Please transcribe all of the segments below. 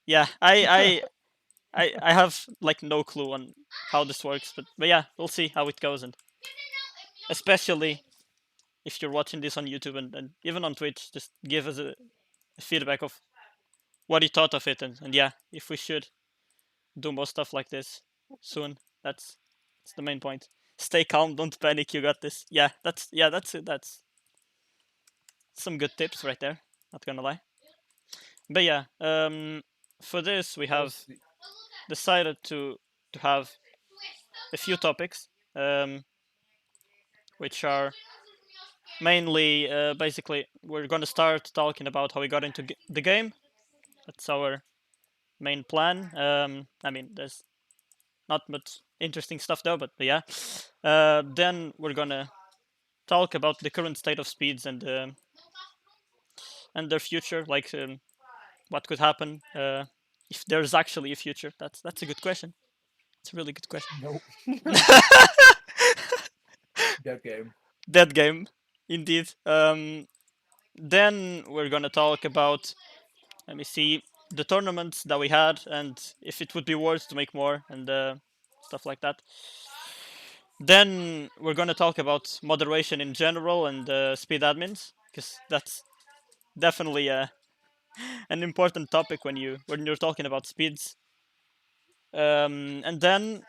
Yeah, I have like no clue on how this works, but yeah, we'll see how it goes, and especially if you're watching this on YouTube and even on Twitch, just give us a feedback of what you thought of it, and yeah, if we should do more stuff like this soon. That's the main point. Stay calm, don't panic. You got this. That's it. That's some good tips right there. Not gonna lie. But yeah, for this we have Was the decided to have a few topics, which are mainly basically we're gonna start talking about how we got into the game. That's our main plan. I mean, there's not much interesting stuff though, but yeah. Then we're gonna talk about the current state of speeds and their future, like what could happen if there's actually a future. That's a good question. It's a really good question. nope. Dead game. That game, indeed. Then we're gonna talk about, let me see, the tournaments that we had and if it would be worth to make more and stuff like that. Then we're gonna talk about moderation in general and speed admins because that's definitely an important topic when you're talking about speeds. And then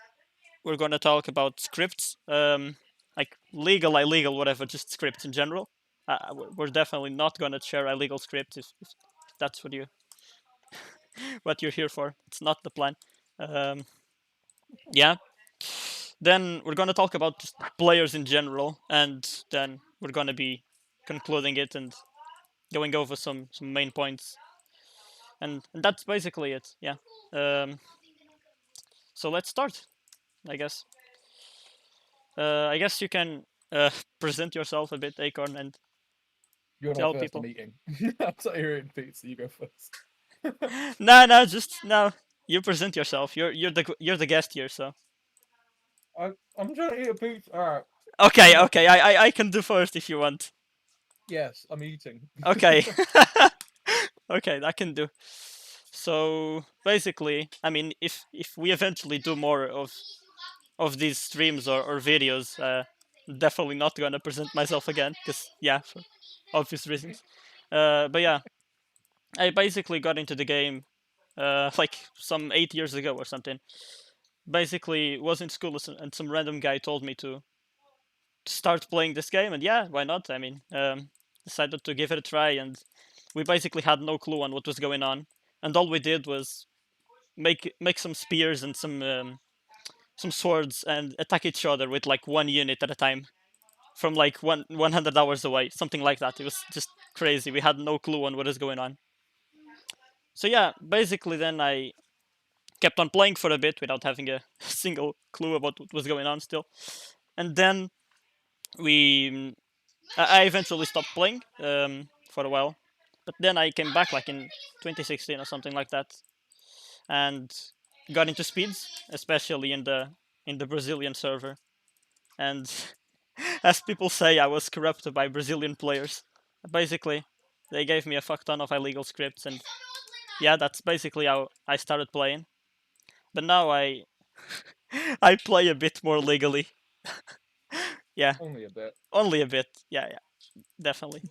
we're gonna talk about scripts, like legal, illegal, whatever, just scripts in general. We're definitely not gonna share illegal scripts if that's what you're here for. It's not the plan. Um, yeah. Then we're gonna talk about just players in general, and then we're gonna be concluding it and going over some main points, and that's basically it. Yeah. So let's start, I guess. I guess you can present yourself a bit, Acorn, and You're not tell first. I'm people. eating. I'm sorry, you're eating pizza. You go first. No, just no. You present yourself. You're the guest here, so. I'm trying to eat a pizza. All right. Okay, One okay. second. I can do first if you want. Yes, I'm eating. Okay. Okay, I can do. So basically, I mean, if we eventually do more of these streams or videos, definitely not gonna present myself again, because yeah, for obvious reasons. But yeah, I basically got into the game like some 8 years ago or something. Basically, was in school and some random guy told me to start playing this game, and yeah, why not? I mean, decided to give it a try, and we basically had no clue on what was going on, and all we did was make some spears and some swords and attack each other with like one unit at a time from like 100 hours away, something like that. It was just crazy. We had no clue on what is going on. So yeah, basically then I kept on playing for a bit without having a single clue about what was going on still, and then we I eventually stopped playing for a while, but then I came back like in 2016 or something like that, and got into speeds, especially in the Brazilian server. And as people say, I was corrupted by Brazilian players. Basically, they gave me a fuck ton of illegal scripts, and yeah, that's basically how I started playing. But now I I play a bit more legally. Yeah, Only a bit. only a bit. Yeah, yeah, definitely.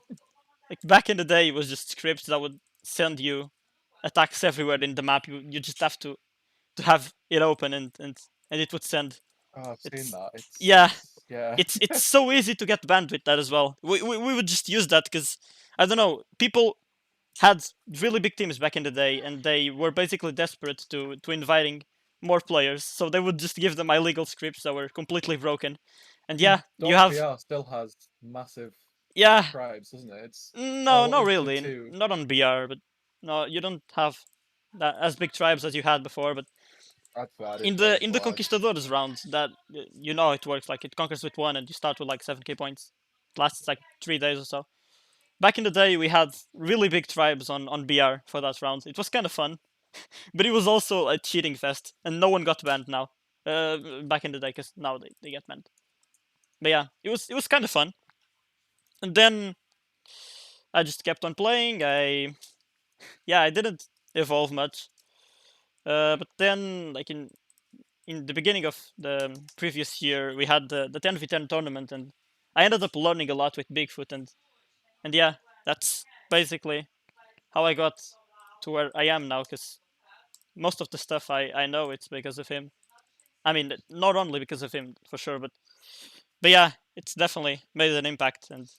Like back in the day, it was just scripts that would send you attacks everywhere in the map. You just have to have it open and it would send. Oh, I've seen It's that. yeah, Yeah. it's so easy to get banned with that as well. We would just use that because I don't know, people had really big teams back in the day, and they were basically desperate to inviting more players, so they would just give them illegal scripts that were completely broken. And yeah, you have .br still has massive yeah, tribes, doesn't it? It's no, not World War really, Two. not on BR, but no, you don't have that as big tribes as you had before, but I didn't play in the before. Conquistadores round, that you know it works. Like it conquers with one, and you start with like 7k points. It lasts like 3 days or so. Back in the day, we had really big tribes on BR for that round. It was kind of fun, but it was also a cheating fest, and no one got banned now. Back in the day, because now they get banned. But yeah, it was kind of fun. And then I just kept on playing. I didn't evolve much. But then, like in the beginning of the previous year, we had the 10v10 tournament, and I ended up learning a lot with Bigfoot, and yeah, that's basically how I got to where I am now. Because most of the stuff I know, it's because of him. I mean, not only because of him for sure, but yeah, it's definitely made an impact, and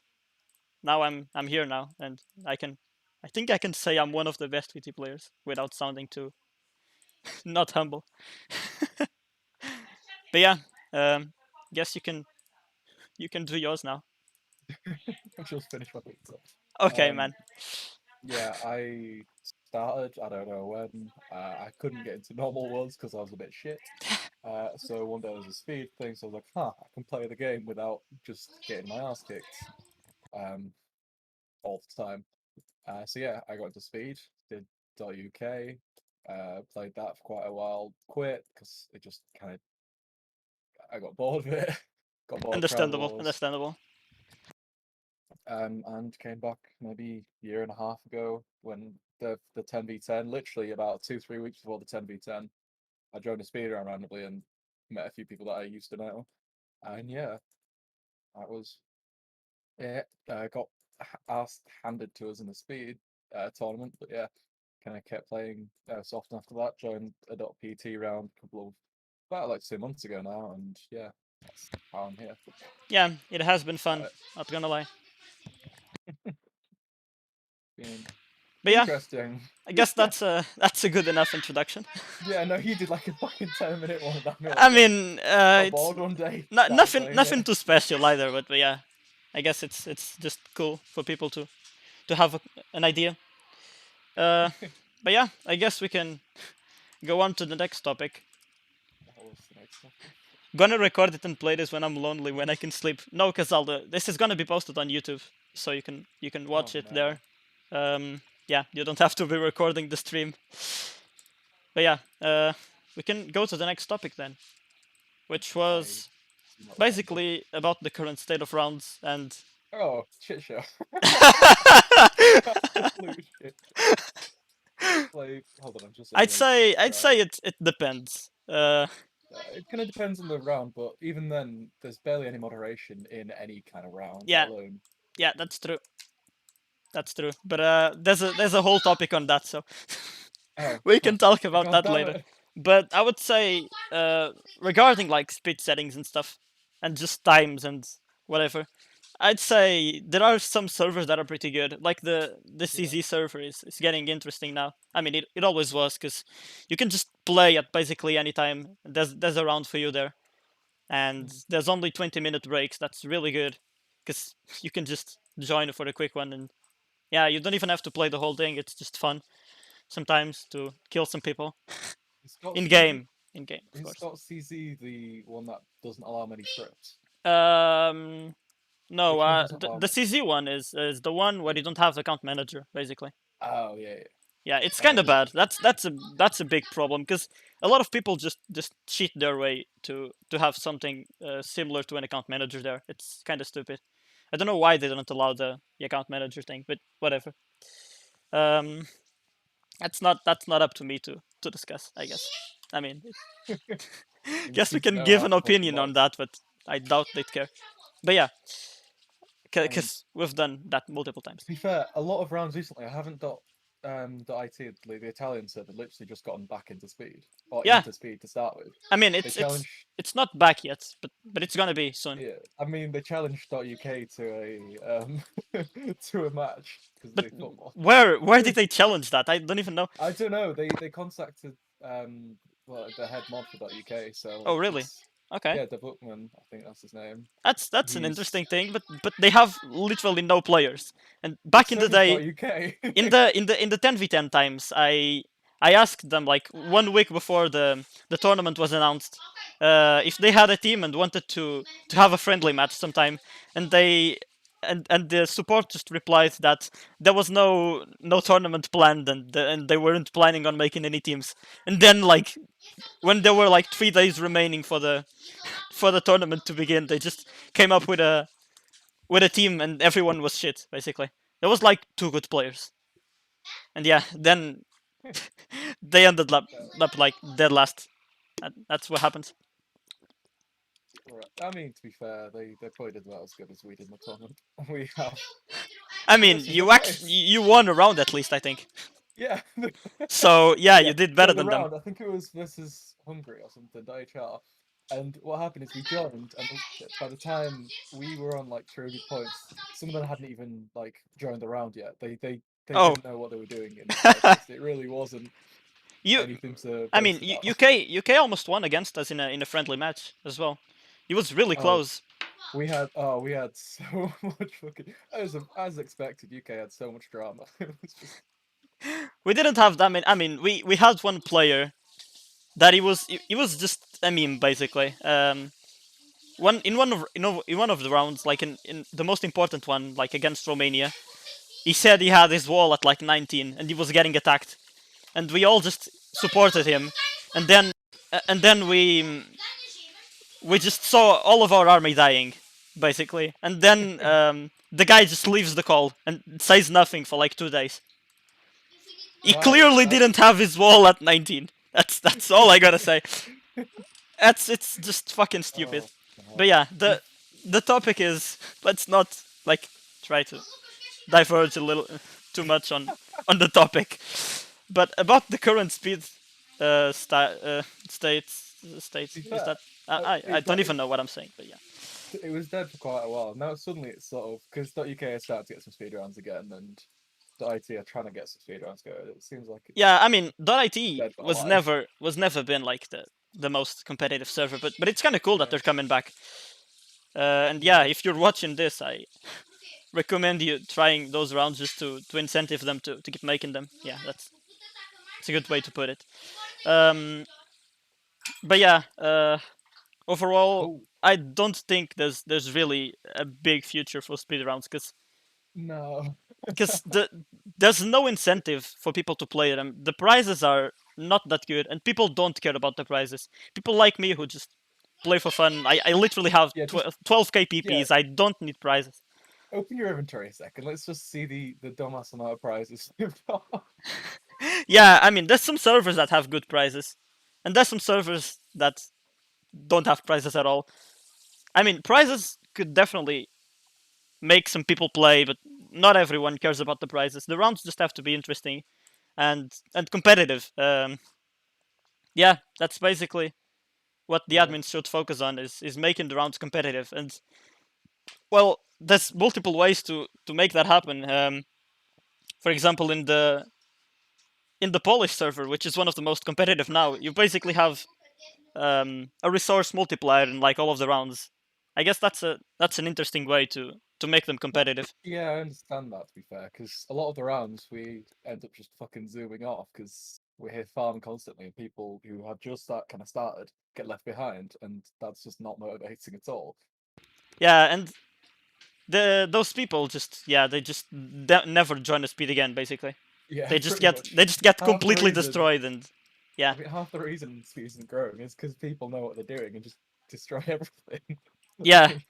now I'm here now, and I think I can say I'm one of the best VT players without sounding too not humble. But yeah, guess you can do yours now. I just finished my pizza. Okay, Um, man. yeah, I started. I don't know when. I couldn't get into normal ones because I was a bit shit. So one day there was a speed thing, so I was like, "Huh, I can play the game without just getting my ass kicked." Um, all the time. So yeah, I got into speed. Did .uk. Played that for quite a while. Quit because it just kind of I got bored of it. Got bored of Tribal Understandable, Wars. understandable. And came back maybe a year and a half ago when the 10v10, literally about 2 3 weeks before the 10v10, I joined a speedrun randomly and met a few people that I used to know, and yeah, that was it. Got asked handed to us in the speed tournament, but yeah, kind of kept playing so often after that. Joined a .pt round a couple of about like 2 months ago now, and yeah, that's how I'm here. Yeah, it has been fun. Uh, Not gonna lie. Been But yeah, interesting. I guess that's a good enough introduction. Yeah, no, you did like a fucking 10-minute one about me. I I was like, mean, got it's bored one day, not started nothing playing nothing it. too special either. But yeah, I guess it's just cool for people to have an idea. Uh, but yeah, I guess we can go on to the next topic. What was the next topic? Gonna record it and play this when I'm lonely, when I can sleep. No, cause this is gonna be posted on YouTube, so you can Oh watch it there. no, Yeah, you don't have to be recording the stream. But yeah, we can go to the next topic then, which I was do not remember. basically about the current state of rounds and. Oh, shit show. Absolute shit. Like, hold on, I'm just I'd opening up say I'd Drive. say it depends. It kind of depends on the round, but even then, there's barely any moderation in any kind of round, let Yeah, alone. yeah, that's true. That's true. But there's a whole topic on that, so Oh, we can talk about god that damn later. it! But I would say regarding like speed settings and stuff, and just times and whatever, I'd say there are some servers that are pretty good. Like the Yeah. CZ server is getting interesting now. I mean, it always was because you can just play at basically any time. There's a round for you there, and Mm. there's only 20-minute breaks. That's really good because you can just join for a quick one, and yeah, you don't even have to play the whole thing. It's just fun sometimes to kill some people Is Scott in CZ? game. In game, of Is course. Scott CZ the one that doesn't allow many trips? Um, no, Which one doesn't allow the many? CZ one is the one where you don't have account manager, basically. Oh yeah, yeah. Yeah, it's kind of Oh, bad. That's a big problem because a lot of people just cheat their way to have something similar to an account manager there. It's kind of stupid. I don't know why they don't allow the account manager thing, but whatever. Um, that's not up to me to discuss. I guess. I mean, you just guess we need to can know give how an to push the opinion on bots. that, but I doubt they'd care. But yeah, And because we've done that multiple times. to be fair, a lot of rounds recently, I haven't dot IT, the Italian server, literally just gotten back into speed or Yeah, into speed to start with. I mean They it's challenge, it's not back yet, but it's gonna be soon. yeah, I mean they challenged dot UK to a to a match because But they football. where did they challenge that? I don't even know. I don't know. They contacted well the head mod for dot UK, Oh so really? it's Okay. yeah, the Bookman, I think that's his name. That's an He's interesting thing, but they have literally no players. And but back in so the does day, dot UK. in the 10v10 times, I asked them like 1 week before the tournament was announced, if they had a team and wanted to have a friendly match sometime, and they and the support just replied that there was no tournament planned, and they weren't planning on making any teams. And then like when there were like 3 days remaining for the tournament to begin, they just came up with a team, and everyone was shit basically. There was like two good players, and yeah, then They ended up, Uh, like dead last. That's what happens. right. I mean, to be fair, they probably did about as good as we did in the tournament. We have I we have mean, some good you actually players. you won a round at least, I think. Yeah, So yeah, yeah. you did better So the than them. round, I think it was versus Hungary or something, IHR. And what happened is we joined, and by the time we were on like 300 points, some of them hadn't even like joined the round yet. They Oh, didn't know what they were doing in the slightest. It really wasn't you. anything to I boast mean, about. UK almost won against us in a friendly match as well. It was really Oh, close. we had so much fucking as expected. UK had so much drama. It was just We didn't have that many. I mean, we had one player that he was just a meme basically. In one of the rounds, like in the most important one, like against Romania, he said he had his wall at like 19 and he was getting attacked, and we all just supported him, and then we just saw all of our army dying, basically, and then the guy just leaves the call and says nothing for like 2 days. He why clearly that. didn't have his wall at 19. That's all I gotta say. It's just fucking stupid. Oh But God. yeah, Did the topic is, let's not like try to diverge a little too much on the topic. But about the current speed states to be is fair, that I it don't that even know what I'm saying, but yeah. it was dead for quite a while. Now suddenly it's sort of because .uk has started to get some speedruns again, and .it are trying to get some speedruns going. It seems like Yeah, it's I mean, .it dead but alive. was never been like the most competitive server, but it's kind of cool that Yeah, they're coming back. And yeah, yeah, if you're watching this, I recommend you trying those rounds just to incentive them to keep making them. Yeah, that's a good way to put it. Um, but yeah, overall, cool. I don't think there's really a big future for speed rounds No, because there's no incentive for people to play them. The prizes are not that good, and people don't care about the prizes. People like me who just play for fun. I literally have yeah, just 12k yeah. PPs. I don't need prizes. Open your inventory a second. Let's just see the dumbass amount of prizes you've got. Yeah, I mean, there's some servers that have good prizes, and there's some servers that don't have prizes at all. I mean, prizes could definitely make some people play, but not everyone cares about the prizes. The rounds just have to be interesting and competitive. Yeah, that's basically what the Yeah. admins should focus on is making the rounds competitive. And well, there's multiple ways to make that happen. For example, in the Polish server, which is one of the most competitive now, you basically have a resource multiplier in like all of the rounds. I guess that's an interesting way to make them Well, competitive. yeah, I understand that to be fair, because a lot of the rounds we end up just fucking zooming off because we're here farm constantly, and people who have just that kind of started get left behind, and that's just not motivating at all. Yeah, and those people just yeah they just never join the speed again. Basically, Yeah, pretty much. they just get Half the completely reason, destroyed and yeah. I mean, half the reason speed isn't growing is because people know what they're doing and just destroy everything. Yeah, Like,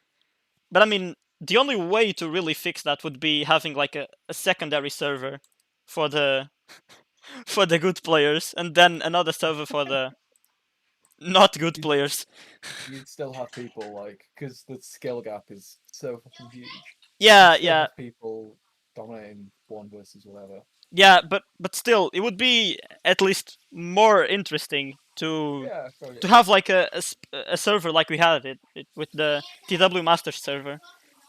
but I mean, the only way to really fix that would be having like a secondary server for the for the good players, and then another server for the not good you'd, players. you'd still have people like, because the skill gap is so fucking huge. You'd Yeah, still yeah, have people dominating one versus whatever. yeah, but still, it would be at least more interesting Yeah, sure, to yeah. have like a server like we had it with the TW Masters server.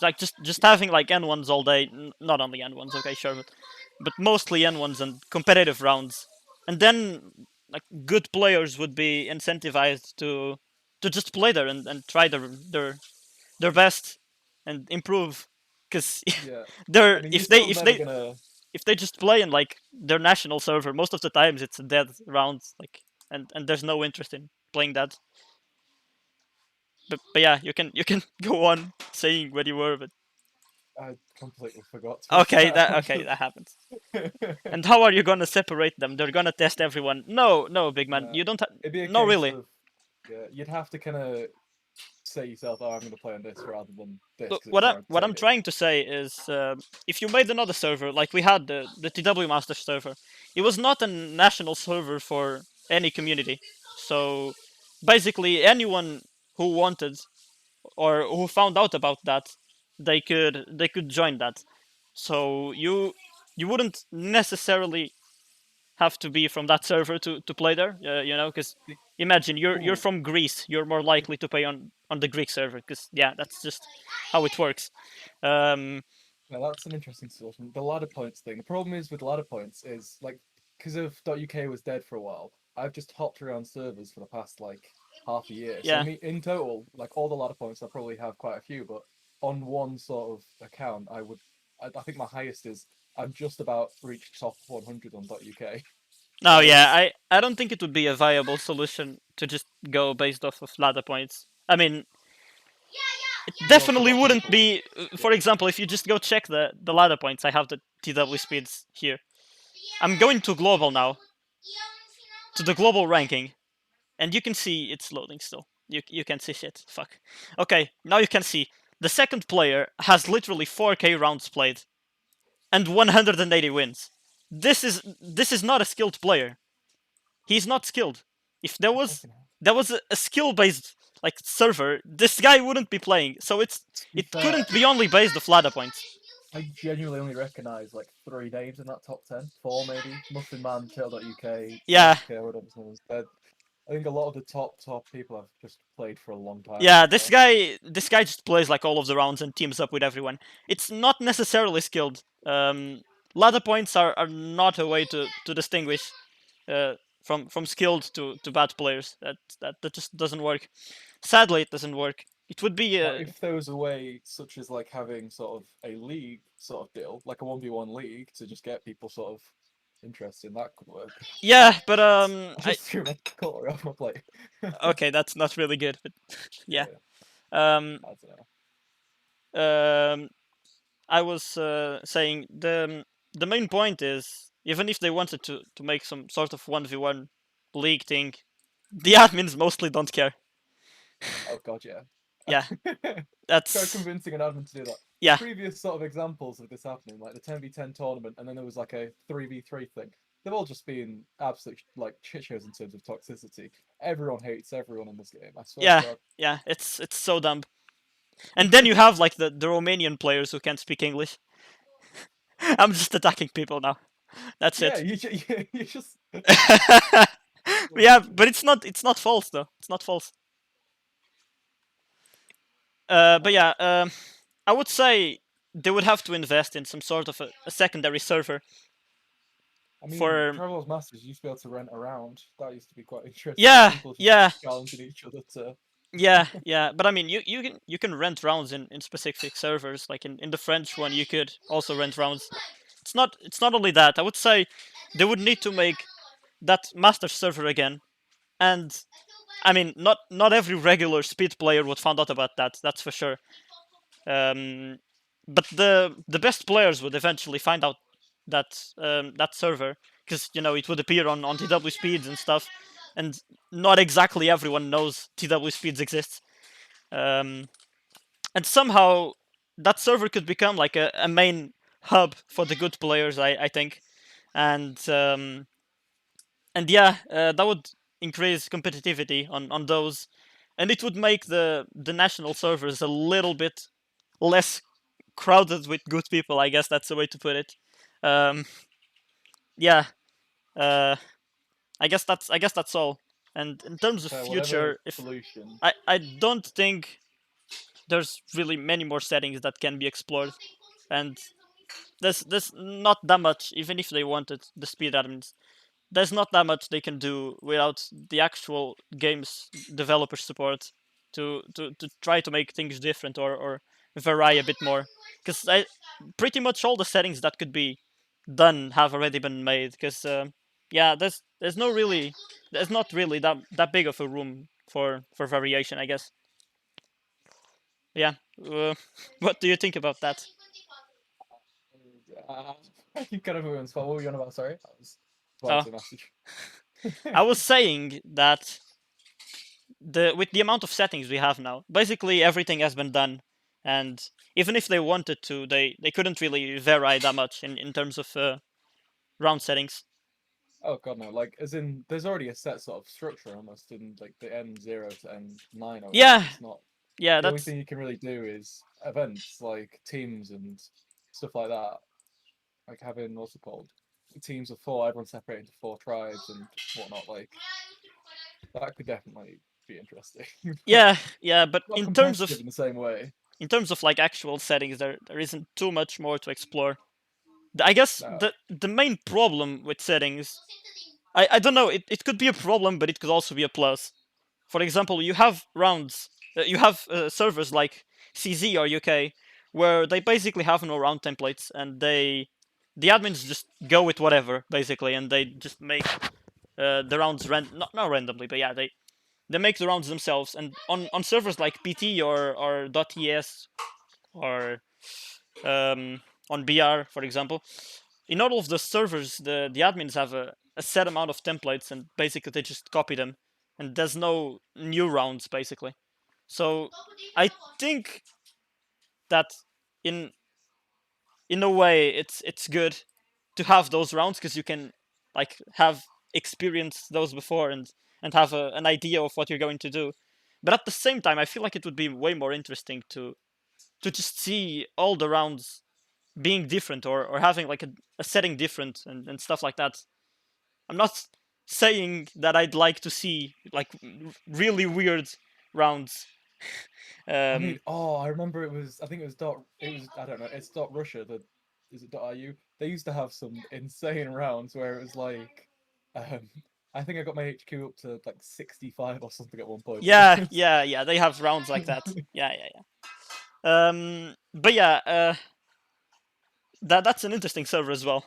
Like just having like N1s all day, not only N1s, okay, sure, but mostly N1s and competitive rounds, and then like good players would be incentivized to just play there and try their best and improve, because Yeah. I they're mean, you're still never gonna. if they just play in like their national server, most of the times it's a dead round, like, and there's no interest in playing that. But yeah, you can go on saying where you were, but I completely forgot to be fair. I'm okay just. that happens. And how are you gonna separate them? They're gonna test everyone. No, no, big man, No, you don't. it'd be a No, case really. of, yeah, you'd have to kind of say yourself, "Oh, I'm going to play on this rather than this Look, because it's more what I'm entertaining." trying to say is, if you made another server like we had the TW Master server, it was not a national server for any community. So basically, anyone who wanted or who found out about that, they could join that. So you wouldn't necessarily have to be from that server to play there. Because imagine you're Oh, from Greece, you're more likely to play on the Greek server because yeah, that's just how it works. Um, now that's an interesting solution. The ladder points thing. The problem is with ladder points is like because of .uk was dead for a while. I've just hopped around servers for the past like half a year. So yeah. me in total, like all the ladder points, I probably have quite a few. But on one sort of account, I think my highest is I'm just about reached top 100 on .uk. No, That yeah, is I don't think it would be a viable solution to just go based off of ladder points. I mean, it well for definitely what wouldn't people. be. Yeah. For example, if you just go check the ladder points, I have the TW speeds here. I'm going to global now, to the global ranking, and you can see it's loading still. You can see shit. Fuck. Okay, now you can see the second player has literally 4K rounds played and 180 wins. This is not a skilled player. He's not skilled. If there was Fucking hell. a skill based like server, this guy wouldn't be playing. So To be it fair, couldn't be only based off ladder points. I genuinely only recognise like three names in that top 10, four maybe. Muffin Man, Tail.uk, Yeah, Sniper K, whatever his name is. I think a lot of the top people have just played for a long time. To yeah. be This fair, guy this guy just plays like all of the rounds and teams up with everyone. It's not necessarily skilled. Ladder points are not a way to distinguish from skilled to bad players. That just doesn't work. Sadly, it doesn't work. It would be now if there was a way such as like having sort of a league sort of deal, like a 1v1 league, to just get people sort of interested, that could work. yeah, but I I just threw my color off my plate. okay, that's not really good, but yeah. Yeah, Um, I don't know. um, I was saying the main point is even if they wanted to make some sort of 1v1 league thing, the admins mostly don't care. Oh god, yeah. Yeah, Try that's convincing an admin to do that. The yeah, previous sort of examples of this happening, like the 10v10 tournament, and then there was like a 3v3 thing. They've all just been absolute like shit shows in terms of toxicity. Everyone hates everyone in this game. I swear to yeah, God. yeah. It's so dumb. And then you have like the Romanian players who can't speak English. I'm just attacking people now. That's Yeah, it. you just. Yeah, but it's not false though. It's not false. But Um, yeah, I would say they would have to invest in some sort of a secondary server I mean, for. Travelers Masters used to be able to rent around. That used to be quite interesting. Yeah, People just yeah, challenging each other to. yeah. But I mean, you can rent rounds in specific servers. Like in the French one, you could also rent rounds. It's not only that. I would say they would need to make that master server again. And I mean, not every regular speed player would find out about that. That's for sure. Um, but the best players would eventually find out that server because it would appear on TW speeds and stuff, and not exactly everyone knows TW speeds exists. Um, and somehow that server could become like a main hub for the good players. I think, and yeah, that would increase competitivity on those, and it would make the national servers a little bit less crowded with good people. I guess that's the way to put it. Um, yeah, uh, I guess that's all. And in terms of So whatever future, if solution. I don't think there's really many more settings that can be explored, and there's not that much. Even if they wanted the speed admins, there's not that much they can do without the actual game's developer support to try to make things different or vary a bit more. Because pretty much all the settings that could be done have already been made. Because yeah, there's not really that big of a room for variation, I guess. Yeah. What do you think about that? Uh, you kind of moving spot. What were you on about? Sorry, I was replying Oh, to a message. I was saying that the with the amount of settings we have now, basically everything has been done, and even if they wanted to, they couldn't really vary that much in terms of round settings. Oh god, no! Like, as in, there's already a set sort of structure almost in like the N0 to N9 already. Yeah, It's not yeah, the only that's thing you can really do is events like teams and stuff like that. Like having what's it called? Teams of four, everyone separated into four tribes and whatnot. Like that could definitely be interesting. But yeah, yeah. But not competitive in the same way. in terms of like actual settings, there isn't too much more to explore. I guess No. the main problem with settings, I don't know, it could be a problem, but it could also be a plus. For example, you have rounds, you have servers like CZ or UK, where they basically have no round templates, and the admins just go with whatever basically, and they just make the rounds not randomly, but yeah, they make the rounds themselves. And on servers like PT or .es or on BR, for example, in all of the servers, the admins have a set amount of templates, and basically they just copy them, and there's no new rounds basically. So I think that in in a way it's good to have those rounds because you can like have experienced those before and have an idea of what you're going to do. But at the same time, I feel like it would be way more interesting to just see all the rounds being different or having like a setting different and stuff like that. I'm not saying that I'd like to see like really weird rounds. I mean, um oh, I remember it was. I think it was dot. It was. I don't know. It's dot Russia. The is it dot IU? They used to have some insane rounds where it was like, um, I think I got my HQ up to like 65 or something at one point. It yeah, was. yeah, yeah, they have rounds like that. Yeah, yeah, yeah. But yeah, that's an interesting server as well.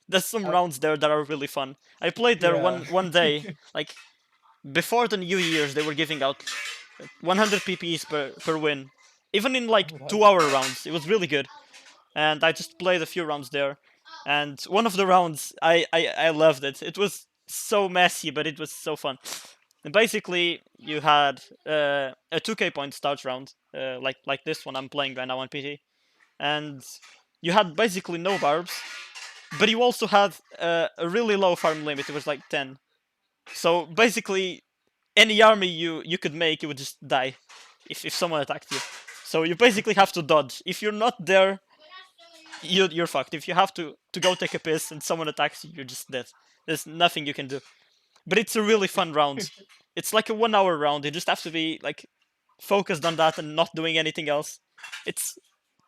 There's some I, rounds there that are really fun. I played there yeah. one day, like before the New Year's. They were giving out 100 PPs per win, even in like Oh, that is 2 hour good. rounds. It was really good, and I just played a few rounds there. And one of the rounds, I loved it. It was so messy, but it was so fun. And basically, you had a 2K point start round, like this one I'm playing right now on PT, and you had basically no barbs, but you also had a really low farm limit. It was like 10. So basically, any army you could make, you would just die if someone attacked you. So you basically have to dodge. If you're not there, you're fucked. If you have to go take a piss and someone attacks you, you're just dead. There's nothing you can do. But it's a really fun round. It's like a 1 hour round. You just have to be like focused on that and not doing anything else. It's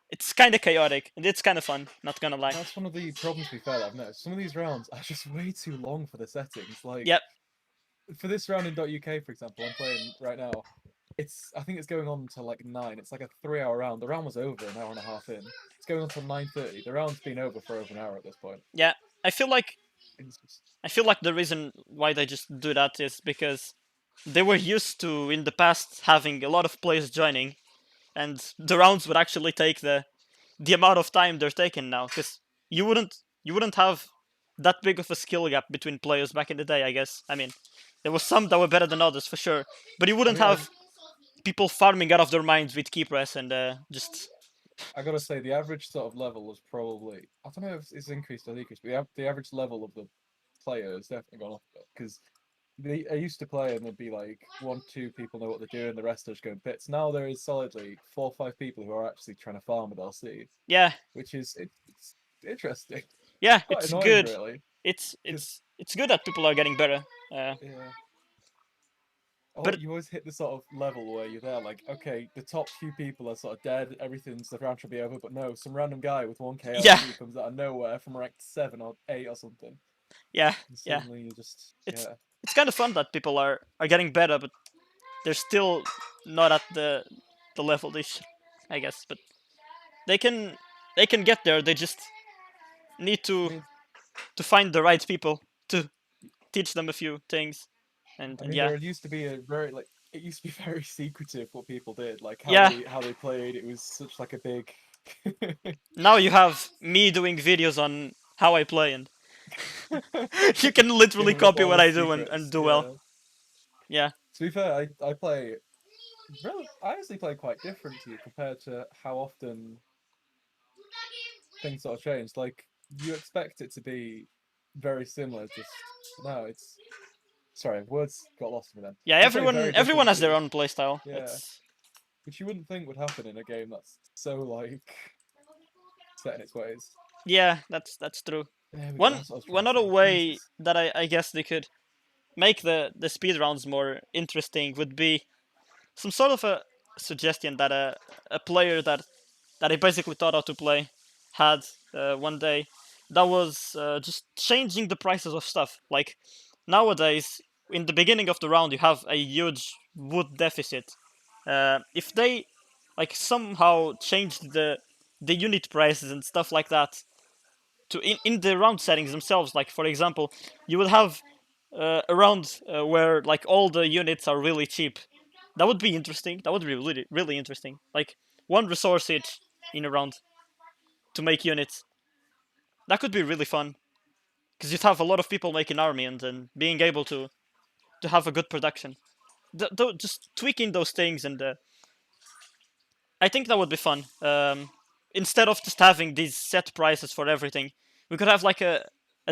it's kind of chaotic and it's kind of fun. Not gonna lie. That's one of the problems. To be fair, that I've noticed. Some of these rounds are just way too long for the settings. Like Yep. for this round in .uk, for example, I'm playing right now. It's I think it's going on to like 9. It's like a 3 hour round. The round was over an hour and a half in. It's going on till 9:30. The round's been over for over an hour at this point. Yeah. I feel like It's just I feel like the reason why they just do that is because they were used to in the past having a lot of players joining, and the rounds would actually take the amount of time they're taking now. Because you wouldn't have that big of a skill gap between players back in the day. I guess. I mean, there was some that were better than others for sure, but you I wouldn't mean have people farming out of their minds with key press and just I gotta say the average sort of level was probably I don't know if it's increased or decreased, but the average level of the player has definitely gone up a bit because I used to play and there'd be like 1, 2 people know what they're doing, the rest are just going pits. Now there is solidly 4, 5 people who are actually trying to farm with LC, yeah, which is it's interesting. yeah, It's quite it's annoying, good. really, It's because it's it's good that people are getting better. Uh, yeah. Oh, but you always hit the sort of level where you're there, like, okay, the top few people are sort of dead, everything's the round should be over, but no, some random guy with 1K yeah, LC comes out of nowhere from rank 7 or 8 or something, yeah, and yeah. suddenly you just It's yeah. it's kind of fun that people are getting better, but they're still not at the level they should, I guess. But they can they can get there. They just need I to mean, to find the right people to teach them a few things, and yeah, there used to be a very like it used to be very secretive what people did, like yeah. how they played. It was such like a big. Now you have me doing videos on how I play, and you can literally Giving up copy all what the I do and secrets, do well. yeah. Yeah, To be fair, I play I actually play quite different to you compared to how often things sort of change. Like you expect it to be very similar, just no, it's sorry, words got lost in me then. Yeah, You play very everyone different has to their you. own playstyle. Yeah. It's Which you wouldn't think would happen in a game that's so like set in its ways. yeah, that's true. There we go. One That's what I was trying one to other say. way Jesus. that I guess they could make the speed rounds more interesting would be some sort of a suggestion that a player that I basically taught how to play had one day. That was just changing the prices of stuff. Like nowadays, in the beginning of the round, you have a huge wood deficit. If they like somehow changed the unit prices and stuff like that to in the round settings themselves, like for example, you would have a round where like all the units are really cheap. That would be interesting. That would be really interesting. Like one resource each in a round to make units. That could be really fun because you'd have a lot of people making army and being able to have a good production. Just tweaking those things and I think that would be fun. Instead of just having these set prices for everything, we could have like a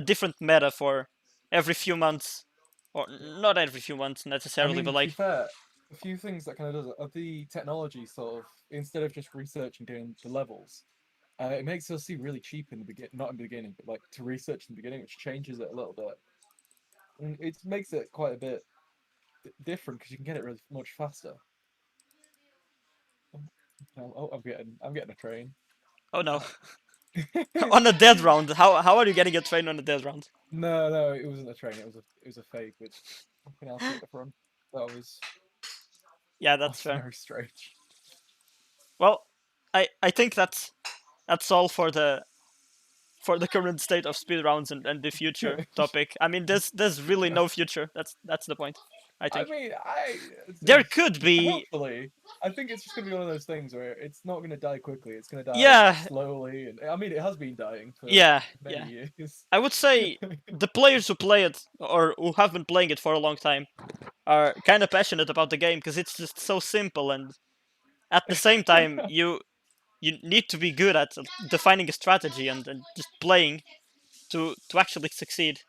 different meta for every few months, or not every few months I necessarily, but mean, to be like fair, a few things that kind of does it are the technology sort of instead of just researching doing the levels, it makes us see really cheap in the begin not in the beginning, but like to research in the beginning, which changes it a little bit. And it makes it quite a bit different because you can get it really much faster. Oh, I'm getting a train. oh no, Uh, on a dead round. How are you getting a train on a dead round? no, no, it wasn't a train. It was a fake with something else at the front. Yeah, That that's was fair. very strange. Well, I think that's all for the current state of speed rounds and the future topic. I mean, there's really no future. That's the point. I I think mean, there could be. hopefully, I think it's just gonna be one of those things where it's not gonna die quickly. It's gonna die Yeah, slowly, and I mean, it has been dying for yeah, many yeah. years. I would say the players who play it or who have been playing it for a long time are kind of passionate about the game because it's just so simple and at the same time you need to be good at defining a strategy and just playing to actually succeed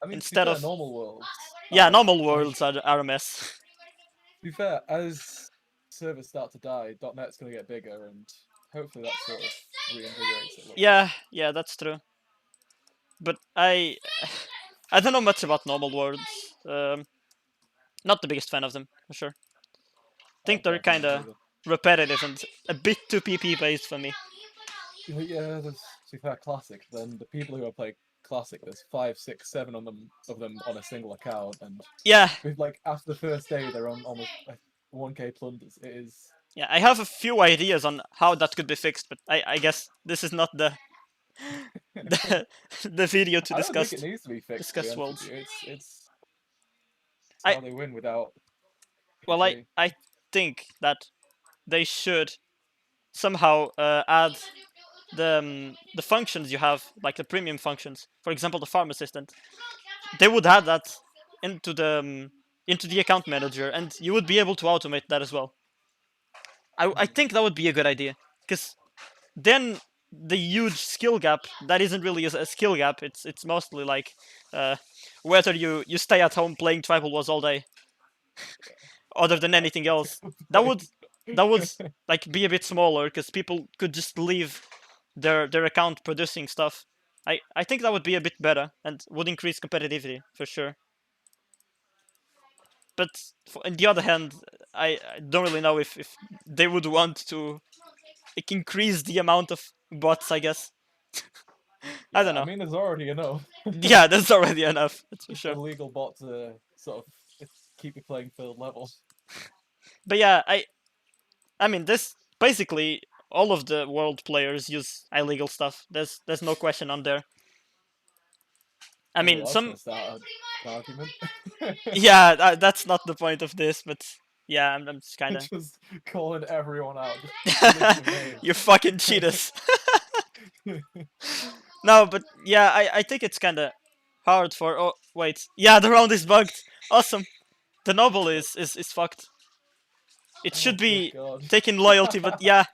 I mean, to be instead fair, of normal worlds yeah, are normal like. worlds are a mess. To be fair, as servers start to die, .NET's gonna get bigger, and hopefully that sort of reinvigorates it a little bit. Yeah, that's true. But I don't know much about normal worlds. Not the biggest fan of them for sure. Think they're Fair kind enough of either. repetitive and a bit too PP based for me. Yeah, there's to be fair, classic. Then the people who are playing classic, there's five, six, seven of them on a single account, and Yeah, with like after the first day, they're on almost 1K plunders. It is. yeah. I have a few ideas on how that could be fixed, but I guess this is not the the video to I don't think it needs to be fixed. To be discuss honest with worlds. you, it's I how they win without well PG. I think that they should somehow add the functions you have, like the premium functions. For example, the farm assistant. They would add that into the account manager, and you would be able to automate that as well. I Hmm. think that would be a good idea because then the huge skill gap that isn't really a skill gap. It's mostly like uh, whether you stay at home playing Tribal Wars all day, other than anything That's a else. good That point. would that would like be a bit smaller because people could just leave their account producing stuff. I think that would be a bit better and would increase competitivity for sure. But on the other hand, I don't really know if they would want to like, increase the amount of bots. I guess I Yeah, don't I know. mean, there's already enough. Yeah, that's already enough. That's for Just a sure. legal bot to sort of keep you playing field level. But yeah, I mean this basically all of the world players use illegal stuff. There's no question on there. I Oh, mean that's some gonna start an argument. yeah that's not the point of this, but yeah I'm just kind of Just calling everyone out, just listing you names. fucking cheaters. No, but yeah I think it's kind of hard for. Oh wait, yeah the round is bugged. Awesome. The noble is fucked. It should Oh, good be God. taking loyalty, but yeah,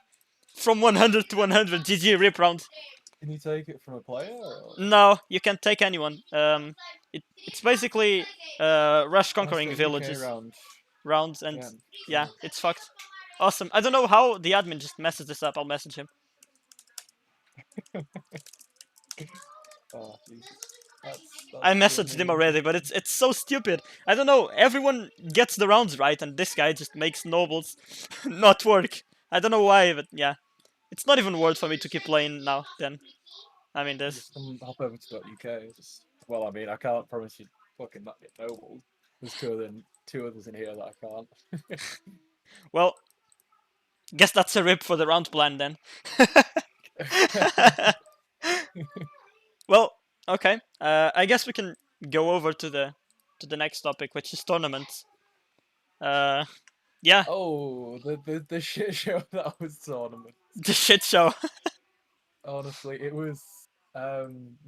from 100 to 100, GG rip round. Can you take it from a player? Or... No, you can't take anyone. It's basically rush Can I conquering start UK villages round rounds, and again? yeah, Oh, it's fucked. Awesome. I don't know how the admin just messes this up. I'll message him. oh Jesus. I That's too messaged him annoying. already, but it's so stupid. I don't know. Everyone gets the rounds right, and this guy just makes nobles not work. I don't know why, but yeah, it's not even worth for me to keep playing now. Then I mean this. Just hop over to .uk. Just well, I mean, I can't promise you fucking not get noble. There's two others in here that I can't. Well, guess that's a rip for the round plan then. Well, okay. I guess we can go over to the next topic, which is tournaments. Yeah, Oh, the shit show that was tournament. the shit show. Honestly, it was.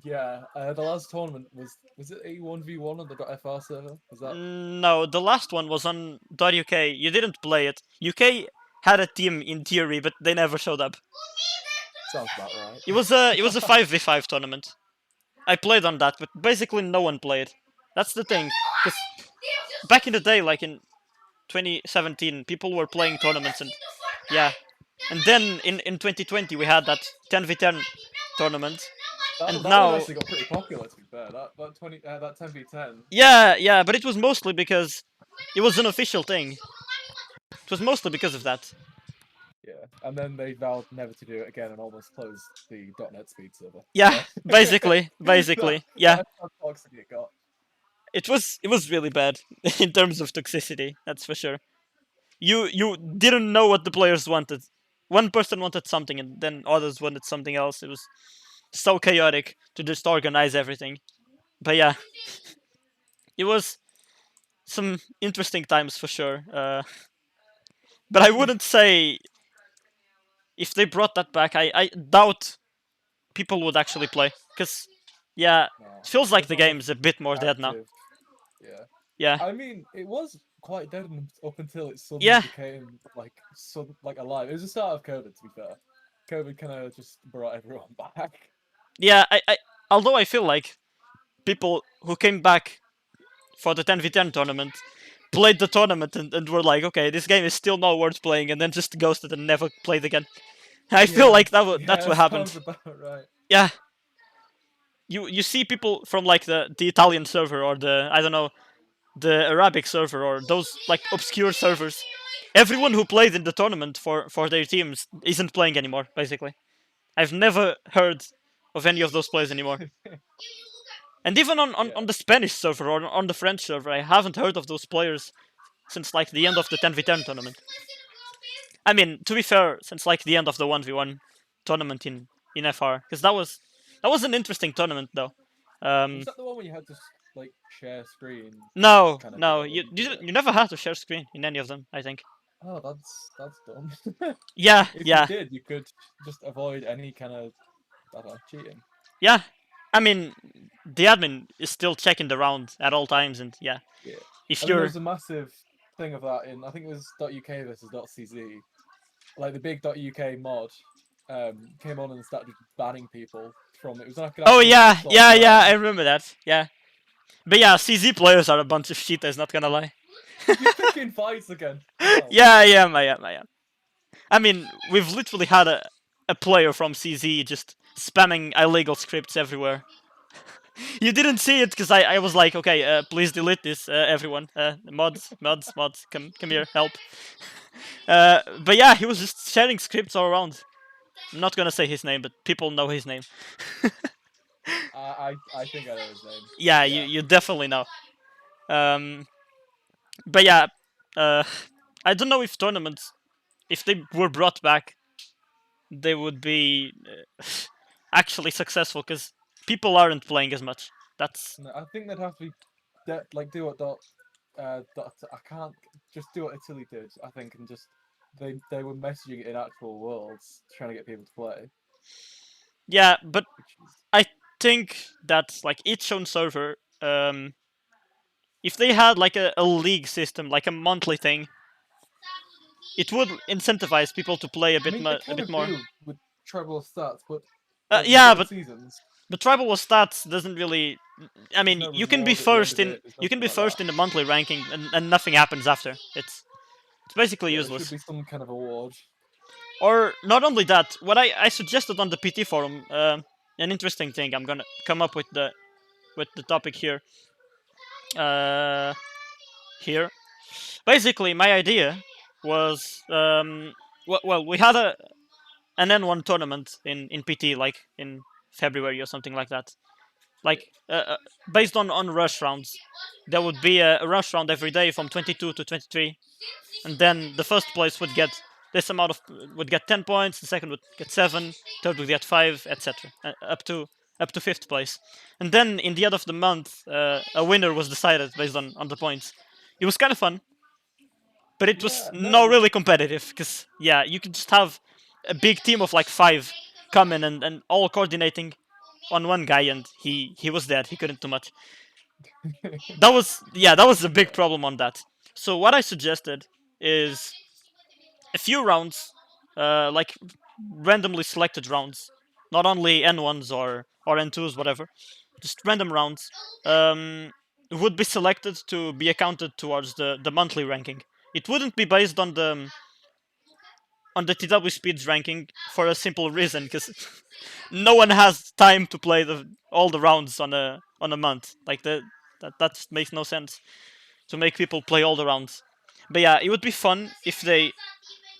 Yeah. The last tournament was it a 1v1 on the .fr server? Was that No, the last one was on .uk. You didn't play it. UK had a team in theory, but they never showed up. sounds about right? It was a 5v5 tournament. I played on that, but basically no one played. That's the thing. Because back in the day, like in 2017, people were playing tournaments, and yeah. And then in 2020 we had that 10v10 tournament, and That one now actually got pretty popular. To be fair, that 10v10. yeah, but it was mostly because it was an official thing. It was mostly because of that. Yeah, and then they vowed never to do it again and almost closed the .NET speed server. Yeah, So basically, yeah. that's how toxic it got. It was really bad in terms of toxicity. That's for sure. You didn't know what the players wanted. One person wanted something, and then others wanted something else. It was so chaotic to just organize everything. But yeah, it was some interesting times for sure. But I wouldn't say if they brought that back, I doubt people would actually play. Because, yeah, No, it feels like there's the not game enough is a bit more dead now. active. Yeah, Yeah. I mean, it was quite dead up until it suddenly Yeah. became like alive. It was the start of COVID. To be fair, COVID kind of just brought everyone back. Yeah, although I feel like people who came back for the 10v10 tournament played the tournament and were like, okay, this game is still not worth playing, and then just ghosted and never played again. I feel Yeah, like that's yeah, what happened. sounds about right. Yeah, you see people from like the Italian server, or the, I don't know, the Arabic server, or those like obscure servers. Everyone who played in the tournament for their teams isn't playing anymore. Basically, I've never heard of any of those players anymore. And even on Yeah, the Spanish server or on the French server, I haven't heard of those players since like the end of the 10v10 tournament. I mean, to be fair, since like the end of the 1v1 tournament in FR, because that was an interesting tournament though. was Um, that the one where you had to like share screen no, kind of no, deal? you, And you yeah, you never had to share screen in any of them. I think. oh, that's dumb. Yeah, If you yeah, did, you could just avoid any kind of I don't know, cheating. yeah. I mean, the admin is still checking the round at all times, and yeah, Yeah, if and then there you're was a massive thing of that in I think it was .uk versus .cz. Like the big .uk mod came on and started banning people from it. Was like an oh actual yeah, sort of yeah, yeah, I threat. remember that. Yeah, but yeah, CZ players are a bunch of cheaters. Not gonna lie. You're picking fights again. Wow. Yeah, I am. I am. I am. I mean, we've literally had a player from CZ just spamming illegal scripts everywhere. You didn't see it because I was like, okay, please delete this, everyone. Mods, come here, help. But yeah, he was just sharing scripts all around. I'm not gonna say his name, but people know his name. I think I know his name. Yeah, you Yeah. you definitely know. Um, but yeah, uh, I don't know if tournaments, if they were brought back, they would be actually successful because people aren't playing as much. That's No, I think they'd have to be like do what I can't just do what Italy did. I think and just they were messaging it in actual worlds, trying to get people to play, yeah, but which is I think that like each own server, if they had like a league system, like a monthly thing, it would incentivize people to play I mean, they a kind bit of more. do with tribal stats, but like you've Yeah, got the but seasons. tribal war stats doesn't really. I There's mean, no you can be reward at the end first of in it. There's you can nothing be like that. first in the monthly ranking, and nothing happens after. It's basically Yeah, there should useless. be some kind of award. Or not only that, what I suggested on the PT forum, an interesting thing. I'm gonna come up with the topic here. Uh, here, basically, my idea was well, we had an N1 tournament in PT like in February or something like that. Yeah. Like based on rush rounds, there would be a rush round every day from 22 to 23, and then the first place would get this amount of would get 10 points, the second would get 7, third would get 5, etc. Up to fifth place, and then in the end of the month, a winner was decided based on the points. It was kind of fun, but it was Yeah, no, not really competitive because yeah, you could just have a big team of like 5 come in and all coordinating on one guy, and he was dead. He couldn't do much. That was yeah, that was a big yeah. problem on that. So what I suggested is a few rounds, like randomly selected rounds, not only N1s or N2s, whatever, just random rounds, would be selected to be accounted towards the monthly ranking. It wouldn't be based on the TW Speeds ranking for a simple reason, because no one has time to play all the rounds on a month. Like that just makes no sense to make people play all the rounds. But yeah, it would be fun if they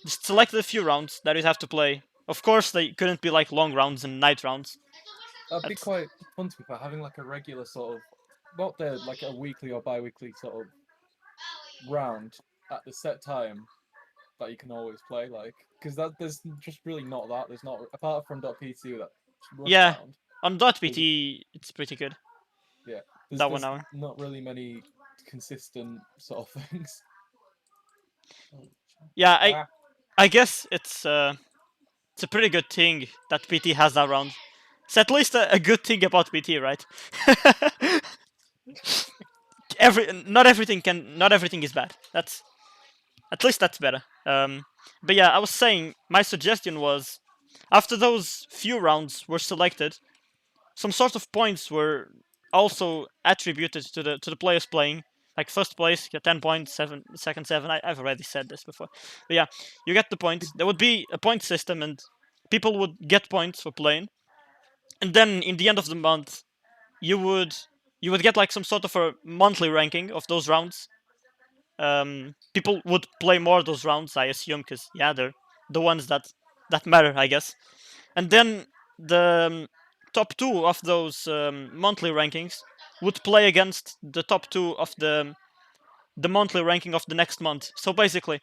just selected a few rounds that you'd have to play. Of course, they couldn't be like long rounds and night rounds. That'd be That's quite fun to be fair, having like a regular sort of, not the like a weekly or bi-weekly sort of round at the set time that you can always play. Like, because that there's just really not that. There's not apart from .pt with that rush yeah. round. On There's .pt, it's pretty good. yeah. That one There's hour. not really many consistent sort of things. Oh, Yeah, ah, I guess it's a pretty good thing that PT has that round. It's at least a good thing about PT, right? Not everything is bad. That's at least that's better. But yeah, I was saying my suggestion was after those few rounds were selected, some sort of points were also attributed to the players playing. Like first place, get 10 points, second 7. I've already said this before. But yeah, you get the points. There would be a point system, and people would get points for playing. And then in the end of the month, you would you would get like some sort of a monthly ranking of those rounds. People would play more of those rounds, I assume, because yeah, they're the ones that matter, I guess. And then the top two of those monthly rankings would play against the top two of the monthly ranking of the next month. So basically,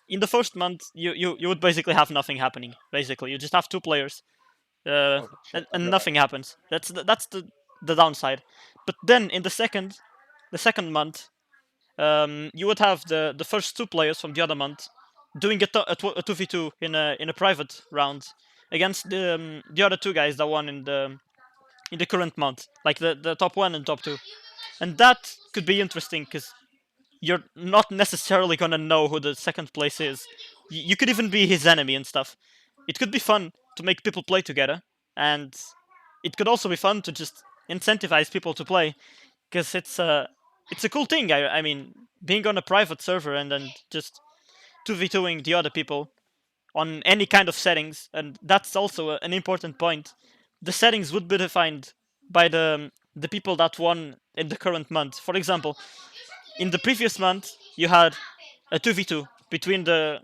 in the first month, you would basically have nothing happening. Basically, you just have two players, uh, oh shit! I'll be and right back. nothing happens. That's the downside. But then in the second month, you would have the first two players from the other month doing a 2v2 in a private round against the other two guys that won in the current month, like the top one and top two. And that could be interesting because you're not necessarily gonna know who the second place is. You could even be his enemy and stuff. It could be fun to make people play together, and it could also be fun to just incentivize people to play because it's a cool thing. I mean, being on a private server and then just 2v2ing the other people on any kind of settings, and that's also an important point. The settings would be defined by the people that won in the current month. For example, in the previous month, you had a 2v2 between the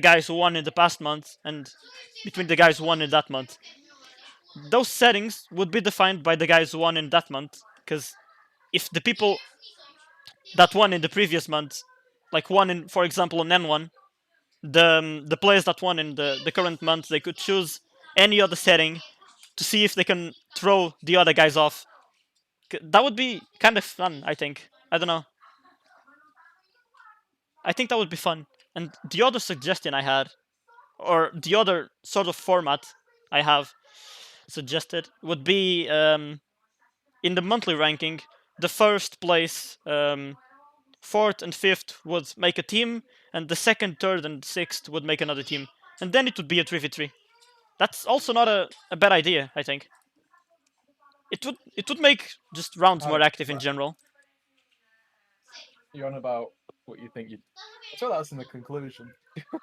guys who won in the past month and between the guys who won in that month. Those settings would be defined by the guys who won in that month, because if the people that won in the previous month, like won in, for example, on N1, the players that won in the current month, they could choose any other setting to see if they can throw the other guys off. That would be kind of fun, I think. I don't know. I think that would be fun. And the other suggestion I had, or the other sort of format I have suggested, would be in the monthly ranking. the first place, fourth and fifth would make a team, and the second, third, and sixth would make another team, and then it would be a 3v3. That's also not a bad idea, I think. It would make just rounds more How? active in Right. general. You're on about what you think you. I feel that's in the conclusion.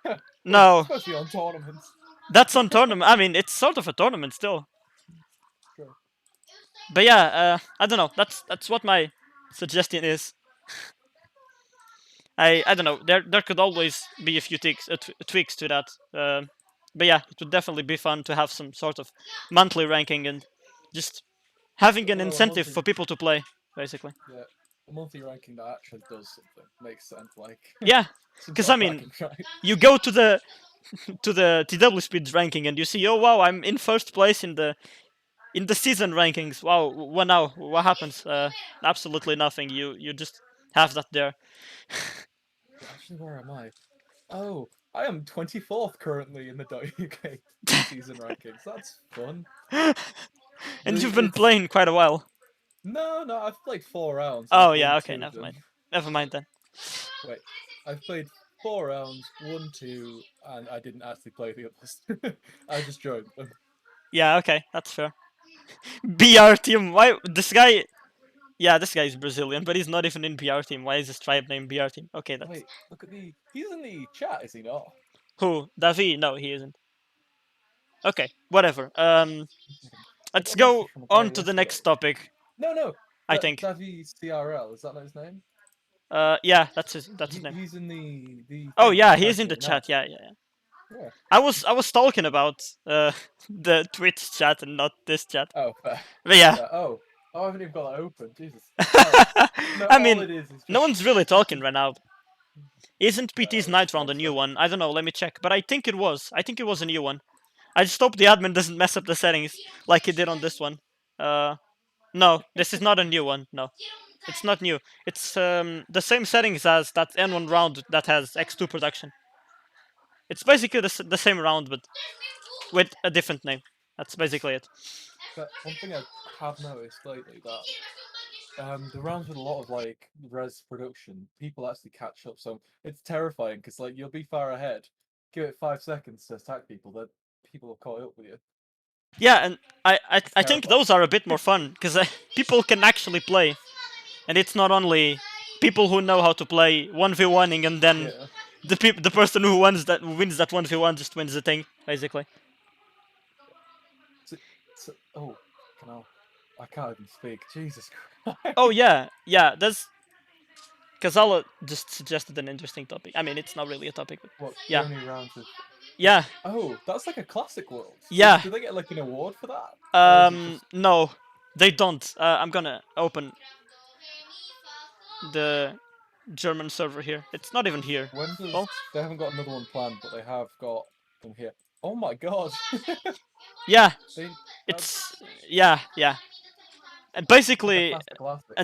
Well, No, especially on tournaments. that's on tournament. I mean, it's sort of a tournament still. Sure. But yeah, I don't know. That's what my suggestion is. I don't know. There could always be a few tweaks to that. But yeah, it would definitely be fun to have some sort of monthly ranking and just having an Well, a incentive monthly, for people to play, basically. yeah, a monthly ranking that actually does something makes sense, like Yeah, some because sort I of mean, bragging right. you go to the TW speed ranking and you see, oh wow, I'm in first place in the season rankings. Wow, what now? What happens? Absolutely nothing. You just have that there. Actually, where am I? Oh, I am 24th currently in the .uk season rankings. That's fun. And you've been It's playing quite a while. no, I've played 4 rounds and Oh I've yeah, won okay, two of never them. mind. Never mind then. Wait, I've played 4 rounds, won two, and I didn't actually play the others. I just joined them. Yeah, okay, that's fair. BR team. Why this guy? Yeah, this guy is Brazilian, but he's not even in BR team. Why is his tribe named BR team? Okay, that's Wait, look at the. He's in the chat, is he not? who? Davi? No, he isn't. Okay, whatever. One second. I Let's got a go message from a guy on to the next yesterday. topic. No, I think. Davi CRL, is that not his name? Yeah, that's his name. He's in the Oh thing. yeah, He's he's in typing the it now. chat. Yeah, yeah, yeah. Yeah. I was talking about the Twitch chat and not this chat. Oh, fair. But yeah. Oh, I haven't even got that open. Jesus. Oh, no, I all mean, it is no just one's really it's talking just right now. Isn't PT's it's Night Round a one new second. one? I don't know. Let me check. But I think it was. I think it was a new one. I just hope the admin doesn't mess up the settings like he did on this one. Uh, no, this is not a new one. No, it's not new. It's the same settings as that N1 round that has X2 production. It's basically the same round, but with a different name. That's basically it. But one thing I have noticed lately that the rounds with a lot of like res production, people actually catch up. So it's terrifying because like you'll be far ahead. Give it 5 seconds to attack people, that people have caught up with you. Yeah, and It's I think terrifying. those are a bit more fun because people can actually play, and it's not only people who know how to play 1v1ing and then Yeah. the person who wins that 1v1 just wins the thing basically. So, oh, I can't even speak. Jesus Christ. Oh yeah, yeah. That's Kazala just suggested an interesting topic. I mean, it's not really a topic, but What yeah, journey rounds with? Wait, yeah, oh, that's like a classic world. yeah. Do they get like an award for that, or is it just No, they don't. I'm gonna open the German server here. It's not even here. when does Well, they haven't got another one planned, but they have got them here? Oh my God, yeah, they that's it's yeah. And like a basically, past classic.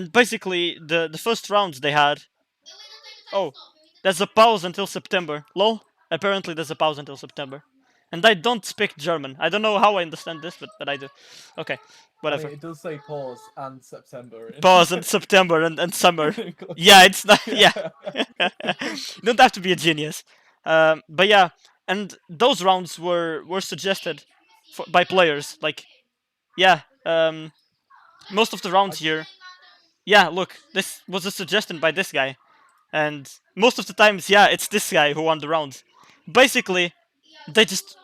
the first rounds they had. Oh, there's a pause until September. Lol. Apparently, there's a pause until September. And I don't speak German. I don't know how I understand this, but I do. Okay, I mean, whatever. it does say pause and September in. Pause and September and summer. in Yeah, it's not. Yeah. yeah. You don't have to be a genius. But yeah, and those rounds were suggested by players. Like, yeah, most of the I, rounds here. Yeah, look, this was a suggestion by this guy. And most of the times, yeah, it's this guy who won the rounds. Basically, they just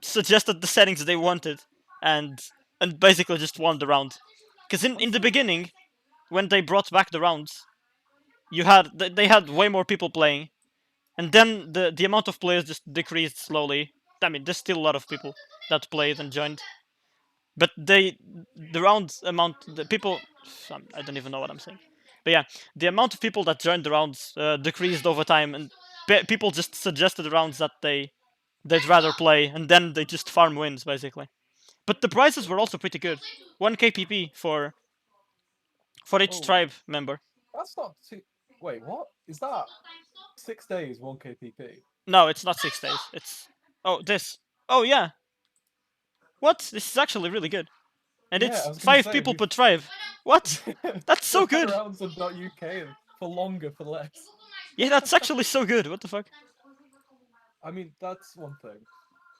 suggested the settings they wanted, and basically just won the round. Because I in the think beginning, when they brought back the rounds, they had way more people playing, and then the amount of players just decreased slowly. I mean, there's still a lot of people that played and joined, but the round amount the people I don't even know what I'm saying, but yeah, the amount of people that joined the rounds decreased over time, and people just suggested rounds that they'd rather play, and then they just farm wins basically. But the prizes were also pretty good. 1k pp for each oh, tribe member. that's not too. Wait, what is that? 6 days, 1 KPP. No, it's not 6 days. It's this. Oh yeah, what? This is actually really good, and Yeah, I it's was gonna five say people we've per tribe. What? That's so had good. rounds on .uk for longer for less. Yeah, that's actually so good. What the fuck? I mean, that's one thing.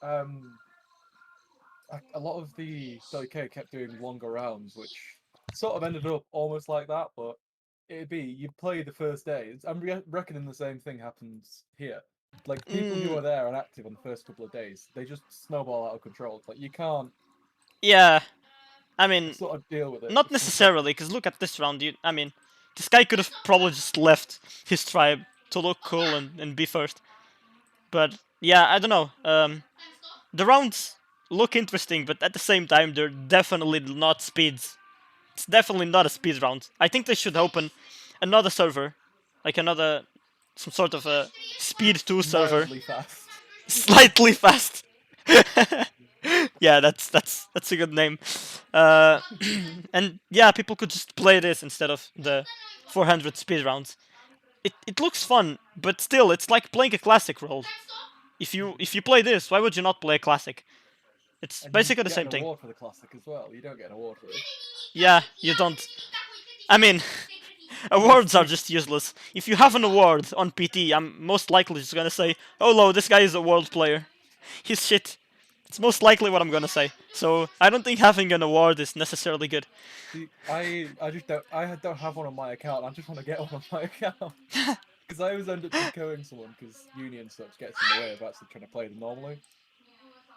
Um, a lot of the .uk kept doing longer rounds, which sort of ended up almost like that. But it'd be you play the first day. I'm reckoning the same thing happens here. Like people who Mm, are there and active on the first couple of days, they just snowball out of control. It's like you can't yeah, I mean, sort of deal with it. not It's too toxic. necessarily, because look at this round. I mean, this guy could have probably just left his tribe to look cool and be first. But yeah, I don't know. The rounds look interesting, but at the same time, they're definitely not speeds. It's definitely not a speed round. I think they should open another server, like another some sort of a speed 2 server, Mildly fast. slightly fast. Yeah, that's a good name. And yeah, people could just play this instead of the 400 speed rounds. It looks fun, but still, it's like playing a classic role. If you play this, why would you not play a classic? It's And you basically the get same an thing. award for the classic as well. You don't get an award for this. Yeah, you don't. I mean, awards are just useless. If you have an award on PT, I'm most likely just gonna say, "Oh, lo, this guy is a world player. He's shit." It's most likely what I'm gonna say. So I don't think having an award is necessarily good. See, I just don't have one on my account. I just want to get one on my account because I always end up decoing someone because union stuff gets in the way of actually trying to play them normally.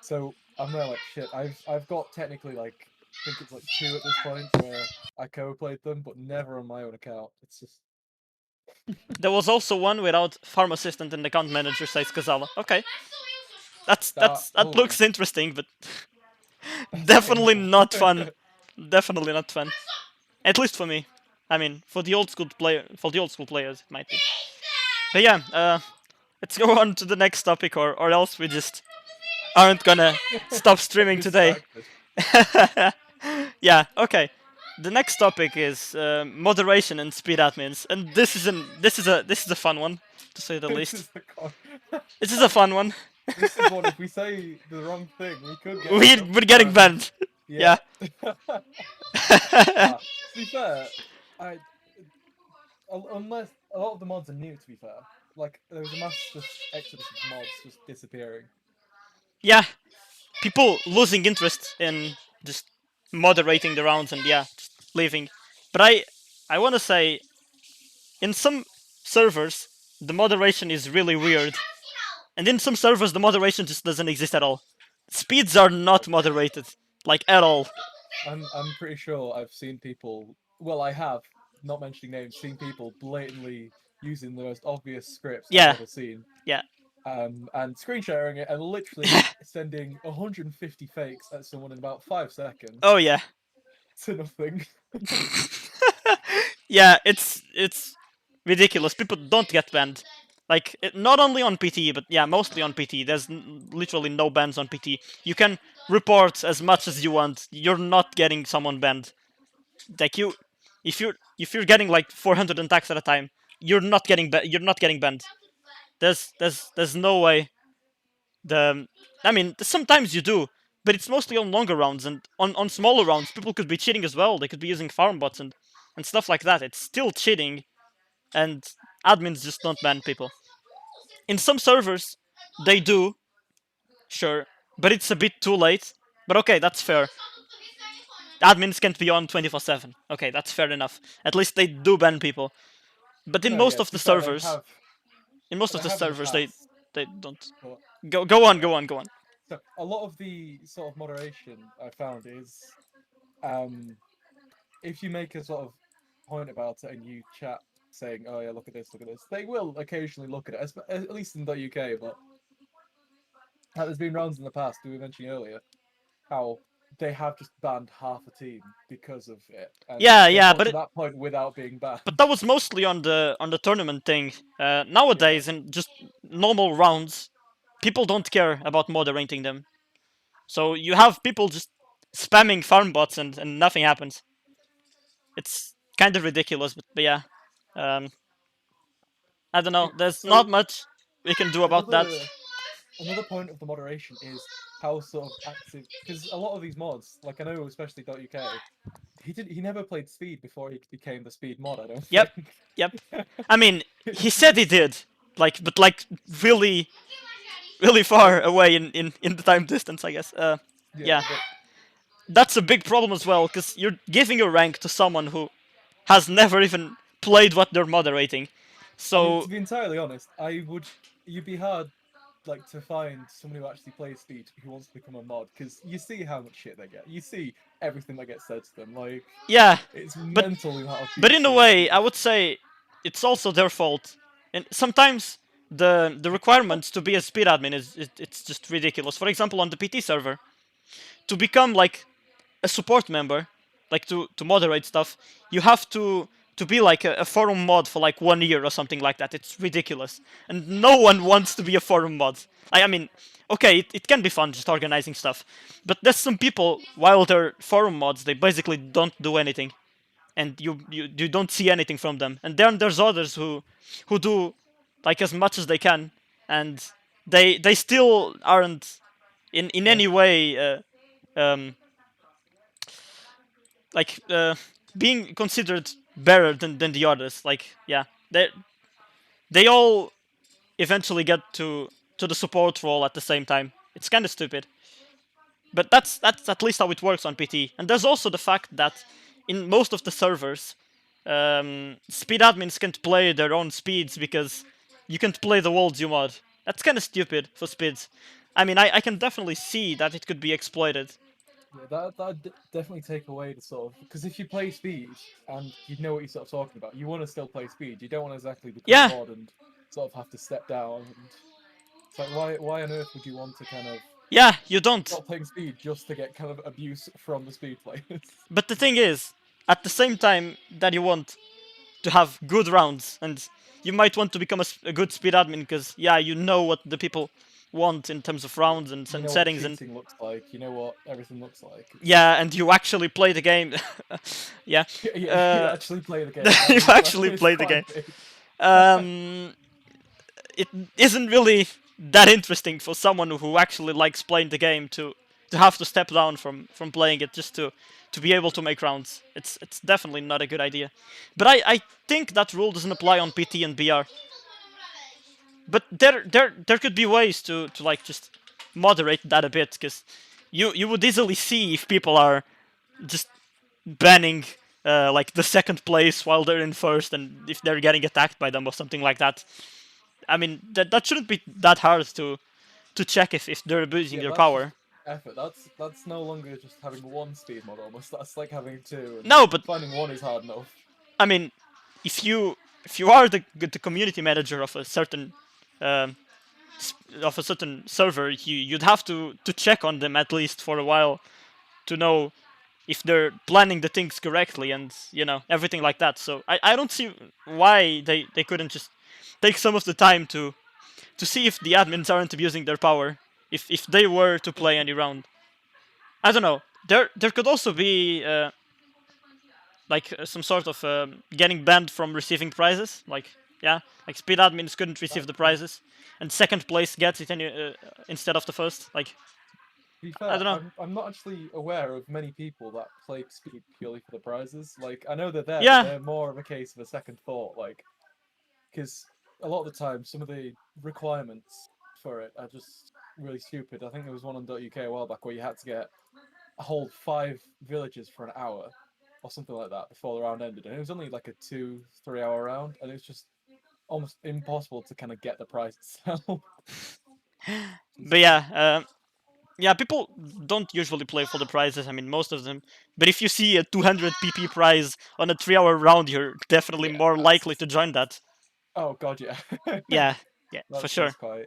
So I'm there like shit. I've got technically like I think it's like two at this point where I co-played them, but never on my own account. It's just There was also one without farm assistant and account manager, says Kazala. Okay, that. that Oh, looks interesting, but that's definitely painful. not fun. Definitely not fun. At least for me. I mean, for the old school players, it might be. But yeah, let's go on to the next topic, or else we just aren't gonna stop Get streaming today. distracted. Yeah, okay. The next topic is moderation and speed admins, and this is a fun one, to say the This least. is the con. This is a fun one. This is one. If we say the wrong thing, we could get We're ourselves getting banned. banned. Yeah. Yeah. To be fair, I unless a lot of the mods are new. To be fair, like there was a mass just exodus of mods just disappearing. Yeah. People losing interest in just moderating the rounds and yeah, just leaving. But I want to say in some servers the moderation is really weird, and in some servers the moderation just doesn't exist at all. Speeds are not moderated, like at all. I'm pretty sure I've seen people. Well, I have, not mentioning names, seen people blatantly using the most obvious scripts I've Yeah, ever seen, yeah. and screen sharing it and literally sending 150 fakes at someone in about 5 seconds Oh yeah. to nothing. Yeah, it's ridiculous. People don't get banned. Like not only on PT, but yeah, mostly on PT. There's literally no bans on PT. You can report as much as you want. You're not getting someone banned. Like if you're getting like 400 attacks at a time, you're not getting banned. There's no way. The I mean, sometimes you do, but it's mostly on longer rounds and on smaller rounds. People could be cheating as well. They could be using farm bots and stuff like that. It's still cheating, and admins just don't ban people. In some servers, they do, sure, but it's a bit too late. But okay, that's fair. Admins can't be on 24/7. Okay, that's fair enough. At least they do ban people. But No, yeah. To be fair, in most of they the have in the servers, past, they don't. but Go on, go on, go on. so a lot of the sort of moderation I found is, um, if you make a sort of point about it and you chat saying, "Oh yeah, look at this," they will occasionally look at it, at least in the UK. But there's been rounds in the past, we were mentioning earlier, how they have just banned half a team because of it, and Yeah, they've yeah, got to that point without being but banned. that was mostly on the tournament thing. Yeah, Nowadays, in just normal rounds, people don't care about moderating them. So you have people just spamming farm bots and nothing happens. It's kind of ridiculous, but yeah. Um, I don't know. There's not so much we can do about that. another point of the moderation is how sort of active, because a lot of these mods, like I know especially .uk, He never played Speed before he became the Speed mod. I don't Yep, think. yep. I mean, he said he It's did, like, but like really, really far it's away in the time distance, I guess. yeah, Yeah, but that's a big problem as well, because you're giving a rank to someone who has never even played what they're moderating. I mean, So to be entirely honest, I would you'd be hard like to find someone who actually plays Speed who wants to become a mod because you see how much shit they get. You see everything that gets said to them. Like yeah, it's but mental the amount of but abuse in a they way, I receive. would say it's also their fault. And sometimes the requirements to be a speed admin it's just ridiculous. For example, on the PT server, to become like a support member, like to moderate stuff, you have to be like a forum mod for like 1 year or something like that. It's ridiculous, and no one wants to be a forum mod. I mean, okay, it can be fun just organizing stuff, but there's some people while they're forum mods, they basically don't do anything, and you don't see anything from them. And then there's others who do like as much as they can, and they still aren't in Yeah, any way um, like being considered better than the others. Like yeah, they all eventually get to the support role at the same time. It's kind of stupid, but that's at least how it works on PT. And there's also the fact that in most of the servers, speed admins can't play their own speeds because you can't play the worlds you mod. That's kind of stupid for speeds. I mean, I can definitely see that it could be exploited. yeah, that definitely take away the sort of because if you play Speed and you know what you're sort of talking about, you want to still play Speed. You don't want to exactly become a Yeah, mod and sort of have to step down. And it's like why on earth would you want to kind of yeah, you don't. stop playing Speed just to get kind of abuse from the Speed players? But the thing is, at the same time that you want to have good rounds, and you might want to become a good speed admin because yeah, you know what the people want in terms of Yeah, rounds you and know what settings, and cheating looks like. You know what everything looks like. It's yeah, and you actually play the game. Yeah, yeah, you uh, actually play the game. That you is actually it's play the quite game. big. Um, it isn't really that interesting for someone who actually likes playing the game to have to step down from playing it just to be able to make rounds. It's definitely not a good idea. But I think that rule doesn't apply on PT and BR. But there could be ways to like just moderate that a bit, because you would easily see if people are just banning like the second place while they're in first, and if they're getting attacked by them or something like that. I mean, that shouldn't be that hard to check if they're abusing Yeah, their that's just power. effort. That's no longer just having one speed mod almost. That's like having two, and No, but finding one is hard enough. I mean, if you are the community manager um, of a certain server, you'd have to check on them at least for a while to know if they're planning the things correctly, and everything like that. So I don't see why they couldn't just take some of the time to see if the admins aren't abusing their power, if they were to play any round. I don't know. There could also be like some sort of getting banned from receiving prizes. Like yeah, like speed admins couldn't receive the Yeah. prizes, and second place gets it instead of the first. Like To be I fair, don't know. I'm not actually aware of many people that play speed purely for the prizes. Like I know they're there, but Yeah, they're more of a case of a second thought. Like because a lot of the time, some of the requirements for it are just really stupid. I think there was one on .uk a while back where you had to get a whole 5 villages for an hour or something like that before the round ended, and it was only like a 2 3 hour round, and it was just almost impossible to kind of get the prize itself. but yeah, yeah. People don't usually play for the prizes. I mean, most of them. But if you see a 200 PP prize on a 3 hour round, you're definitely Yeah, more likely that's to join that. oh god, yeah. Yeah, yeah, for That's sure. quite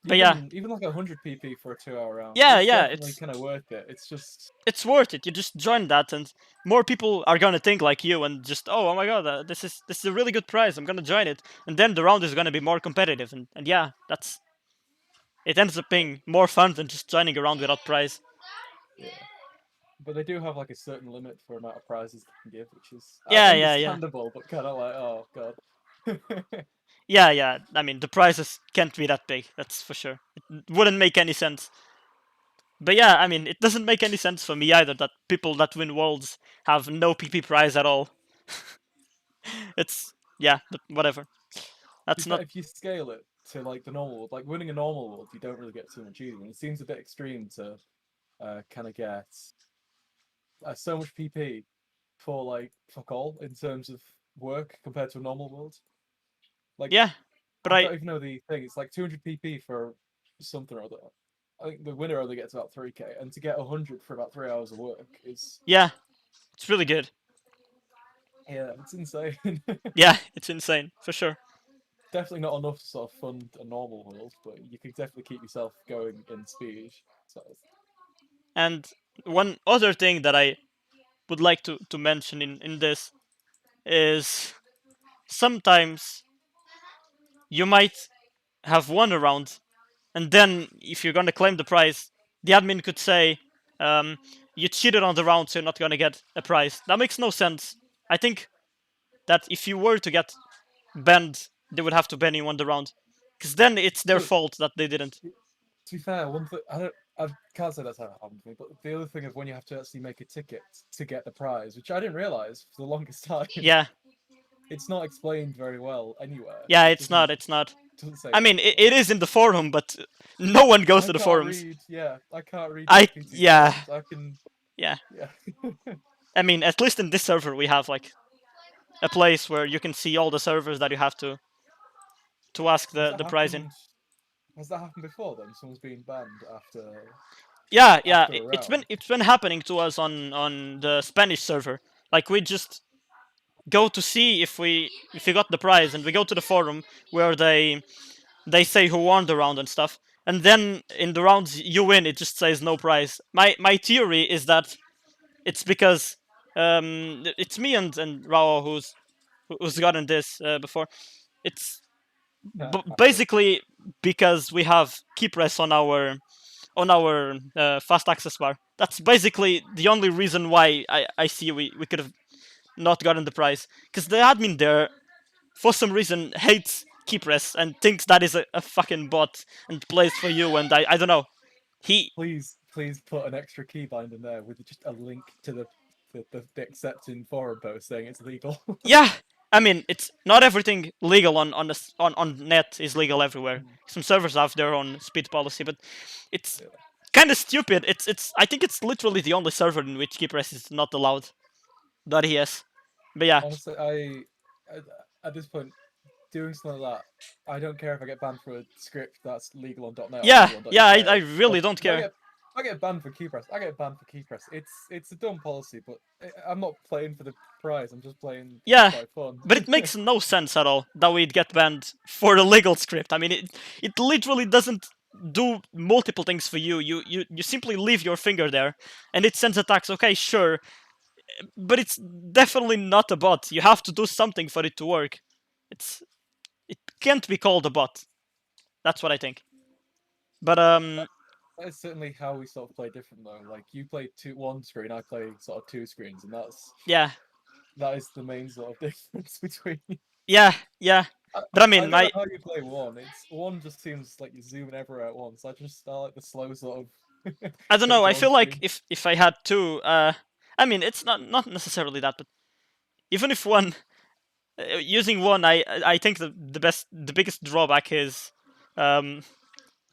But yeah, even like 100 pp for a 2 hour round. yeah, It's yeah. definitely It's kind of worth it. It's just it's worth it. You just join that, and more people are gonna think like you, and just oh my god, this is a really good prize. I'm gonna join it, and then the round is gonna be more competitive, and yeah, that's it ends up being more fun than just joining around without prize. yeah. But they do have like a certain limit for amount of prizes they can give, which is Yeah, yeah, yeah, understandable, but kind of like oh god. yeah, yeah. I mean, the prizes can't be that big. That's for sure. It wouldn't make any sense. But yeah, I mean, it doesn't make any sense for me either that people that win worlds have no PP prize at all. It's yeah, but whatever. To be That's fair, not. if you scale it to like the normal world, like winning a normal world, you don't really get too much either. And it seems a bit extreme to kind of get so much PP for like fuck all in terms of work compared to a normal world. Like Yeah, but I don't even know the thing. It's like 200 PP for something or other. I think the winner only gets about 3k, and to get 100 for about 3 hours of work is yeah, it's really good. yeah, it's insane. Yeah, it's insane for sure. Definitely not enough to sort of fund a normal world, but you can definitely keep yourself going in speed. So And one other thing that I would like to mention in this is sometimes you might have won a round, and then if you're gonna claim the prize, the admin could say, you cheated on the round, so you're not gonna get a prize. That makes no sense. I think that if you were to get banned, they would have to ban you on the round, because then it's their but fault that they didn't. to be fair, one thing I can't say that's how it happened to me, but the other thing of when you have to actually make a ticket to get the prize, which I didn't realize for the longest time, Yeah, it's not explained very well anywhere. yeah, It it's doesn't not. It's not. say I it. mean, it is in the forum, but no one goes I to the can't forums. read. Yeah, I can't read I TPT yeah forums. I can. yeah. Yeah. I mean, at least in this server, we have like a place where you can see all the servers that you have to ask Has the that prize in. happened? Has that happened before? Then someone's been banned Yeah, yeah, after a it's been round. happening to us on the Spanish server. Like we just go to see if we got the prize, and we go to the forum where they say who won the round and stuff. And then in the rounds you win, it just says no prize. My theory is that it's because it's me and Rao who's gotten this before. It's Accurate. basically because we have key press on our fast access bar. That's basically the only reason why I see we could have not gotten the prize. Because the admin there, for some reason, hates key press and thinks that is a fucking bot and plays for you. And I don't know. He, Please put an extra keybind in there with just a link to the accepting forum post saying it's legal. yeah. I mean, it's not everything legal on net is legal everywhere. Some servers have their own speed policy, but it's Yeah. kind of stupid. It's I think it's literally the only server in which key press is not allowed. .es. But yeah, Honestly, at this point doing something like that, I don't care if I get banned for a script that's legal on .net or yeah, legal on yeah. I .uk. really Like don't care. if I get banned for keypress, I get banned for keypress. It's a dumb policy, but I'm not playing for the prize. I'm just playing Yeah, by fun. but it makes no sense at all that we'd get banned for a legal script. I mean, it literally doesn't do multiple things for you. You simply leave your finger there, and it sends attacks. Okay, sure, but it's definitely not a bot. You have to do something for it to work. It's it can't be called a bot. That's what I think. But That is certainly how we sort of play different though. Like you play one screen, I play sort of two screens, and yeah, that is the main sort of difference between. yeah, yeah. But I I mean, don't know my how you play one. It's one just seems like you're zooming everywhere at once. I like the slow sort of I don't know. quick to I one feel like screen. if I had two, I mean, it's not necessarily that, but even if one using one, I think the biggest drawback is um,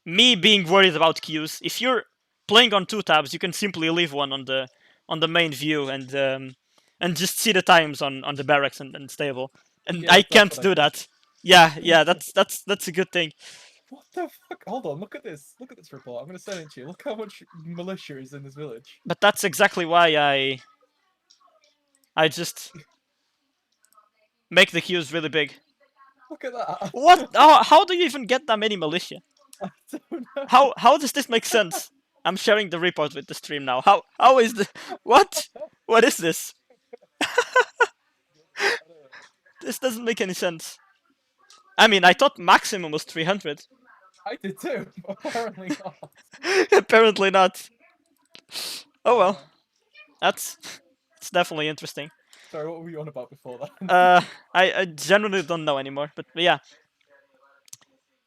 me being worried about queues. If you're playing on two tabs, you can simply leave one on the main view and just see the times on the barracks and stable. And Yeah, I that's can't what I do did. that. Yeah, yeah, that's a good thing. What the fuck? Hold on, look at this. Look at this report. I'm gonna send it to you. Look how much militia is in this village. But that's exactly why I just make the queues really big. Look at that. What? How do you even get that many militia? I don't know. How does this make sense? I'm sharing the report with the stream now. How is the what? What is this? I don't know. This doesn't make any sense. I mean, I thought maximum was 300. I did too. Apparently not. Apparently not. Oh well, Uh, that's it's definitely interesting. sorry, what were you on about before that? I genuinely don't know anymore. But yeah,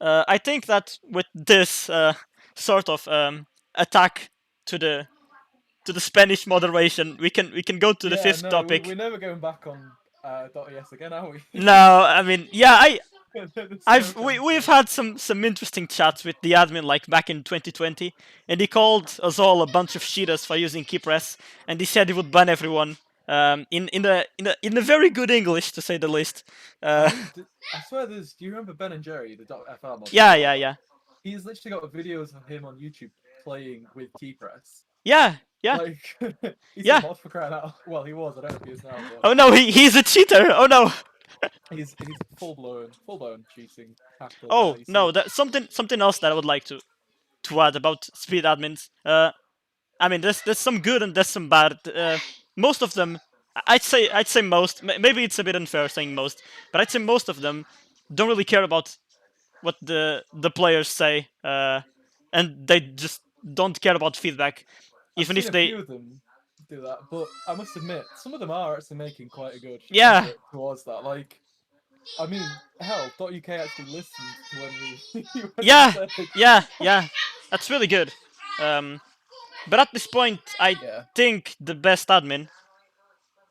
I think that with this sort of attack to the Spanish moderation. We can go to the Yeah, fifth no, topic. we're never going back on .es again, are we? No, I mean, yeah, There's no we've chance. had some interesting chats with the admin like back in 2020, and he called us all a bunch of cheaters for using keypress, and he said he would ban everyone. In a very good English, to say the least. I Uh, mean, I swear there's. Do you remember Ben and Jerry, the .fr mod from yeah, before yeah, that? yeah, He's literally got videos of him on YouTube playing with keypress. yeah, yeah, Like, he's a yeah. mod for crying out. Well, he was. I don't know if he is now, but Oh no, he's a cheater. Oh no. he's full blown cheating, capital Oh there. You see, no, that something else that I would like to add about speed admins. I mean, there's some good and there's some bad. Most of them, I'd say most. Maybe it's a bit unfair saying most, but I'd say most of them don't really care about what the players say, and they just don't care about feedback, I've even seen if a they. few of them do that, but I must admit, some of them are actually making quite a good Yeah, effort towards that. Like, I mean, hell, .uk actually listened to when we when we yeah, said, yeah. That's really good. But at this point, I yeah, think the best admin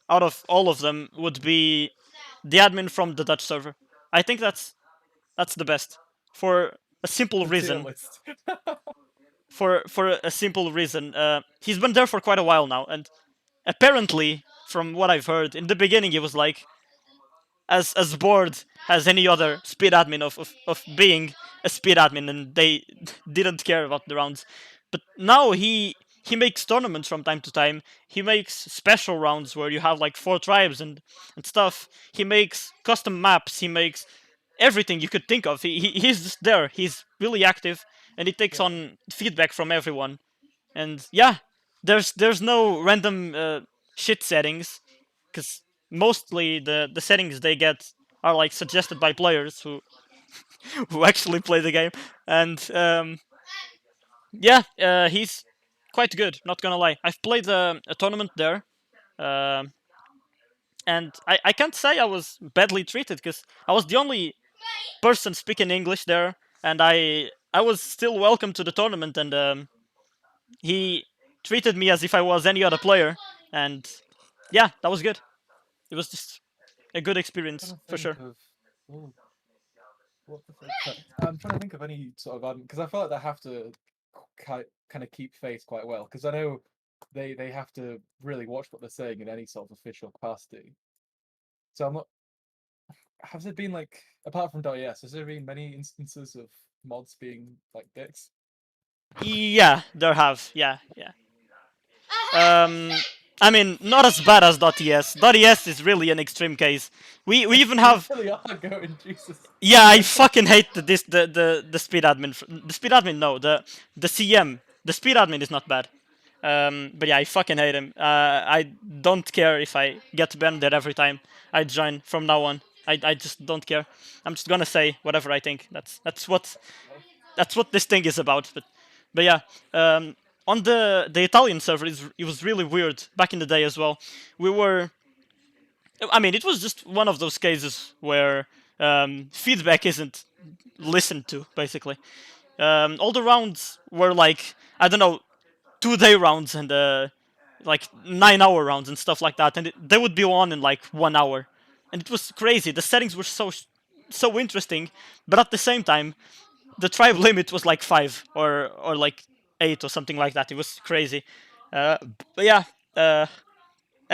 out of all of them would be the admin from the Dutch server. I think that's the best for a simple the tier reason. list. For a simple reason, he's been there for quite a while now, and apparently, from what I've heard, in the beginning he was like as bored as any other speed admin of being a speed admin, and they didn't care about the rounds. But now he makes tournaments from time to time. He makes special rounds where you have like 4 tribes and stuff. He makes custom maps. He makes everything you could think of. He's just there. He's really active, and he takes Yeah, on feedback from everyone. And yeah, there's no random shit settings, because mostly the settings they get are like suggested by players who actually play the game. And yeah, he's quite good. Not gonna lie, I've played a tournament there. Um and I can't say I was badly treated, because I was the only person speaking English there, and I was still welcome to the tournament, and he treated me as if I was any other player, and yeah, that was good. It was just a good experience trying to for think sure. of. Oh, what the fuck? I'm trying to think of any sort of because I feel like they have to kind of keep face quite well because I know they have to really watch what they're saying in any sort of official capacity. So I'm not. Has there been like apart from .es? Has there been many instances of mods being like dicks? Yeah, there have. Yeah, yeah. Um, I mean, not as bad as .es. .es is really an extreme case. We even You have. really are going Jesus. Yeah, I fucking hate the speed admin. The speed admin, no, the CM. The speed admin is not bad. But yeah, I fucking hate him. I don't care if I get banned there every time I join from now on. I just don't care. I'm just gonna say whatever I think. That's what this thing is about. But yeah, on the Italian server, it was really weird back in the day as well. We were, I mean, it was just one of those cases where feedback isn't listened to. Basically, all the rounds were like, I don't know, 2 day rounds and like 9 hour rounds and stuff like that, and they would be on in like 1 hour, and it was crazy. The settings were so interesting, but at the same time the tribe limit was like 5 or like 8 or something like that. It was crazy. Uh, but yeah, uh,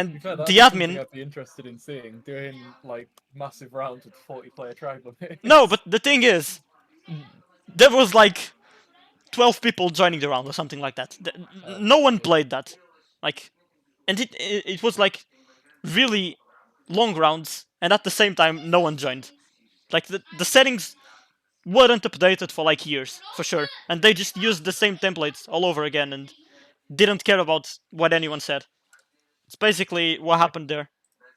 To be and fair, that'd the be something admin. I'd be interested in seeing, doing like massive rounds with 40-player tribe No, but limits. the thing is, there was like 12 people joining the round or something like that. No one Yeah. played that, like, and it was like really long rounds, and at the same time no one joined. Like the settings weren't updated for like years for sure, and they just used the same templates all over again and didn't care about what anyone said. It's basically what Like, happened there.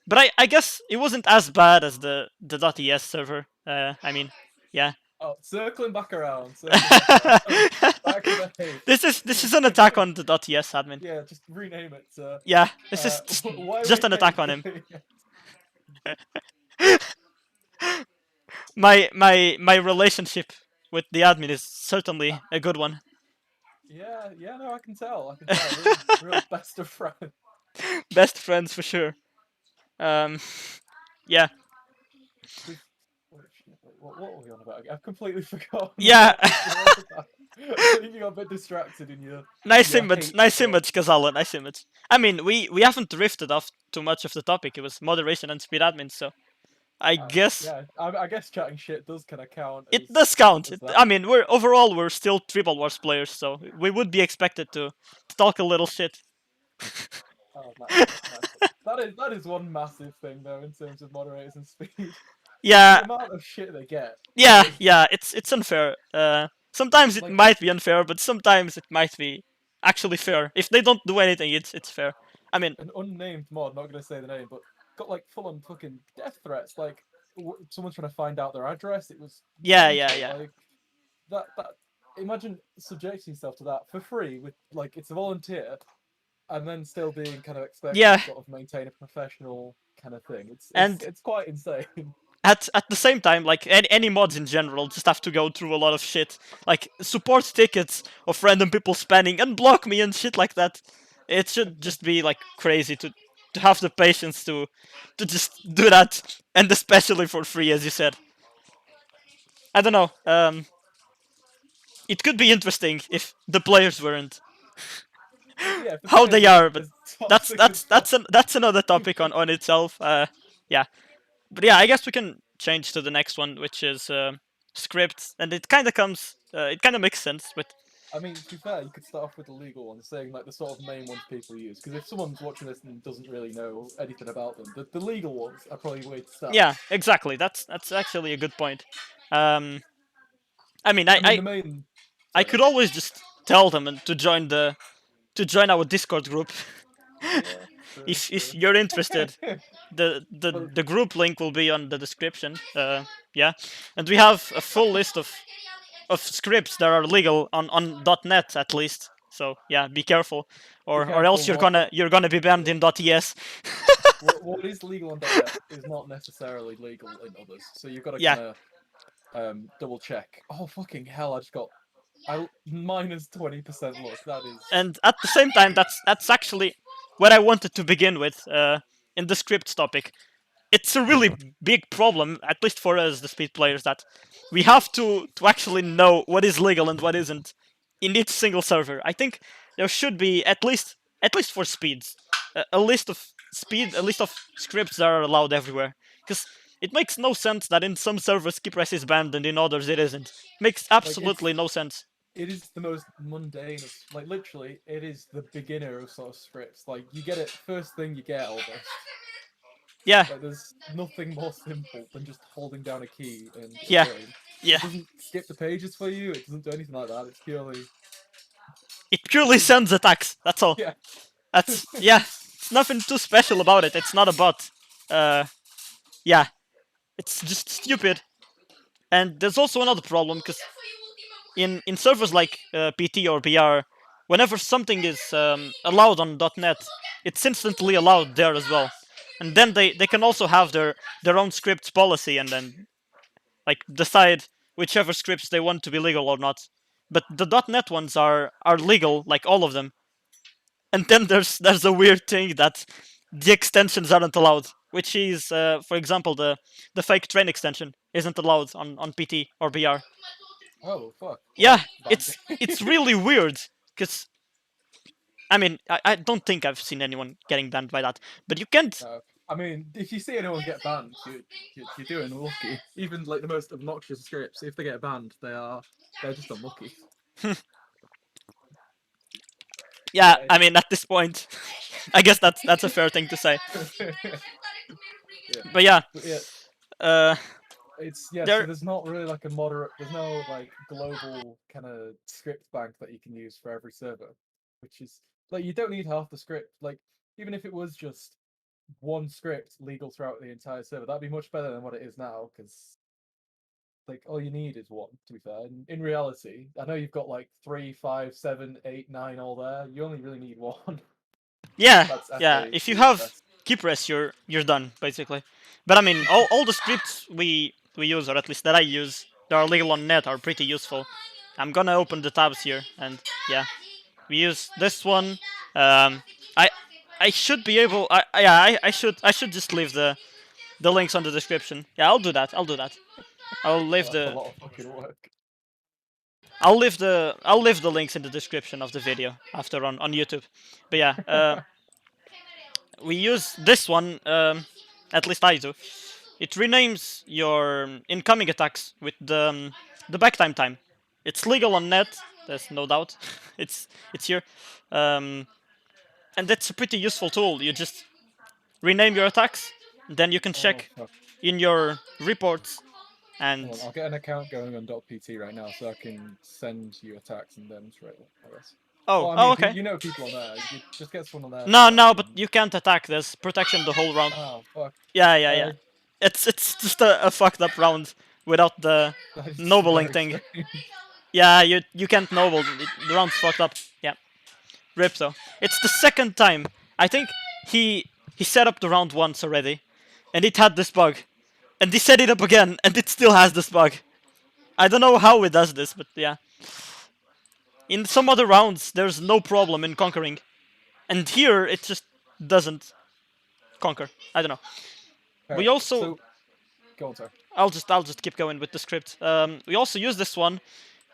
But I guess it wasn't as bad as the .es server. I mean, yeah. oh, circling back around, back to the hate. This is an attack on the .es admin. Yeah, just rename it. Yeah, this is just, Why just we an attack hate on the him. yeah. My relationship with the admin is certainly a good one. Yeah, yeah, no, I can tell. I can tell. Real, real best of friends. Best friends for sure. Um, yeah, We've. Oh, shit, wait, what were we on about? I've completely forgotten yeah. what we were on about. I think you got a bit distracted in Nice your image, hate nice for. image, Kazala, nice image. I mean, we haven't drifted off too much of the topic. It was moderation and speed admin, so I guess Yeah, I guess chatting shit does kind of count it does count. as that. I mean, we're overall we're still Tribal Wars players, so we would be expected to talk a little shit. Oh, nice, nice. That is one massive thing though in terms of moderators and speed. The Yeah, amount of shit they get yeah, is yeah. It's unfair. Sometimes it like might be unfair, but sometimes it might be actually fair. If they don't do anything, it's fair. I mean, an unnamed mod. Not gonna say the name, but got like full on fucking death threats. Like someone's trying to find out their address. It was yeah, yeah, mental. yeah, Like that. Imagine subjecting yourself to that for free with like it's a volunteer, and then still being kind of expected yeah. to sort of maintain a professional kind of thing. It's it's And it's quite insane. at the same time, like any mods in general, just have to go through a lot of shit, like support tickets of random people spamming and block me and shit like that. It should just be like crazy to have the patience to just do that, and especially for free, as you said. I don't know. It could be interesting if the players weren't Yeah, if the how players they weren't are, but as toxic as fuck. that's another topic on itself. Yeah, but yeah, I guess we can change to the next one, which is script, and it kind of comes, it kind of makes sense with. I mean, to be fair, you could start off with the legal ones, saying like the sort of main ones people use. Because if someone's watching this and doesn't really know anything about them, the legal ones are probably the way to start. Yeah, exactly. That's actually a good point. Um, I mean, I mean, the main. I Sorry, could go. always just tell them and to join our Discord group Yeah, true, if true. you're interested. Well, The group link will be on the description. Yeah, and we have a full list of scripts that are legal on .net at least. So yeah, be careful, be or else careful what you're gonna be banned in .es. what is legal on .net is not necessarily legal in others. So you've got to Yeah, kind of double check. Oh fucking hell! I just got I minus 20% luck. That is. and at the same time, that's actually what I wanted to begin with in the scripts topic. It's a really big problem, at least for us, the speed players, that we have to actually know what is legal and what isn't in each single server. I think there should be at least for speeds, a list of a list of scripts that are allowed everywhere. Because it makes no sense that in some servers keypress is banned and in others it isn't. Makes Like absolutely no sense. it is the most mundane of like literally it is the beginner of sort of scripts. Like you get it first thing you get almost. Yeah, Like there's nothing more simple than just holding down a key and yeah, appearing. yeah. It doesn't skip the pages for you. It doesn't do anything like that. It's purely It purely just sends attacks. That's all. yeah. That's yeah. It's nothing too special about it. It's not a bot. Yeah, it's just stupid. And there's also another problem because in servers like PT or BR, whenever something is allowed on .NET, it's instantly allowed there as well. And then they can also have their own scripts policy and then like decide whichever scripts they want to be legal or not. But the .NET ones are legal, like all of them. And then there's a weird thing that the extensions aren't allowed, which is, for example, the fake train extension isn't allowed on PT or BR. Oh fuck. Yeah, Well, that it's really weird because I mean I don't think I've seen anyone getting banned by that, but you can't. no. I mean, if you see anyone get banned, you're doing lucky. Even like the most obnoxious scripts, if they get banned, they're just unlucky. Yeah, Yeah, I mean at this point, I guess that's a fair thing to say. yeah, But yeah, but yeah, uh, it's yeah. So there. there's not really like a moderate. There's no like global kind of script bank that you can use for every server, which is like you don't need half the script. Like even if it was just one script legal throughout the entire server, that'd be much better than what it is now. Because like all you need is one. To be fair, in reality, I know you've got like 3, 5, 7, 8, 9 all there. You only really need one. Yeah, That's yeah. actually If you the have best. keypress, you're done basically. But I mean, all the scripts we use, or at least that I use, that are legal on net, are pretty useful. I'm gonna open the tabs here, and yeah, we use this one. Um, I I should be able. I should just leave the links on the description. Yeah, I'll do that. I'll do that. I'll Oh, leave that's a the lot of fucking work. I'll leave the links in the description of the video after on YouTube. But yeah, we use this one. At least I do. It renames your incoming attacks with the backtime time. It's legal on net. There's no doubt. It's here, and that's a pretty useful tool. You just rename your attacks, then you can Oh check fuck. in your reports. Hold And on, I'll get an account going on .pt right now so I can send you attacks and demonstrate it, I guess. Well, I oh, mean, okay. you know people on there. You just get someone on there to No, check but and. you can't attack. There's protection the whole round. Oh fuck. Yeah. It's just a fucked up round without the That is nobling very thing. strange. Yeah, you can't noble. The round's fucked up. Yeah, rip though. It's the second time. I think he set up the round once already, and it had this bug, and he set it up again, and it still has this bug. I don't know how it does this, but yeah. In some other rounds, there's no problem in conquering, and here it just doesn't conquer. I don't know. We Alright, also so go on, sorry. I'll just keep going with the script. We also use this one.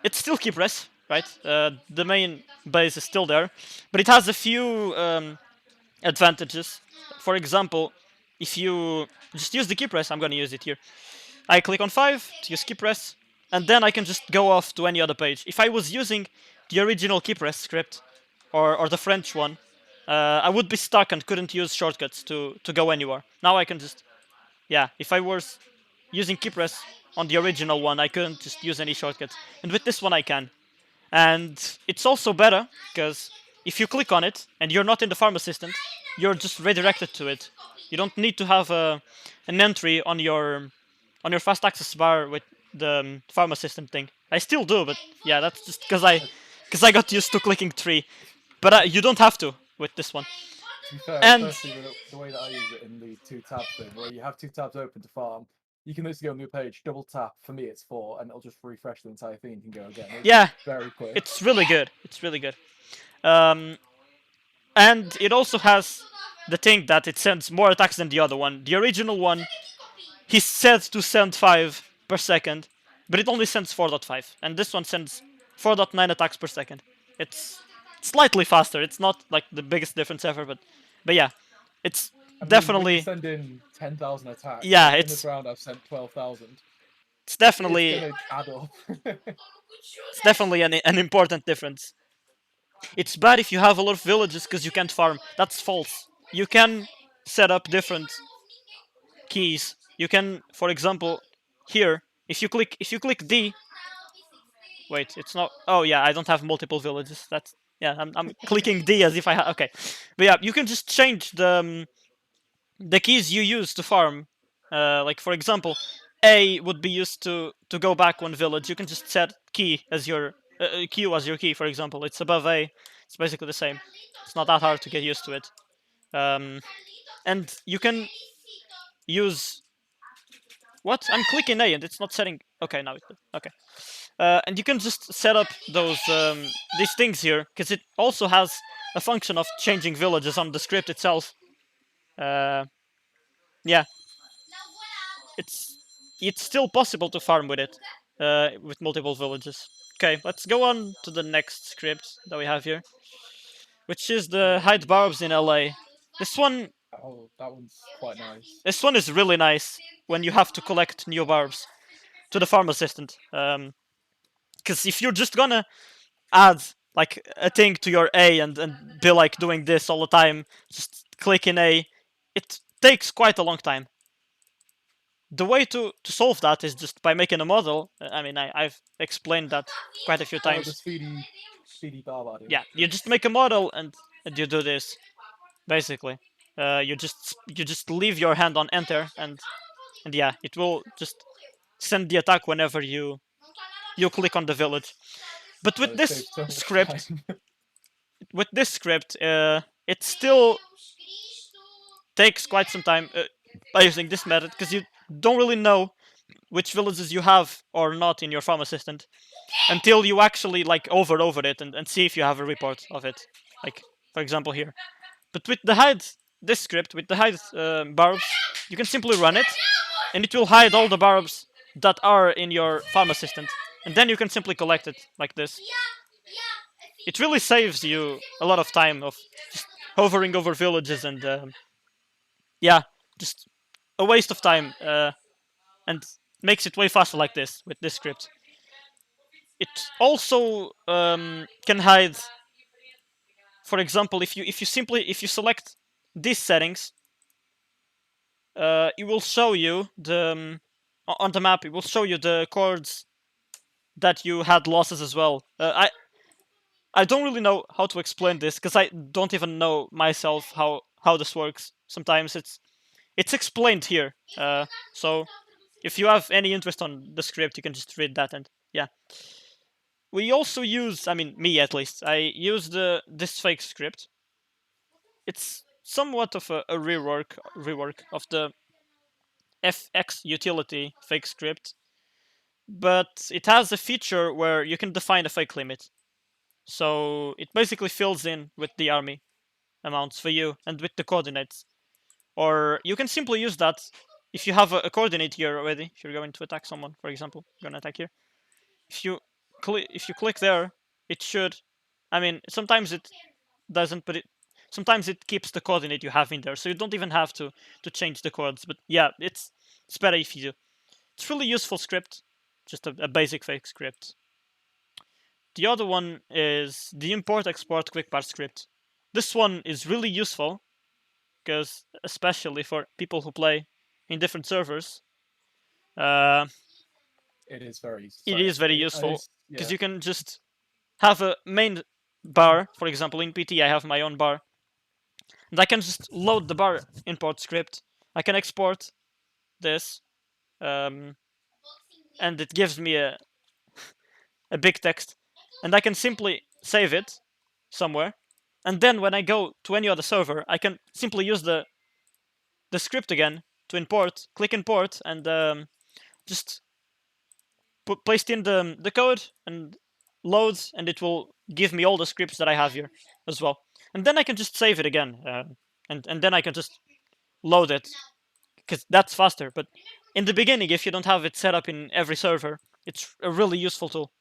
It's still keep res, right? The main base is still there, but it has a few advantages. For example, if you just use the keep res, I'm gonna use it here. I click on 5 to use keep res, and then I can just go off to any other page. If I was using the original keep res script, or the French one, I would be stuck and couldn't use shortcuts to go anywhere. Now I can just, yeah, if I was using keep res on the original one, I couldn't just use any shortcuts. And with this one, I can. And it's also better because if you click on it and you're not in the farm assistant, you're just redirected to it. You don't need to have an entry on your fast access bar with the farm assistant thing. I still do, but yeah, that's just because I got used to clicking 3. But you don't have to with this one. To be fair, And personally, the way that I use it in the two tab thing, where you have two tabs open to farm, you can literally go on your page, double tap. For me, it's 4, and it'll just refresh the entire thing. You can go again. It's yeah, very quick. it's really good. It's really good. Um, and it also has the thing that it sends more attacks than the other one. The original one, he said to send 5 per second, but it only sends 4.5, and this one sends 4.9 attacks per second. It's slightly faster. It's not like the biggest difference ever, but yeah, it's I mean, when you definitely send in 10,000 attacks, yeah, like in this round, I've sent 12,000. it's It's definitely gonna add up. it's definitely an important difference. It's bad if you have a lot of villages because you can't farm. That's false. You can set up different keys. You can, for example, here, if you click D. Wait, it's not. Oh yeah, I don't have multiple villages. That's yeah. I'm clicking D as if I had. Okay, but yeah, you can just change the keys you use to farm. Like for example, A would be used to go back one village. You can just set key as your Q as your key. For example, it's above A. It's basically the same. It's not that hard to get used to it. Um, and you can use what? I'm clicking A and it's not setting. Okay, now it did. Okay. And you can just set up these things here because it also has a function of changing villages on the script itself. Uh, yeah, it's it's still possible to farm with it with multiple villages. Okay, let's go on to the next script that we have here, which is the hide barbs in LA. This one, Oh, that one's quite nice. this one is really nice when you have to collect new barbs to the farm assistant. Because if you're just gonna add like a thing to your A and be like doing this all the time, just clicking A, it takes quite a long time. The way to solve that is just by making a model. I mean, I've explained that quite a few Oh, the times. speedy barbarding. Yeah, you just make a model and you do this basically. You just leave your hand on enter and yeah, it will just send the attack whenever you click on the village. But Oh, with it this saves so much script, time. it still takes quite some time by using this method because you don't really know which villages you have or not in your farm assistant until you actually like over it and see if you have a report of it. Like for example here. But with the hide this script with the hide barbs, you can simply run it, and it will hide all the barbs that are in your farm assistant, and then you can simply collect it like this. It really saves you a lot of time of just hovering over villages and yeah, just a waste of time, and makes it way faster like this with this script. It also can hide, for example, if you select these settings, it will show you the on the map. It will show you the chords that you had losses as well. I don't really know how to explain this because I don't even know myself how this works. Sometimes it's explained here. So if you have any interest on the script, you can just read that, and yeah. We also use, I mean, me at least, I use this fake script. It's somewhat of a rework of the FX utility fake script, but it has a feature where you can define a fake limit. So it basically fills in with the army amounts for you and with the coordinates. Or you can simply use that if you have a coordinate here already. If you're going to attack someone, for example, you're gonna attack here. If you click there, it should. I mean, sometimes it doesn't, but sometimes it keeps the coordinate you have in there, so you don't even have to change the coords. But yeah, it's better if you do. It's really useful script, just a basic fake script. The other one is the import export quickpath script. This one is really useful because especially for people who play in different servers, uh, It is very it sorry. is very useful because Yeah. you can just have a main bar. For example, in PT, I have my own bar, and I can just load the bar import script. I can export this, um, and it gives me a big text, and I can simply save it somewhere. And then when I go to any other server, I can simply use the script again to import, click import, and just paste in the code and loads, and it will give me all the scripts that I have here as well. And then I can just save it again, and then I can just load it because that's faster. But in the beginning, if you don't have it set up in every server, it's a really useful tool.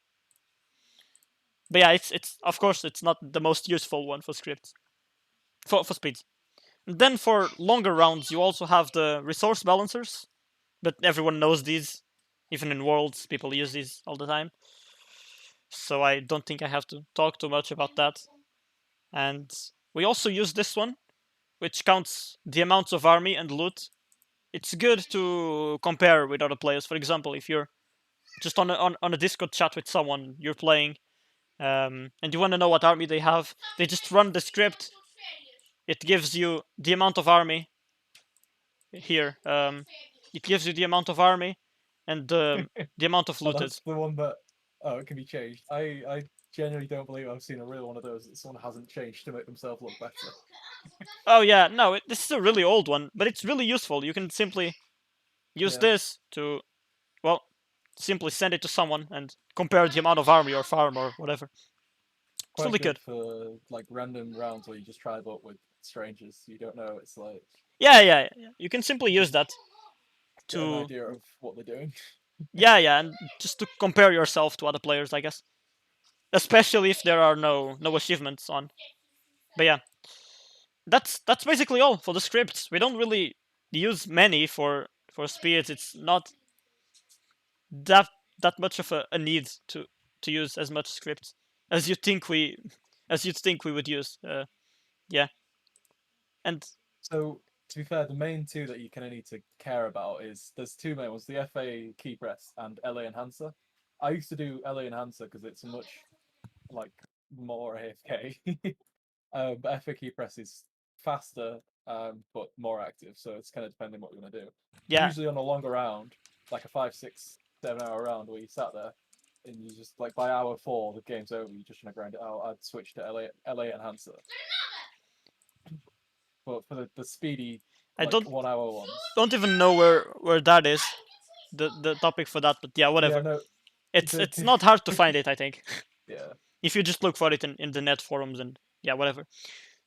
But yeah, it's of course it's not the most useful one for scripts for speeds. And then for longer rounds, you also have the resource balancers, but everyone knows these. Even in worlds, people use these all the time. So I don't think I have to talk too much about that. And we also use this one, which counts the amounts of army and loot. It's good to compare with other players. For example, if you're just on a Discord chat with someone you're playing, and you want to know what army they have, they just run the script. It gives you the amount of army here. It gives you the amount of army and the amount of Oh, looted. that's the one that it can be changed. I genuinely don't believe I've seen a real one of those that someone hasn't changed to make themselves look better. Oh yeah, no, this is a really old one, but it's really useful. You can simply use Yeah, this to, well, simply send it to someone and compare the amount of army or farm or whatever. It's quite really good good. for like random rounds where you just try up with strangers you don't know. It's like Yeah. You can simply use just that get an to, idea of what they're doing. yeah, and just to compare yourself to other players, I guess. Especially if there are no achievements on. But yeah, that's basically all for the scripts. We don't really use many for speeds. It's not that that much of a need to use as much scripts as you think we as you'd think we would use. Yeah, and So to be fair, the main two that you kind of need to care about is there's two main ones: the FA key press and LA enhancer. I used to do LA enhancer because it's a much like more AFK. But FA key press is faster, but more active. So it's kind of depending what you want to do. yeah, Usually on a longer round, like a 5, 6, 7 hour round where you sat there and you just like by hour 4 the game's over. You're just trying to grind it out. I'd switch to LA enhancer. But for the speedy I like 1 hour ones, don't even know where that is. the topic for that, but yeah, Yeah, whatever. no, the, It's not hard to find it, I think, yeah. if you just look for it in the net forums and yeah, whatever.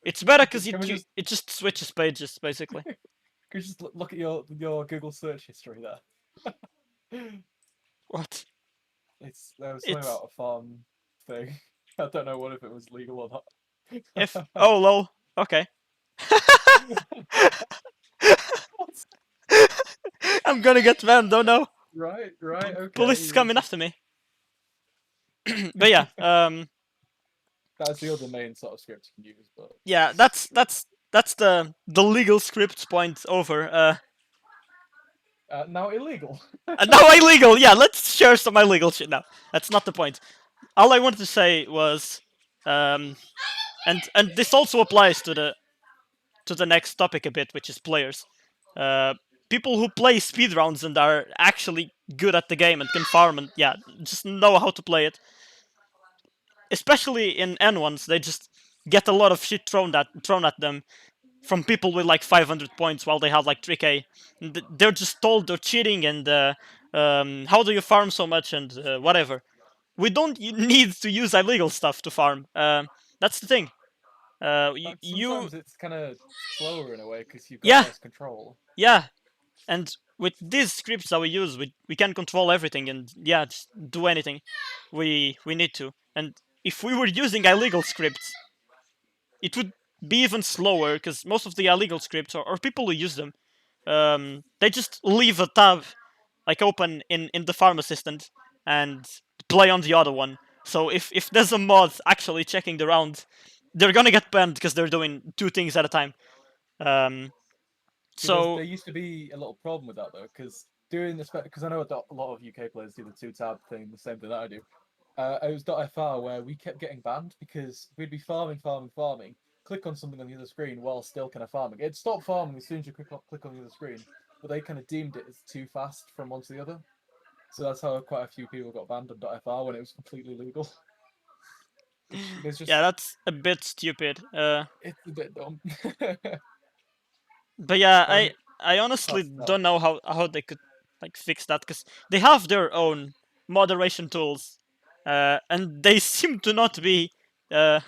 It's better because Can we just it just switches pages basically. can you just look at your Google search history there? What? It's there was something It's about a farm thing. I don't know what if it was legal or if not. oh lol. Okay. What? I'm gonna get banned. Don't know. Right, Police okay. is You coming just after me. But yeah, that's the other main sort of script you can use, but yeah, that's the legal scripts point over. now illegal. Now illegal. Yeah, let's share some illegal shit now. That's not the point. All I wanted to say was, um, and this also applies to the next topic a bit, which is players. Uh, People who play speedruns and are actually good at the game and can farm and yeah, just know how to play it. Especially in N1s, they just get a lot of shit thrown at them from people with like 500 points while they have like 3k. They're just told they're cheating and how do you farm so much and whatever. We don't need to use illegal stuff to farm. That's the thing. You Sometimes it's kind of slower in a way because you've got yeah, less control. yeah, and with these scripts that we use, we can control everything and yeah, just do anything we need to. And if we were using illegal scripts, it would be even slower because most of the illegal scripts or people who use them, they just leave a tab like open in the farm assistant and play on the other one. So if there's a mod actually checking the round, they're gonna get banned because they're doing two things at a time. Um, See, so there used to be a little problem with that though, because doing this because I know a lot of UK players do the two tab thing, the same thing that I do. It was .fr where we kept getting banned because we'd be farming, click on something on the other screen while still kind of farming. It'd stop farming as soon as you click on the other screen, but they kind of deemed it as too fast from one to the other. So that's how quite a few people got banned on .fr when it was completely legal. Which there's yeah, just that's a bit stupid. it's a bit dumb. But yeah, I mean, I it's hard honestly to tell. don't know how they could like fix that because they have their own moderation tools, and they seem to not be uh,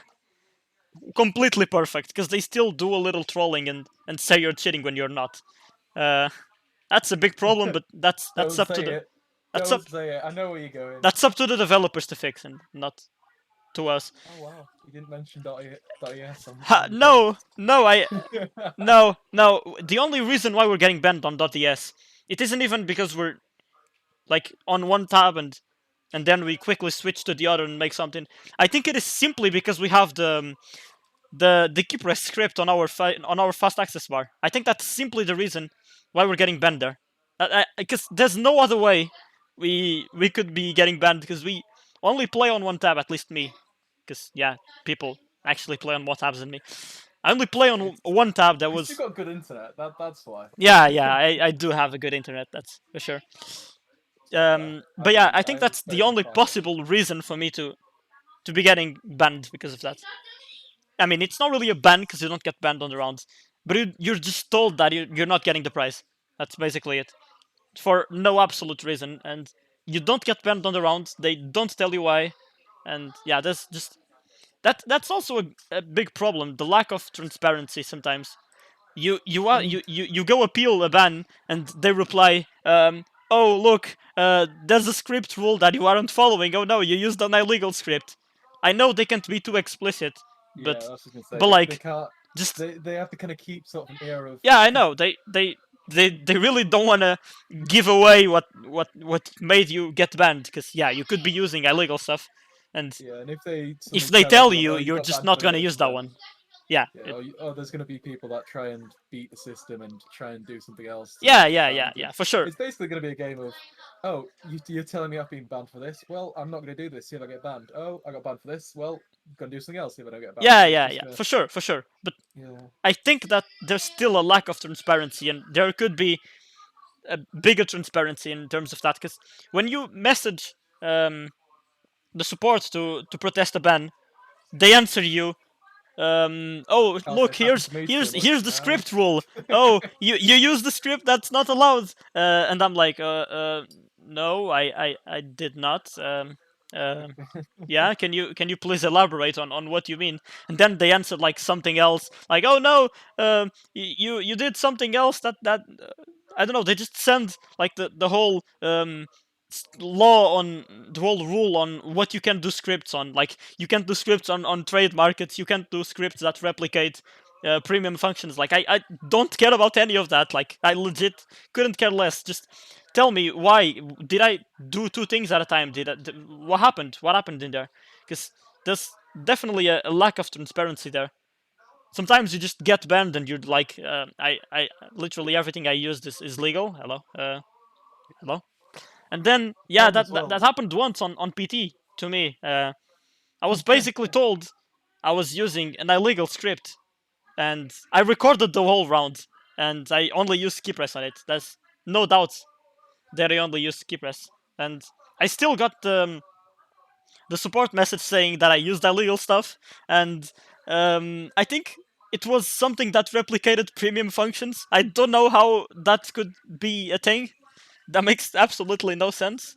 completely perfect because they still do a little trolling and say you're cheating when you're not. Uh, that's a big problem, but Don't say it. that's up Don't say it. I know where you're going. that's up to the developers to fix and not to us. Oh wow, you didn't mention .es Ha, on the no, comments. no, no, no. The only reason why we're getting banned on .es, it isn't even because we're like on one tab and then we quickly switch to the other and make something. I think it is simply because we have the keep rest script on on our fast access bar. I think that's simply the reason why we're getting banned there. Because there's no other way we could be getting banned because we only play on one tab. At least me, because yeah, people actually play on more tabs than me. I only play on It's one tab that because you was got good internet. That's why. yeah. I do have a good internet. That's for sure. To be fair, But yeah, I think I that's play the on only Firefox. possible reason for me to be getting banned because of that. I mean, it's not really a ban because you don't get banned on the rounds, but you're just told that you're not getting the prize. That's basically it, for no absolute reason, and you don't get banned on the rounds. They don't tell you why, and yeah, that's just that's also a big problem. The lack of transparency sometimes. I mean, You go appeal a ban and they reply, oh look, there's a script rule that you aren't following. Oh no, you used an illegal script. I know they can't be too explicit, yeah, but I was just gonna say they like can't. just They have to kind of keep sort of an air of yeah, I because know they really don't want to give away what made you get banned because yeah, you could be using illegal stuff, and yeah, and if they if suddenly they tell tell everyone, you, oh, you you're got just banned not for gonna use this, that then one. Yeah, yeah, there's gonna be people that try and beat the system and try and do something else to yeah, not get yeah, yeah, banned. And yeah, for sure. it's basically gonna be a game of, oh, you're telling me I've been banned for this. Well, I'm not gonna do this. See if I get banned. Oh, I got banned for this. Well, I'm gonna do something else. See if I don't get banned. Yeah, And it's yeah, just yeah, gonna, for sure. But yeah. I think that there's still a lack of transparency, and there could be a bigger transparency in terms of that. Because when you message the support to protest a ban, they answer you oh Can't say look, it's happened here's to me too here's much here's the now. script rule. Oh, you use the script that's not allowed. And I'm like, no, I did not. Uh, yeah, can you please elaborate on what you mean? And then they answered like something else, like, oh no, you did something else that I don't know. They just send like the whole law on the whole rule on what you can do scripts on. Like you can't do scripts on trade markets. You can't do scripts that replicate premium functions. Like I don't care about any of that. Like I legit couldn't care less. Just tell me why did I do two things at a time? What happened? What happened in there? Because there's definitely a lack of transparency there. Sometimes you just get banned and you're like, I literally everything I used is legal. Hello, hello. And then yeah, Tom that as that, that well. happened once on PT to me. I was basically told I was using an illegal script, and I recorded the whole round, and I only used key press on it. There's no doubt that I only used key press, and I still got the support message saying that I used illegal stuff, and I think it was something that replicated premium functions. I don't know how that could be a thing. That makes absolutely no sense.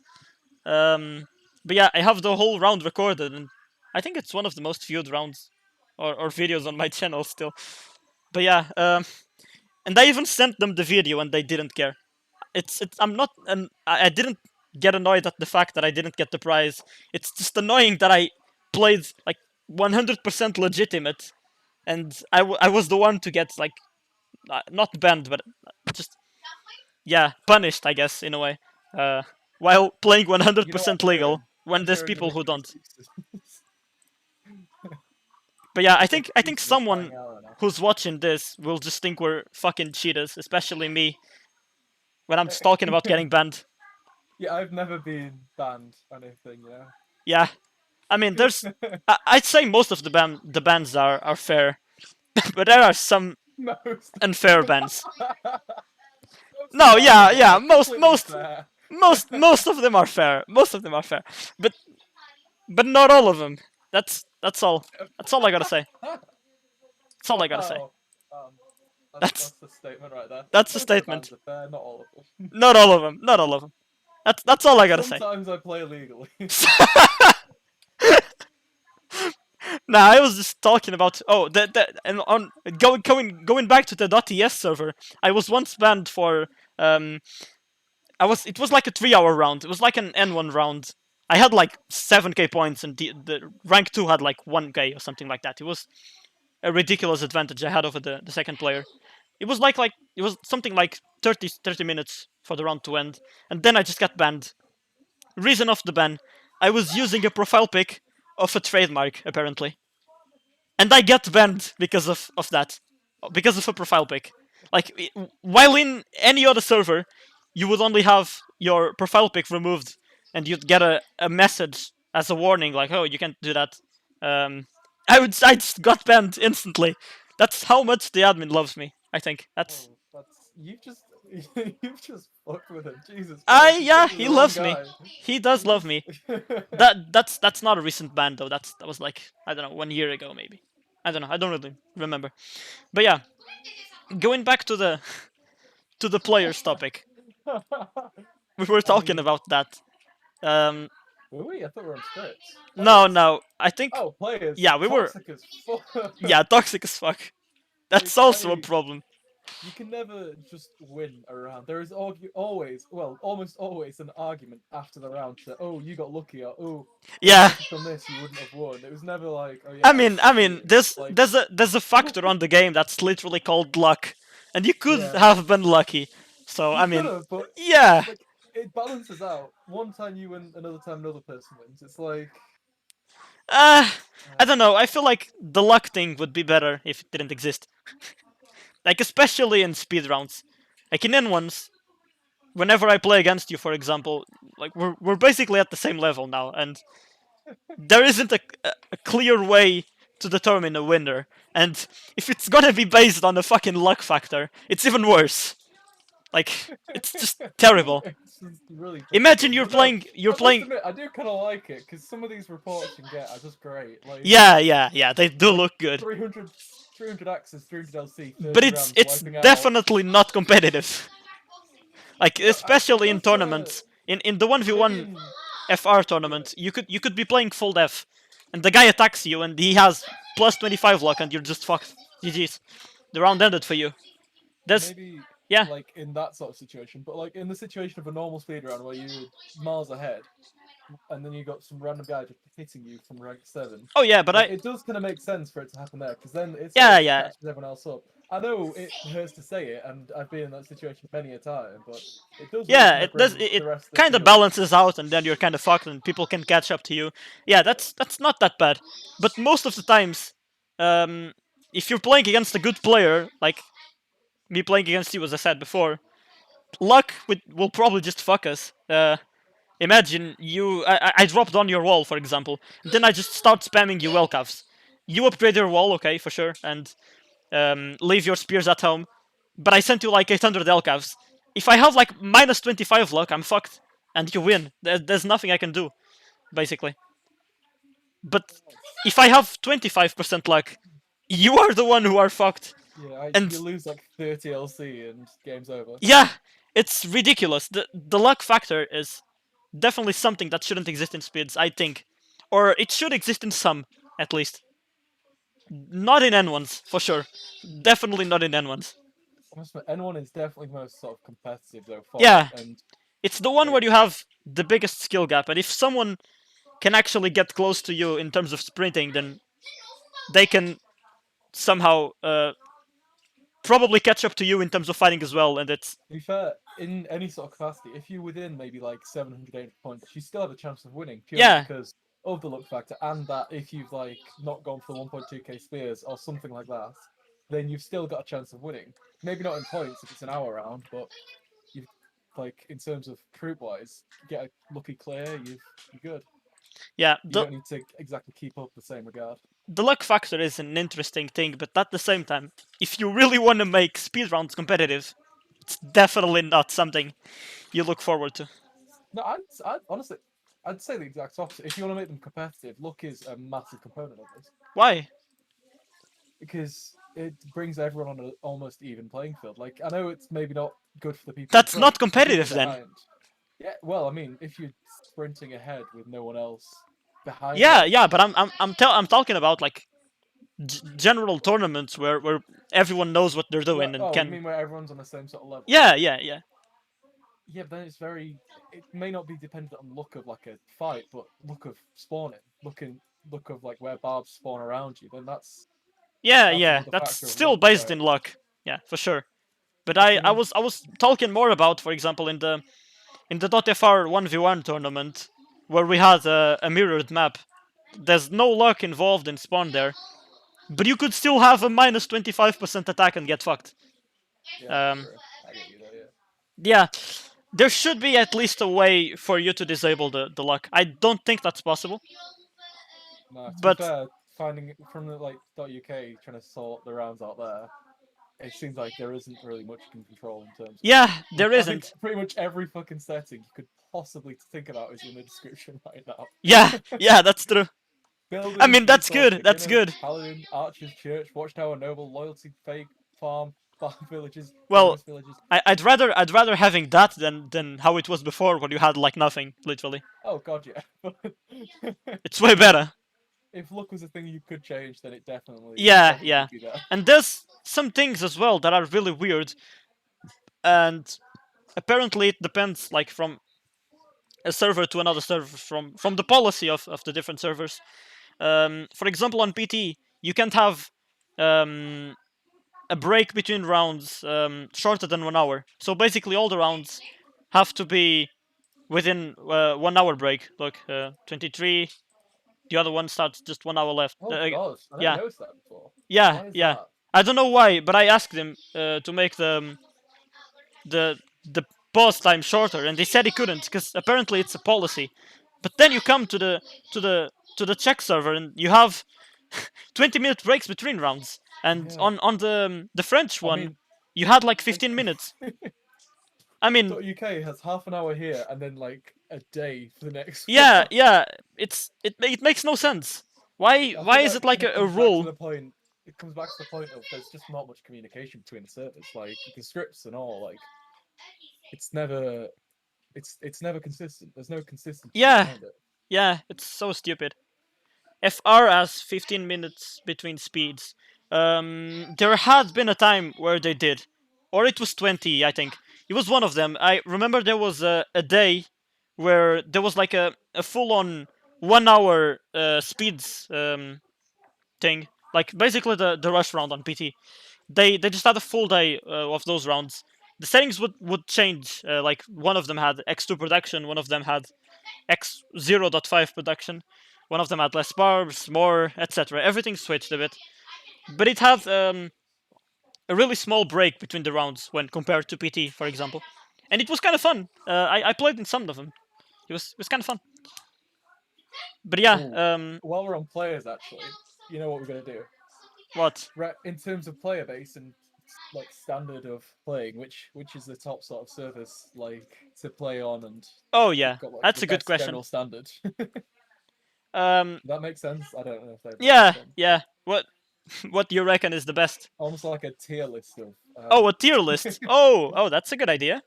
But yeah, I have the whole round recorded, and I think it's one of the most viewed rounds or videos on my channel still. But yeah, and I even sent them the video, and they didn't care. It's I'm not and I didn't get annoyed at the fact that I didn't get the prize. It's just annoying that I played like 100% legitimate, and I was the one to get like not banned, but just yeah punished, I guess in a way, uh, while playing You know what 100% I'm legal hearing? when I'm there's hearing you're people who making don't. excuses. But yeah, I Make think I think excuses are someone crying out right now. who's watching this will just think we're fucking cheaters, especially me when I'm just talking about getting banned. Yeah, I've never been banned or anything, Yeah, I mean, I'd say most of the bans are fair, but there are some Most. unfair bans. Most of No, mine yeah, yeah, are completely fair. most of them are fair. Most of them are fair, but not all of them. That's all. That's all I gotta say. That's all I gotta say. Wow. Um, That's that's the statement right there. that's a Most of the statement. bands are fair, not all of them. Not all of them. Not all of them. That's all I gotta say. Sometimes I play legally. Nah, I was just talking about the and on going back to the .es server. I was once banned for um it was like a 3 hour round. It was like an N1 round. I had like 7k points and the rank 2 had like 1k or something like that. It was a ridiculous advantage I had over the second player. It was like it was something like 30 minutes for the round to end, and then I just got banned. Reason of the ban: I was using a profile pic of a trademark apparently, and I get banned because of that, because of a profile pic. Like while in any other server, you would only have your profile pic removed, and you'd get a message as a warning, like, "Oh, you can't do that." I just got banned instantly. That's how much the admin loves me. I think that's. Oh, that's you've just fucked with him. Jesus I Christ, you've Yeah, fucked with he the wrong loves me. guy. He does You love just me. That's not a recent ban though. That was like, I don't know, 1 year ago maybe. I don't know. I don't really remember. But yeah, going back to the players topic, we were I talking mean, about that. Um, were we? I thought we were on scripts. no, Players. no. I think Oh, players. yeah, we were. Toxic as fuck. Yeah, toxic as fuck. Like That's also a I problem. you can never just win a round. There is always, well, almost always an argument after the round that, oh, you got lucky, or oh, if you Yeah, hadn't done this, you wouldn't have won. It was never like, oh I yeah, I mean, was I mean, cheating. there's It's like, there's a there's a factor on the game that's literally called luck, and you could yeah, have been lucky. So you I could mean, have, but yeah. like it balances out. One time you win, another time another person wins. It's like, Uh, I uh, don't know. I feel like the luck thing would be better if it didn't exist. Like especially in speed rounds, like in N1s. Whenever I play against you, for example, like we're basically at the same level now, and there isn't a clear way to determine a winner. And if it's gonna be based on a fucking luck factor, it's even worse. Like it's just terrible. It's just really Imagine frustrating. But no, you're I must playing. admit, I do kind of like it because some of these reports you can get are just great. Yeah, yeah, yeah. They do Like look good, 300 axes, 300 LC, but 30 it's rounds it's wiping out. definitely not competitive. Like No, especially in does tournaments. In the one v maybe one in FR yeah, tournament, you could be playing full def, and the guy attacks you, and he has plus 25 luck, and you're just fucked. GG's. The round ended for you. There's maybe yeah. like in that sort of situation, but like in the situation of a normal speed round where you're miles ahead, and then you got some random guy just hitting you from rank 7. Oh yeah, but Like I it does kind of make sense for it to happen there because then it sort yeah of yeah catches everyone else up. I know it hurts to say it, and I've been in that situation many a time, but it does really yeah. kind of It does. bring It the rest of the kind of field. balances out, and then you're kind of fucked, and people can catch up to you. Yeah, Yeah, that's not that bad. But most of the times, um, if you're playing against a good player, like me playing against you, as I said before, luck will probably just fuck us. Imagine I dropped on your wall, for example, then I just start spamming you Welcavs. You upgrade your wall, okay, for sure, and leave your spears at home. But I sent you like 800 Elcavs. If I have like minus 25 luck, I'm fucked, and you win. There's nothing I can do, basically. But if I have 25% luck, you are the one who are fucked. yeah. And You lose like 30 LC and game's over. yeah, it's ridiculous. The luck factor is definitely something that shouldn't exist in speeds, I think. Or it should exist in some, at least. Not in N1s, for sure. Definitely not in N1s. N1 is definitely most sort of competitive though for it, Yeah, and it's the one where like you have the biggest skill gap, and if someone can actually get close to you in terms of sprinting, then they can somehow probably catch up to you in terms of fighting as well, and it's to be fair, in any sort of capacity, if you're within maybe like 700, 800 points, you still have a chance of winning purely yeah, because of the luck factor and that if you've like not gone for 1.2k spears or something like that, then you've still got a chance of winning. Maybe not in points if it's an hour round, but you've like in terms of troop wise, you get a lucky clear, you're good. yeah. You don't need to exactly keep up the same regard. The luck factor is an interesting thing, but at the same time, if you really want to make speedruns competitive, it's definitely not something you look forward to. No, I'd honestly, I'd say the exact opposite. If you want to make them competitive, luck is a massive component of this Why? because it brings everyone on an almost even playing field. Like I know it's maybe not good for the people in That's front, not but the people competitive then. behind. Yeah, well, I mean, if you're sprinting ahead with no one else behind Yeah, you, yeah, but I'm talking about like general tournaments where everyone knows what they're well, doing and oh, you can. mean where everyone's on the same sort of level? Yeah, yeah, yeah, Yeah, but then it's very. It may not be dependent on luck of like a fight, but luck of spawning, look of like where barbs spawn around you. Then yeah, that's yeah. another That's factor of still luck. based Where in luck. Yeah, for sure. But if you I was talking more about, for example, in the .fr 1v1 tournament where we had a mirrored map. There's no luck involved in spawn there, but you could still have a minus 25% attack and get fucked. yeah, Um, true. I get you though. Yeah. yeah, there should be at least a way for you to disable the luck. I don't think that's possible, No, to be but fair, finding from the like .uk trying to sort the rounds out there, it seems like there isn't really much you can control in terms of. yeah, there I think isn't. pretty much every fucking setting you could possibly think about is in the description right now. Yeah, yeah, that's true. I Buildings, mean, that's resource, good. That's beginner, good. paladin, archers, church, watchtower, noble, loyalty, fake, farm, farm villages, Well, bonus villages. I'd rather having that than how it was before, where you had like nothing, literally. Oh god, yeah. It's way better. If luck was a thing you could change, then it Yeah, definitely yeah. would be there. And there's some things as well that are really weird, and apparently it depends like from a server to another server, from the policy of the different servers. For example, on PT, you can't have um, a break between rounds shorter than 1 hour. So basically, all the rounds have to be within 1 hour break. Look, 23. The other one starts just 1 hour left. Oh god, I never Yeah, noticed that before. yeah, Why is yeah. that? I don't know why, but I asked them to make the pause time shorter, and they said he couldn't because apparently it's a policy. But then you come to the Czech server, and you have 20-minute breaks between rounds, and Yeah. on the French I one, mean, you had like like 15 minutes. I mean, .uk has half an hour here and then like a day for the next yeah, one. yeah. It makes no sense. Why I why think is that it like kind of a comes back to rule? the point. It comes back to the point of there's just not much communication between the servers. Like the scripts and all, like it's never it's never consistent. There's no consistency Yeah, behind it. yeah. It's so stupid. FR has 15 minutes between speeds. There had been a time where they did, or it was 20. I think it was one of them. I remember there was a day where there was like a full-on 1 hour speeds thing, like basically the rush round on PT. They just had a full day of those rounds. The settings would change. Like one of them had X2 production, one of them had X 0.5 production, one of them had less barbs, more, etc. Everything switched a bit, but it had a really small break between the rounds when compared to PT, for example, and it was kind of fun. I played in some of them. It was kind of fun. But yeah, Oh, while we're on players, actually, you know what we're gonna do? what? Right, in terms of player base and like standard of playing, which is the top sort of service like to play on, and Oh they've yeah, got like that's the a good best question. general standard. Um, That makes sense. I don't know if that does yeah, anything. yeah. What do you reckon is the best? Almost like a tier list Oh, a tier list. Oh, that's a good idea.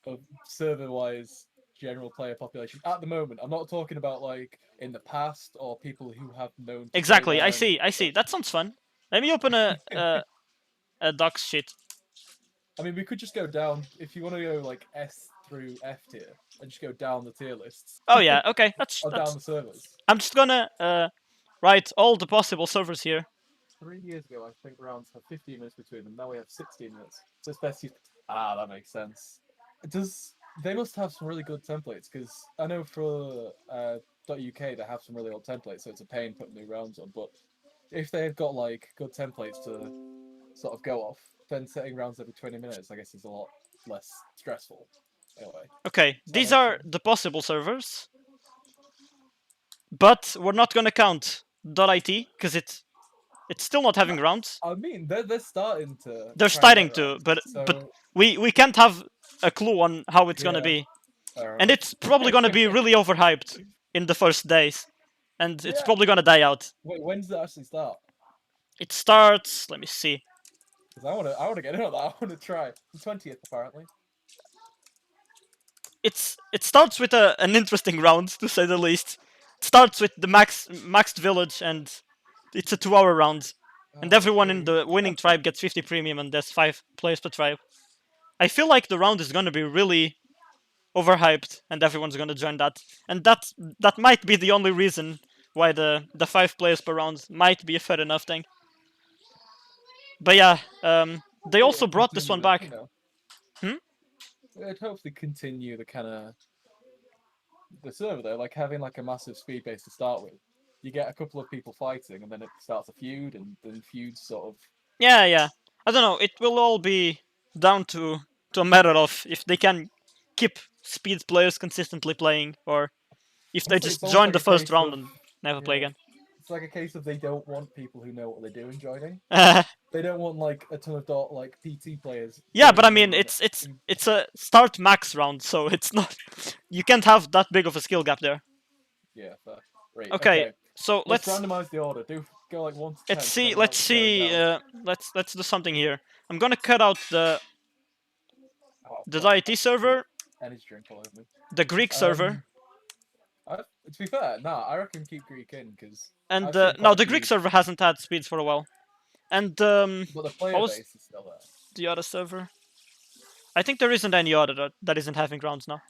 of server-wise general player population at the moment. I'm not talking about like in the past or people who have known to play Exactly. I there and see. I see. such. That sounds fun. Let me open a docs sheet. I mean, we could just go down if you want to go like S through F tier and just go down the tier lists Oh yeah. Okay. That's or down that's. the servers. I'm just gonna write all the possible servers here. 3 years ago, I think rounds had 15 minutes between them. Now we have 16 minutes. So it's best used. Ah, that makes sense. Does they must have some really good templates because I know for .uk they have some really old templates, so it's a pain putting new rounds on. But if they've got like good templates to sort of go off, then setting rounds every 20 minutes, I guess, is a lot less stressful. Anyway, Okay. so that These makes are sense. the possible servers, but we're not gonna count .it because it's still not having rounds. I mean, they're starting to They're try and starting get to, rounds, but so we can't have a clue on how it's gonna yeah, be, fair and enough. it's probably gonna be really overhyped in the first days, and it's Yeah. probably gonna die out. Wait, when does it actually start? It starts. Let me see. Because I wanna get in on that. I wanna try. The 20th apparently. It starts with an interesting round to say the least. It starts with the maxed village, and it's a 2 hour round, and Oh, everyone in please. the winning tribe gets 50 premium, and there's 5 players per tribe. I feel like the round is gonna be really overhyped, and everyone's gonna join that, and that might be the only reason why the 5 players per round might be a fair enough thing. But yeah, they Hopefully also it'll brought this continue one the, back. Hmm? it'd hopefully continue the kind of the server though, like having like a massive speed base to start with. You get a couple of people fighting, and then it starts a feud, and then feuds sort of. Yeah, yeah. I don't know. It will all be down to a matter of if they can keep speed players consistently playing, or if they Honestly, it's just almost join like the a first case round of and never play yeah, again. it's like a case of they don't want people who know what they're doing joining. They don't want like a ton of like PT players Yeah, but I joining mean, in. it's a start max round, so it's not. You can't have that big of a skill gap there. Yeah, fair. Right. Okay, Okay. so Let's randomize the order. Do go like 1 to 10, let's see depending on how let's it's going see. down. Let's do something here. I'm gonna cut out Oh the fuck! IT I spilled server, energy drink all over me. the Greek server, Um, to be fair, nah, I reckon keep Greek in because and I've seen no, quite a the Greek few, server hasn't had speeds for a while. And but the what player was base is still there. the other server? I think there isn't any other that isn't having rounds now.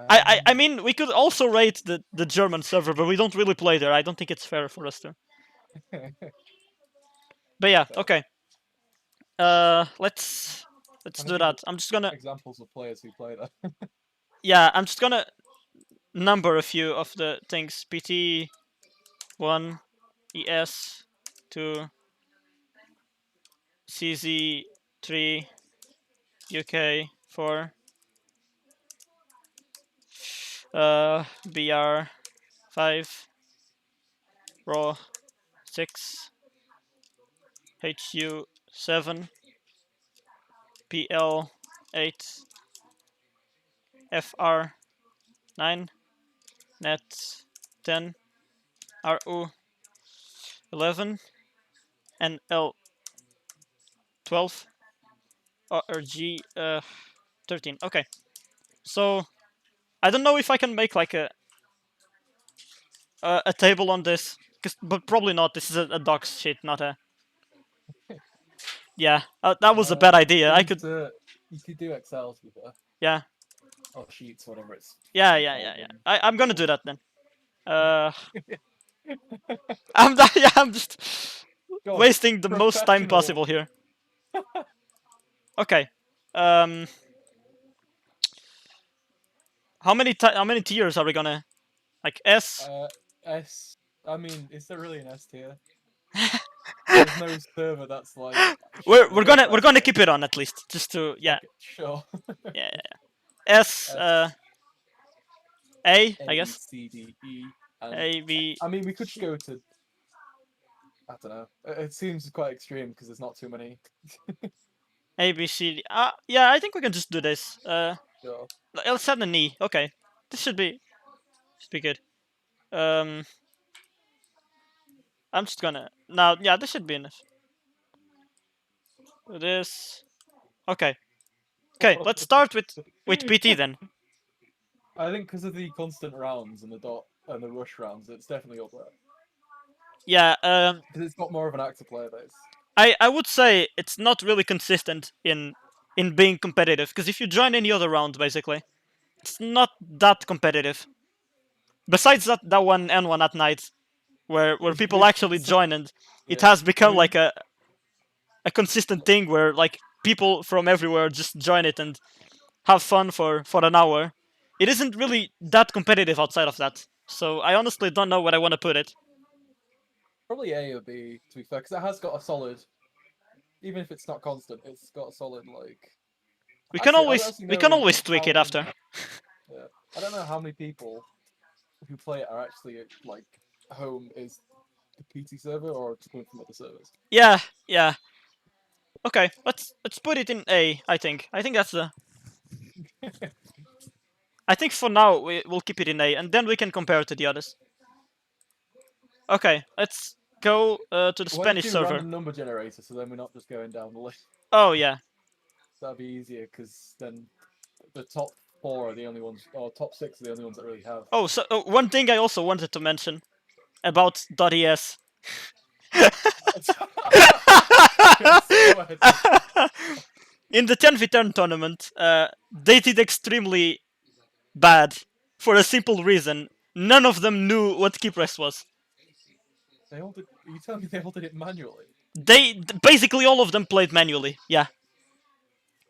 I Um, mean, we could also rate the German server, but we don't really play there. I don't think it's fair for us to. But yeah, fair. okay. Let's Trying to do think of that. I'm just gonna examples of players who play there. yeah, I'm just gonna number a few of the things. PT 1, ES 2, CZ 3, UK 4, BR 5, RAW 6, HU 7, PL 8, FR 9, net 10, RU 11, and L 12, or G 13. Okay, so I don't know if I can make like a table on this, but probably not. This is a docs sheet, not a. Yeah, that was a bad idea. Well, I could. you could do Excel to be fair, Yeah, or Sheets, whatever it's yeah, you yeah, call yeah, yeah. them. I'm gonna do that then. Uh, Go yeah, I'm just on, wasting the most time professional. possible here. Okay. Um, how many tiers are we gonna like S? S. I mean, is there really an S tier? There's no server that's like shit. We're There's no we're press gonna kit. keep it on at least, just to yeah Okay, sure. yeah, yeah. S S A, I A B guess. C D E, and A B I mean we could just go to, I don't know. It seems quite extreme because there's not too many. A B C D. Yeah, I think we can just do this. Sure. Let's add an E. Okay, this should be good. Um, I'm just gonna now. Yeah, this should be enough. Do this. Okay. Okay, let's start with PT then. I think because of the constant rounds and the dot and the rush rounds, it's definitely up there Yeah. because it's got more of an active player base. I would say it's not really consistent in being competitive because if you join any other round, basically, it's not that competitive. Besides that one N1 at night, where people actually So, join and it yeah, has I become mean, like a consistent thing where like people from everywhere just join it and have fun for an hour. It isn't really that competitive outside of that. So I honestly don't know where I want to put it. probably A or B to be fair, because it has got a solid. Even if it's not constant, it's got a solid like. Actually, I don't actually We can know always tweak how it many. after. Yeah, I don't know how many people who play it are actually like home is the PT server or it's coming from other servers. Yeah, yeah. Okay, let's put it in A. I think that's the. I think for now we'll keep it in A, and then we can compare it to the others. Okay, let's go to the Why don't you Spanish do server. random number generator so then we're not just going down the list? Oh yeah. That'd be easier because then the top four are the only ones, or top six are the only ones that really have. Oh, so one thing I also wanted to mention about .es. Yes, go ahead. In the 10v10 tournament, they did extremely bad for a simple reason. None of them knew what key press was. They all did. Are you telling me they all did it manually? They basically all of them played manually. Yeah,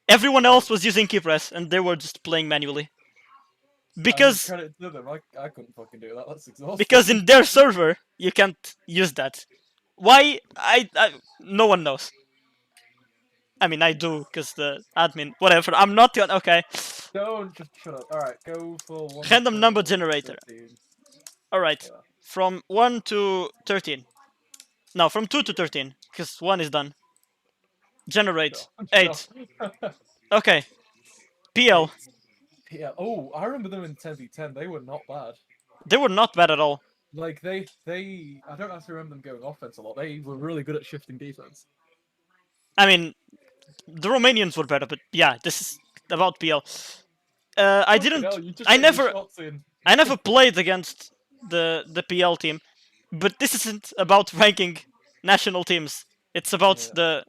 everyone I else was using key press, and they were just playing manually. I mean, Because credit to them. I couldn't fucking do that. That's because exhausting. in their server you can't use that. Why? I no one knows. I mean, I do because the admin. Whatever. I'm not gonna. Okay. Don't just shut up. All right, go for one Random number to generator. 13. All right. Yeah, From 1 to 13. No, from 2 to 13 because 1 is done. sure, Generate sure. 8. Okay. PL. 8. Yeah. Oh, I remember them in 10v10. They were not bad. They were not bad at all. Like I don't actually remember them going offense a lot. They were really good at shifting defense. I mean, the Romanians were better, but yeah, this is about PL. I Fucking didn't. hell, you just get your shots in. I never played against the PL team, but this isn't about ranking national teams. It's about Yeah,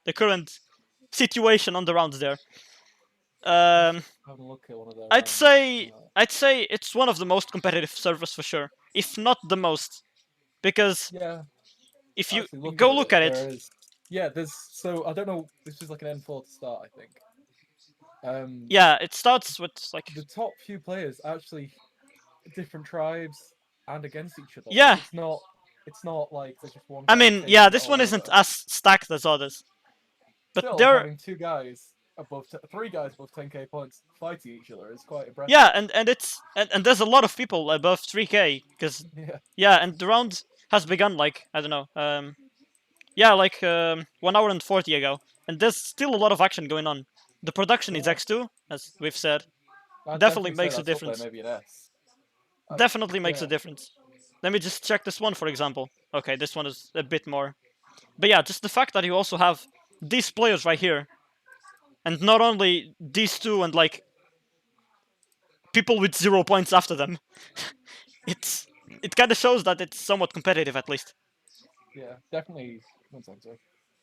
the current situation on the rounds there. I should Um, have a look at one of their rounds. I'd say it's one of the most competitive servers for sure, if not the most. Because Yeah, if you actually, looking go at look it, at it, there is. Yeah, there's. So I don't know. This is like an N4 to start, I think. yeah, it starts with like The top few players actually different tribes and against each other. Like yeah. it's not like there's just one I guy mean, yeah, taking it this all one isn't over. as stacked as others, but Still, they're having three guys above 10k points fighting each other is quite impressive. yeah, and there's a lot of people above 3k because Yeah, yeah, and the round has begun like I don't know, yeah, like 1 hour and 40 ago, and there's still a lot of action going on. The production is yeah. X2, as we've said. I'd Definitely definitely say makes a that's up there, difference. maybe an S. Definitely makes a Yeah, difference. Let me just check this one, for example. Okay, this one is a bit more. But yeah, just the fact that you also have these players right here, and not only these two and like people with 0 points after them, it's it kind of shows that it's somewhat competitive at least. yeah, definitely. One second, sorry.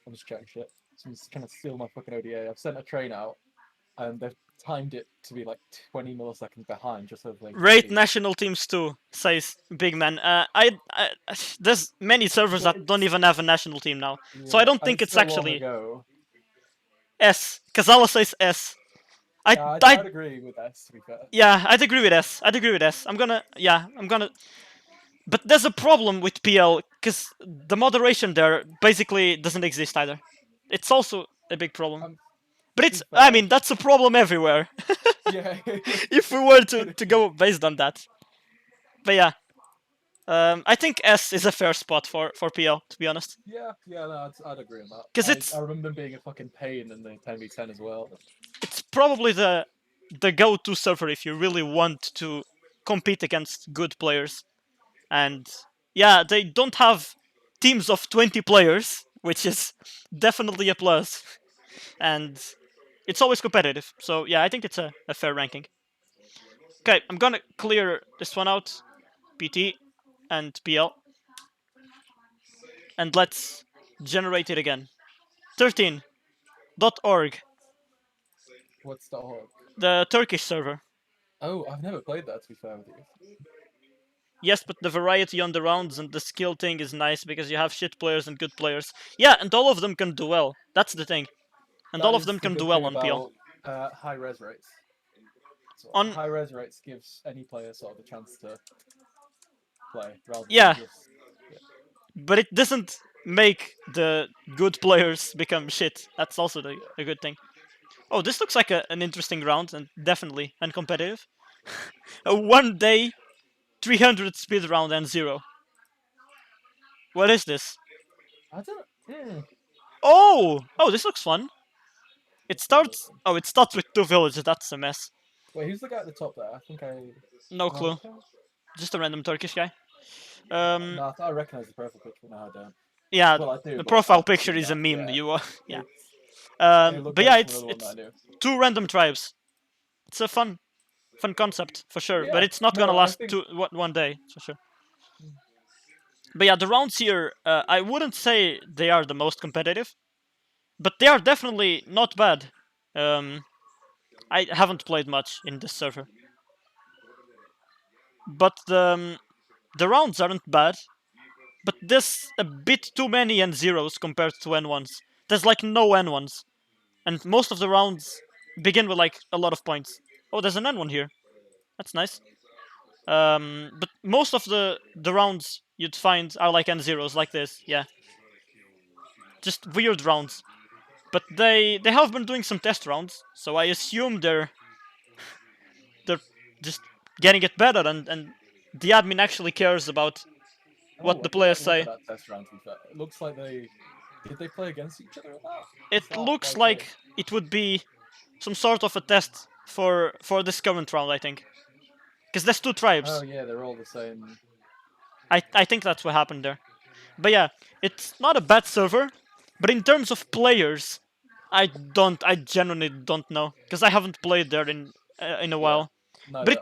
I'm just checking shit. Someone's trying to steal my fucking ODA. I've sent a train out, and they've timed it to be like 20 milliseconds behind, just so they can Rate see. national teams too, says Big Man. I there's many servers But that don't even have a national team now, so I yeah, don't and think it's it's so long actually ago. S. Kazala says S. I Yeah, I I'd agree with S, to be fair. yeah, I'd agree with S. I'd agree with S. I'm gonna. But there's a problem with PL because the moderation there basically doesn't exist either. It's also a big problem. Um, But to it's be I fair, mean that's a problem everywhere. yeah, If we were to, it to is. go based on that. But yeah, I think S is a fair spot for PL to be honest. Yeah, yeah, no, I'd agree on that. Because I remember them being a fucking pain in the 10v10 as well. it's probably the go-to server if you really want to compete against good players. And yeah, they don't have teams of 20 players, which is definitely a plus. And it's always competitive. So yeah, I think it's a fair ranking. Okay, I'm gonna clear this one out, PT and PL, and let's generate it again. 13.org, What's the org? the Turkish server. Oh, I've never played that, to be fair with you. Yes, but the variety on the rounds and the skill thing is nice because you have shit players and good players. Yeah, and all of them can do well. That's the thing. And That all of is them the can do good well thing on PL. about high res rates. So On high res rates gives any player sort of a chance to play rather than yeah, just yeah. but it doesn't make the good players become shit. That's also a good thing. Oh, this looks like an interesting round and definitely uncompetitive. A 1 day 300 speed round and zero. What is this? I don't. Oh, this looks fun. It Let's have a starts. listen. Oh, it starts with two villages. That's a mess. Wait, who's the guy at the top there? I think No do I clue. recognize? Just a random Turkish guy. No, I recognize the profile picture, but no, I don't. Yeah, Well, I do, the but profile I've picture seen is a that. meme. Yeah, You yeah. it's it looked But like yeah, some it's other one that I it's knew. two random tribes. It's a fun concept for sure. But Yeah, it's not gonna no, I last think 1 day for sure. But yeah, the rounds here, I wouldn't say they are the most competitive, but they are definitely not bad. Um, I haven't played much in this server, but the rounds aren't bad. But there's a bit too many N0s compared to N1s. There's like no N1s, and most of the rounds begin with like a lot of points. Oh, there's an N1 here. That's nice. But most of the rounds you'd find are like N0s, like this. Yeah, just weird rounds. But they have been doing some test rounds, so I assume they're just getting it better, and the admin actually cares about what Oh, I the didn't players have a look at say. that test round. To be fair, it looks like they did they play against each other in that? Is It that looks likely? like it would be some sort of a test for this current round, I think, because there's two Oh tribes. yeah, they're all the same. I think that's what happened there. But yeah, it's not a bad server, but in terms of players, I genuinely don't know because I haven't played there in a Yeah, while. But neither.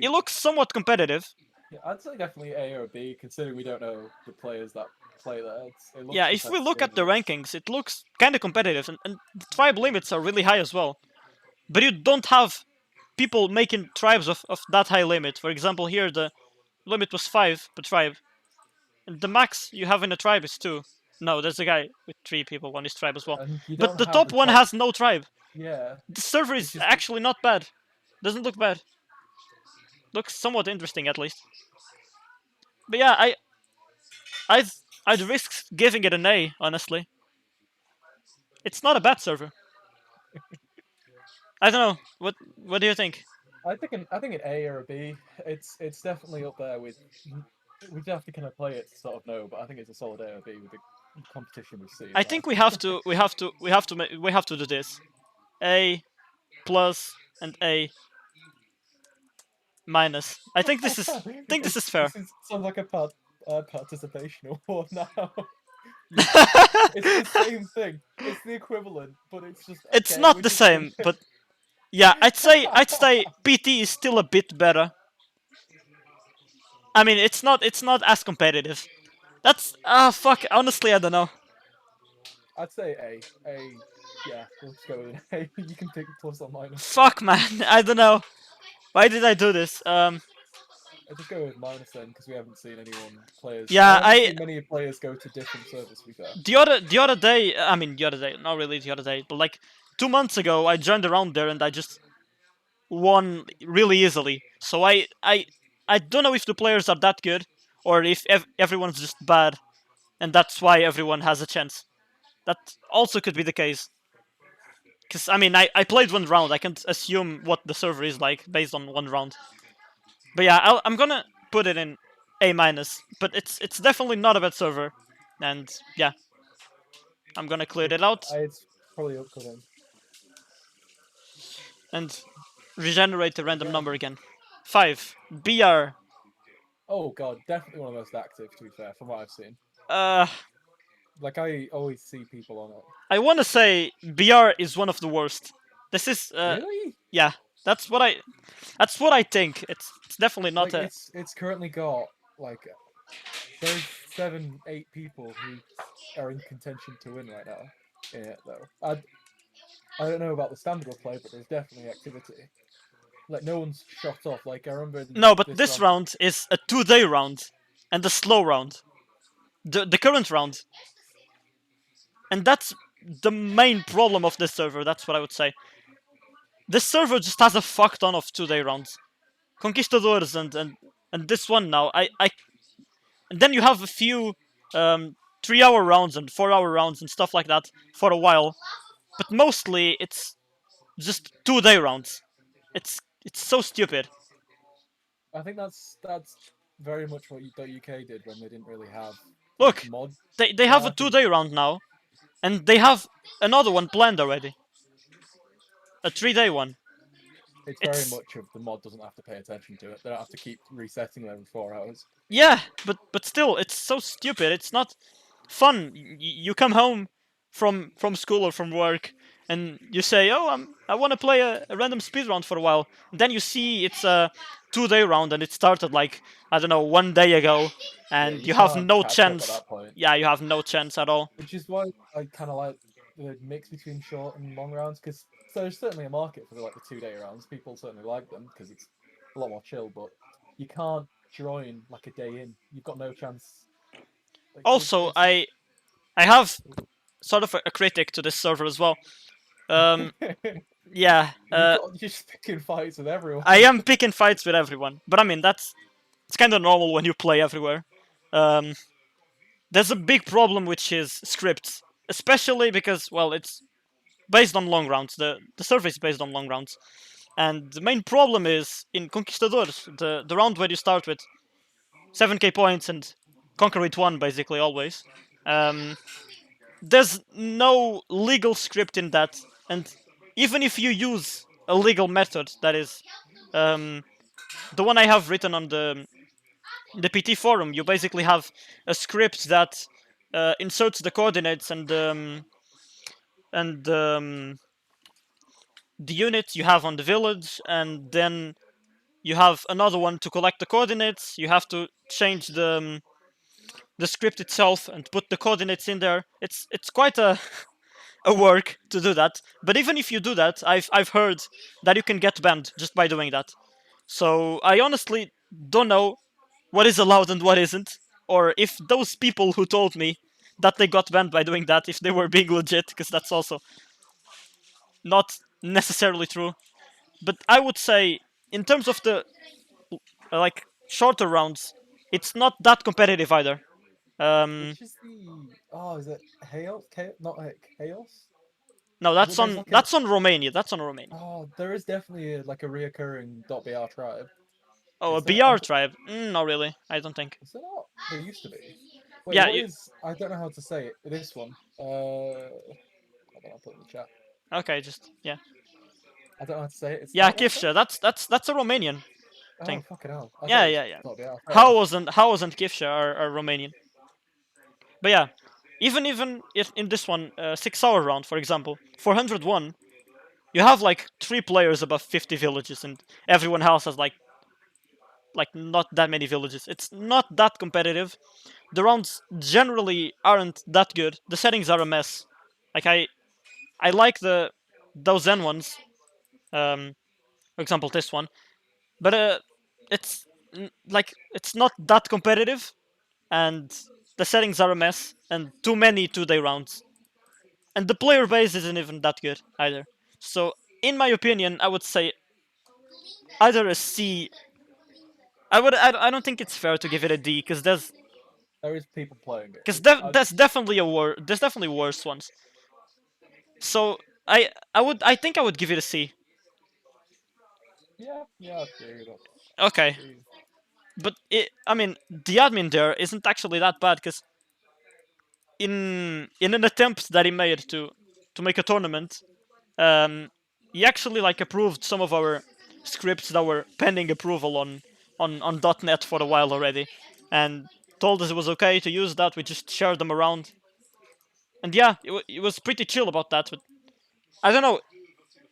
it looks somewhat competitive. Yeah, I'd say definitely A or B, considering we don't know the players that play there. It looks Yeah, if we look competitive. at the rankings, it looks kind of competitive, and the tribe limits are really high as well. But you don't have people making tribes of that high limit. For example, here the limit was 5 per tribe, and the max you have in a tribe is 2. No, there's a guy with 3 people on his tribe as well. And you But don't the have top the one top. has no tribe. Yeah, The server which is is actually not bad. Doesn't look bad. Looks somewhat interesting at least. But yeah, I'd I'd risk giving it an A, honestly. It's not a bad server. I don't know. What do you think? I think an A or a B. It's definitely up there with. We'd have to kind of play it to sort of know, but I think it's a solid A or B with the competition we've seen I now. think we have to do this. A plus and A. minus. I think this is fair. Sounds like a participation award now. You, it's the same thing. It's the equivalent, but it's just It's okay. not We're the just gonna. same, but yeah, I'd say PT is still a bit better. I mean, it's not as competitive. That's fuck. Honestly, I don't know. I'd say A. A. Yeah, we'll just go with an A. You can pick plus or minus. Fuck, man. I don't know. Why did I do this? I just go with minus then because we haven't seen anyone players. I Yeah, haven't I seen many players go to different servers. To be fair. the other day. I mean, the other day, not really the other day, but like 2 months ago, I joined around there and I just won really easily. So I don't know if the players are that good or if everyone's just bad, and that's why everyone has a chance. That also could be the case. Because I mean, I played one round. I can't assume what the server is like based on one round. But yeah, I'm gonna put it in A minus. But it's definitely not a bad server, and yeah, I'm gonna clear it out It's probably upcoming. and regenerate the random Yeah. number again. 5 BR. Oh god, definitely one of the most active. To be fair, from what I've seen. Uh, Like I always see people on it. I wanna say BR is one of the worst. This is Really? yeah. That's what I That's what I think. It's definitely not Like a. it's currently got like there's 7, 8 people who are in contention to win right now in it though. I don't know about the standard of play, but there's definitely activity. Like no one's shot off. Like I remember in No, but this this round. round is a 2-day round and a slow round. The current round, and that's the main problem of this server. That's what I would say. This server just has a fuck ton of 2-day rounds, conquistadors, and this one now. And then you have a few 3-hour rounds and 4-hour rounds and stuff like that for a while, but mostly it's just 2-day rounds. It's so stupid. I think that's very much what the UK did when they didn't really have like Look, mod. they have Yeah, a I think 2-day round now, and they have another one planned already. A 3-day one. it's very It's much of the mod doesn't have to pay attention to it. They don't have to keep resetting them every 4 hours. yeah, but still, it's so stupid. It's not fun. You come home from school or from work, and you say, "Oh, I want to play a random speed round for a while." And then you see it's a 2-day round, and it started like I don't know 1 day ago, Yeah, and you you have can't no catch up at chance. that point. Yeah, you have no chance at all. Which is why I kind of like the mix between short and long rounds because there's certainly a market for the 2 day rounds. People certainly like them because it's a lot more chill. But you can't join like a day in. You've got no chance. Like Also, it's I have sort of a critic to this server as well. Um, yeah, you're just picking fights with everyone. I am picking fights with everyone, but I mean it's kind of normal when you play everywhere. Um, there's a big problem which is scripts, especially because well, it's based on long rounds. The server is based on long rounds, and the main problem is in Conquistadors, the round where you start with 7k points and conquer it one basically always. Um, there's no legal script in that, and even if you use a legal method, that is um, the one I have written on the PT forum, you basically have a script that inserts the coordinates and the unit you have on the village, and then you have another one to collect the coordinates. You have to change the script itself and put the coordinates in there. It's quite a work to do that. But even if you do that, I've heard that you can get banned just by doing that. So I honestly don't know what is allowed and what isn't, or if those people who told me that they got banned by doing that, if they were being legit, because that's also not necessarily true. But I would say, in terms of the like shorter rounds, it's not that competitive either. Um, Which is the is it Chaos? Not Chaos. no, Is it? There's like a that's on Romania. That's on Romania. there is definitely like a reoccurring .br tribe. Oh, a Is there? BR tribe? Not really. I don't think. Is there not? There used to be. Wait, Yeah. what is? I don't know how to say it. This one. Hold on, I'll put it in the chat. Okay. Just yeah. I don't know how to say it. It's Yeah, that one, I think. Kivsha. That's a Romanian. Oh thing. fucking hell! I thought Yeah, it was. yeah, yeah. Thought, yeah, fair enough. How wasn't Kifsha are Romanian? But yeah, even if in this one 6 hour round, for example, 401, you have like 3 players above 50 villages, and everyone else has like not that many villages. It's not that competitive. The rounds generally aren't that good. The settings are a mess. Like I like the those N ones. For example, this one, but it's like it's not that competitive, and the settings are a mess, and too many 2 day rounds, and the player base isn't even that good either. So, in my opinion, I would say either a C. I don't think it's fair to give it a D There is people playing it. because It's that's definitely there's definitely worse ones. So I think I would give it a C. yeah, yeah, I'd agree with that. Okay, See. but I mean the admin there isn't actually that bad because in an attempt that he made to make a tournament, um, he actually like approved some of our scripts that were pending approval on .NET for a while already, and told us it was okay to use that. We just shared them around, and yeah, it was pretty chill about that. But I don't know,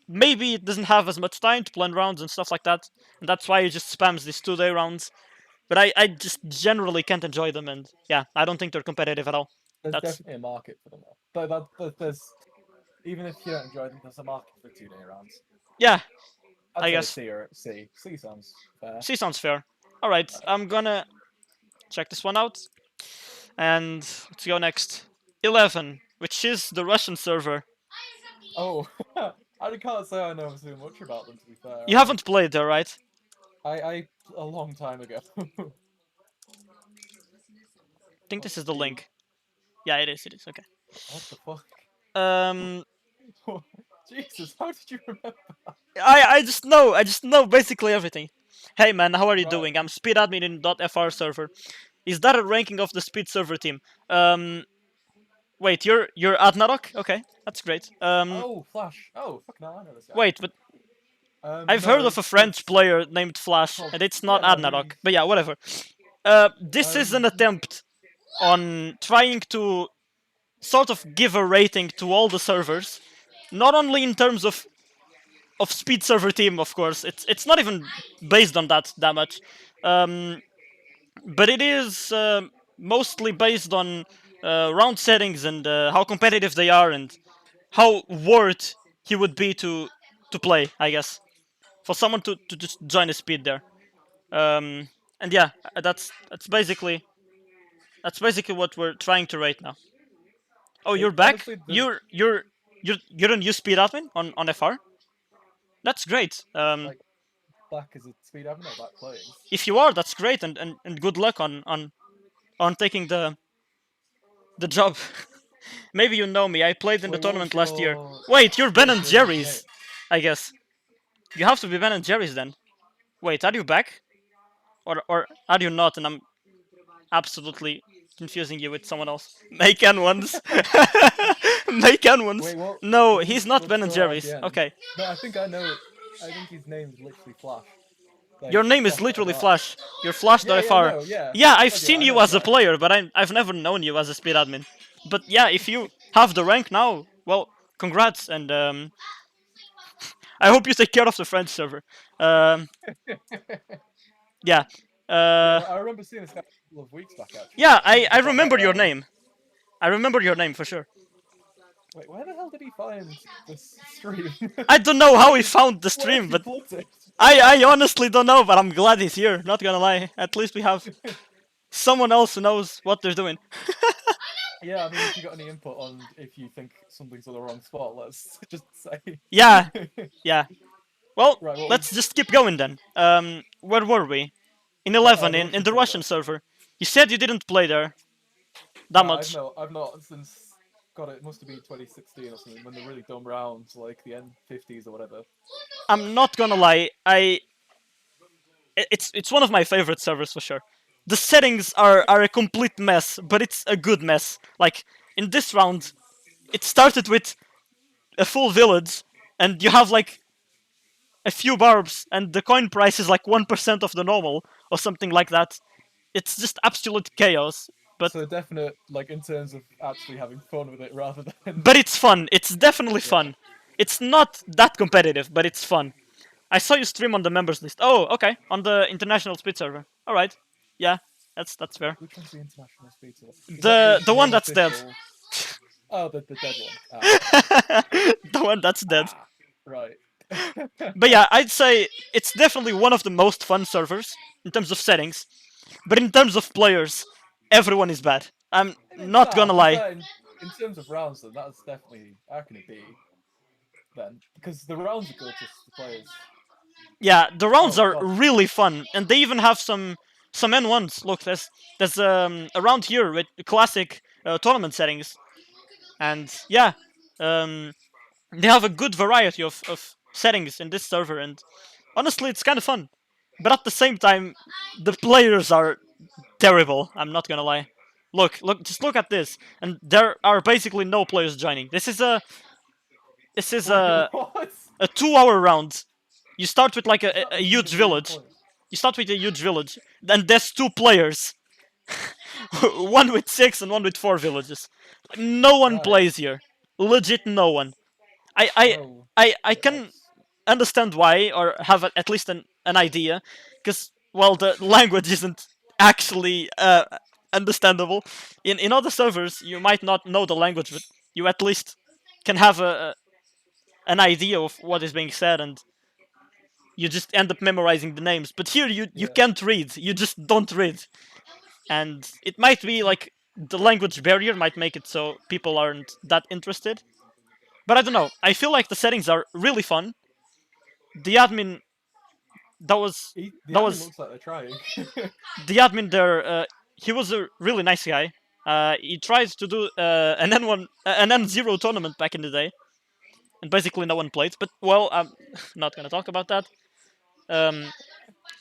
maybe it doesn't have as much time to plan rounds and stuff like that, and that's why it just spams these 2 day rounds. But I just generally can't enjoy them, and yeah, I don't think they're competitive at all. There's That's definitely a market for them. There's even if you don't enjoy them, there's a market for 2 day rounds. yeah, I'd I say guess C or C. C sounds fair. C sounds fair. All right, I'm gonna check this one out, and let's go next. 11, which is the Russian server. Oh, I can't say I know too much about them. To be fair, You haven't played there, right? I a long time ago. I think Let's this is the see. link. Yeah, it is. It is okay. What the fuck? Um, Jesus, how did you remember? I just know basically everything. Hey man, how are you Right. doing? I'm speed admin in .fr server. Is that a ranking of the speed server team? Wait, you're Adnarok? Okay, that's great. Oh, Flash. Oh, fucking hell, I know this guy. Wait, but I've No, heard of a French it's player named Flash, called. and it's Yeah, not no, Adnarok. he. But yeah, whatever. This is an He. attempt on trying to sort of give a rating to all the servers, not only in terms of speed server team, of course. It's not even based on that much, but it is mostly based on round settings and how competitive they are and how worth he would be to play. I guess for someone to just join a speed there. And yeah, that's basically what we're trying to rate now. Oh, you're It back. honestly, the You're a new speed admin on FR. That's great. like back as a speed admin or back playing. If you are, that's great, and good luck on taking the job. Maybe you know me. I played in the Wait, what tournament was last year. your Wait, you're what Ben was and your name? Jerry's. I guess you have to be Ben and Jerry's then. Wait, are you back or are you not? And I'm absolutely confusing you with someone else. Make N ones. Make N ones. Wait, what? No, he's not Ben What's and your Jerry's. IGN? Okay. No, I think I know. I think his name's literally Flash. Like Your name is literally Flash.fr. Flash. You're Flash.fr. No, yeah. Yeah, I've God, yeah, seen I know you the as a guy. player, but I've never known you as a speed admin. But yeah, if you have the rank now, well, congrats, and I hope you take care of the French server. Um, yeah. Yeah, Uh, I remember seeing this guy a couple of weeks back actually. yeah, Just I before I met remember your Ryan. name. I remember your name for sure. Wait, where the hell did he find this stream? I don't know how he where, found the where have stream, you but plugged it? I honestly don't know, but I'm glad he's here. Not gonna lie. At least we have someone else who knows what they're doing. Yeah, I mean, if you got any input on if you think something's on the wrong spot, let's just say. Yeah, yeah. Well, Right, what let's was just keep going then. Where were we? In oh 11, the in Russian the server? Russian server. You said you didn't play there that No, much. I've not since. God, it must have been 2016 or something when the really dumb rounds, like the N50s or whatever. I'm not gonna lie. It's one of my favorite servers for sure. The settings are a complete mess, but it's a good mess. Like in this round, it started with a full village, and you have like a few barbs, and the coin price is like 1% of the normal or something like that. It's just absolute chaos. But So definite, like in terms of actually having fun with it rather than but it's fun. It's definitely yeah. fun. It's not that competitive, but it's fun. I saw you stream on the members list. Oh, okay, on the international speed server. All right, yeah, that's fair. Which one's the international speed server? Is that The the one that's dead. unofficial? Oh, the dead one. Ah, The one that's dead. right. But yeah, I'd say it's definitely one of the most fun servers in terms of settings. But in terms of players, everyone is bad. I'm not Nah, gonna to be lie. fair, in terms of rounds, then that's definitely how can it be then? Because the rounds are good, just the players. Yeah, the rounds Oh are God, really fun, and they even have some N1s. Look, there's a round here with classic tournament settings, and yeah, um, they have a good variety of settings in this server, and honestly, it's kind of fun. But at the same time, the players are terrible. I'm not gonna lie. Look, just look at this, and there are basically no players joining. This is wait, what? a 2 hour round. You start with like Does that a mean huge there's no village. point? You start with a huge village, and there's two players, one with 6 and one with 4 villages. No one Right. plays here. Legit, no one. I I Oh, I yeah, can that's understand why, or have at least an idea, because well, the language isn't actually understandable. In other servers, you might not know the language, but you at least can have an idea of what is being said, and you just end up memorizing the names. But here, you yeah. can't read. You just don't read, and it might be like the language barrier might make it so people aren't that interested. But I don't know. I feel like the settings are really fun. The admin that was The that admin was looks like they're trying. the admin there. He was a really nice guy. He tried to do an N1 an N0 tournament back in the day, and basically no one played. But well, I'm not gonna talk about that. Um,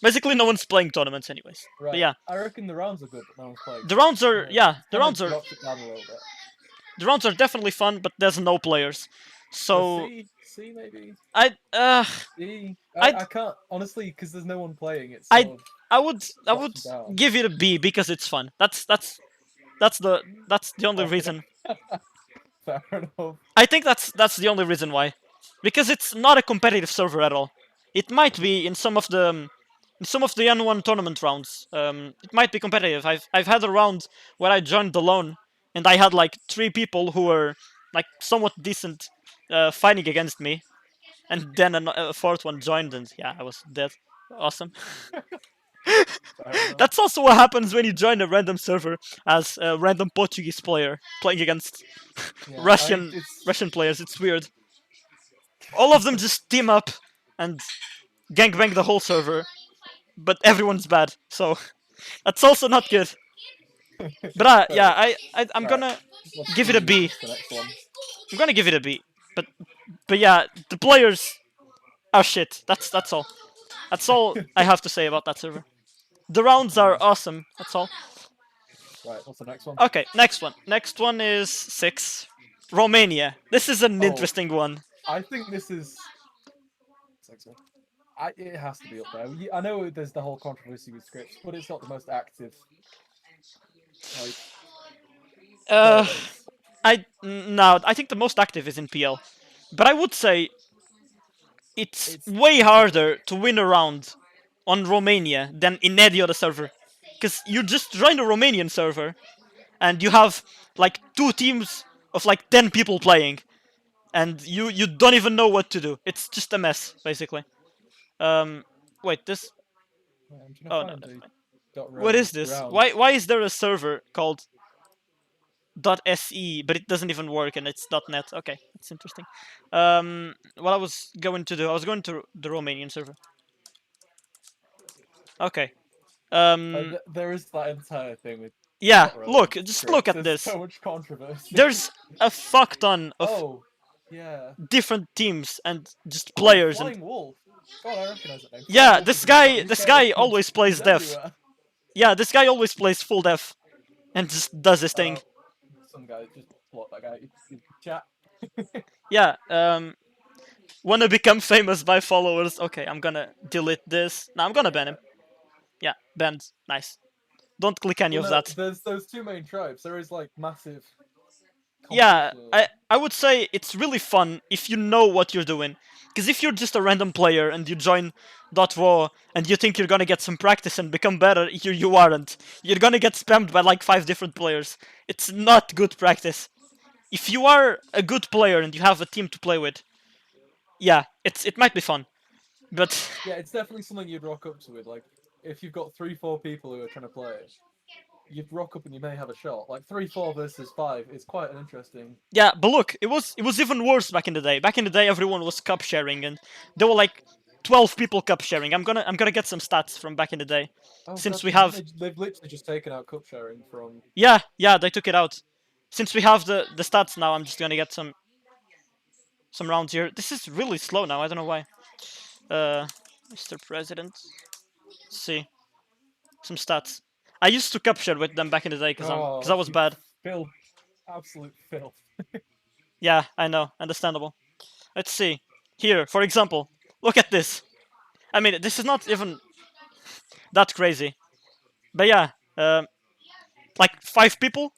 basically no one's playing tournaments anyways. But Right. yeah, I reckon the rounds are good, but no one's playing the them. rounds are yeah It's the kind of rounds are dropped it down a little bit. the rounds are definitely fun, but there's no players. So So C maybe I uh C. I'd I can't honestly because there's no one playing. It's I sort of I drops would me down. give it a B because it's fun. That's the that's the only Okay, reason. fair enough. I think that's the only reason why, because it's not a competitive server at all. It might be in some of the N1 tournament rounds. It might be competitive. I've had a round where I joined alone, and I had like 3 people who were like somewhat decent, fighting against me, and then a fourth one joined, and yeah, I was dead. Awesome. Fair enough. That's also what happens when you join a random server as a random Portuguese player playing against Yeah, Russian it's Russian players. It's weird. All of them just team up and gangbang the whole server, but everyone's bad. So that's also not good. But fair yeah, enough. I'm Right, gonna what's give it a B. the next one? I'm gonna give it a B. But yeah, the players are shit. That's all. That's all I have to say about that server. The rounds are Yeah. awesome. That's all. Right, what's the next one? Okay, next one. Next one is 6. Romania. This is an Oh, interesting one. I think this is. It has to be up there. I know there's the whole controversy with scripts, but it's not the most active like player Uh, base. no, I think the most active is in PL, but I would say it's It's way difficult. harder to win a round on Romania than in any other server, because you just join a Romanian server and you have like 2 teams of like 10 people playing, and you don't even know what to do. It's just a mess basically. Um, wait, this. Wait, I'm trying to Oh no, find never the mind. What .ro is this? rounds. Why is there a server called .se but it doesn't even work and it's .net? Okay, that's interesting. What I was going to do, I was going to the Romanian server. Okay. Um, There is that entire thing with yeah. .ro Look, and just look scripts. at There's this. so much controversy. There's a fuck ton of Oh, yeah. different teams and just Oh, players, and Flying Wolf. God, I recognize that name. Flying yeah, Wolf is really fun. this guy always He's plays deaf. everywhere. Yeah, this guy always plays full deaf and just does his thing. Uh, some guy just plot that guy in chat. Yeah. Wanna become famous by followers? Okay, I'm gonna delete this. No, I'm gonna ban him. Yeah, banned. Nice. Don't click any Well, of no, that. there's those two main tribes. There is like massive Yeah, competition with them. I would say it's really fun if you know what you're doing. Because if you're just a random player and you join .raw and you think you're gonna get some practice and become better, you aren't. You're gonna get spammed by like 5 different players. It's not good practice. If you are a good player and you have a team to play with, yeah, it might be fun. But Yeah, it's definitely something you'd rock up to with. Like, if you've got 3, 4 people who are trying to play, you'd rock up and you may have a shot. Like 3, 4 versus 5 is quite an interesting. yeah, but look, it was even worse back in the day. Back in the day, everyone was cup sharing, and there were like 12 people cup sharing. I'm gonna get some stats from back in the day, Oh since god, we didn't have. they've literally just taken out cup sharing from. Yeah, they took it out. Since we have the stats now, I'm just gonna get some rounds here. This is really slow now. I don't know why. Mr. President. Let's see some stats. I used to cup share with them back in the day because Oh, I was you bad. filth, absolute filth. Yeah, I know, understandable. Let's see. Here, for example, look at this. I mean, this is not even that crazy. But yeah, like 5 people,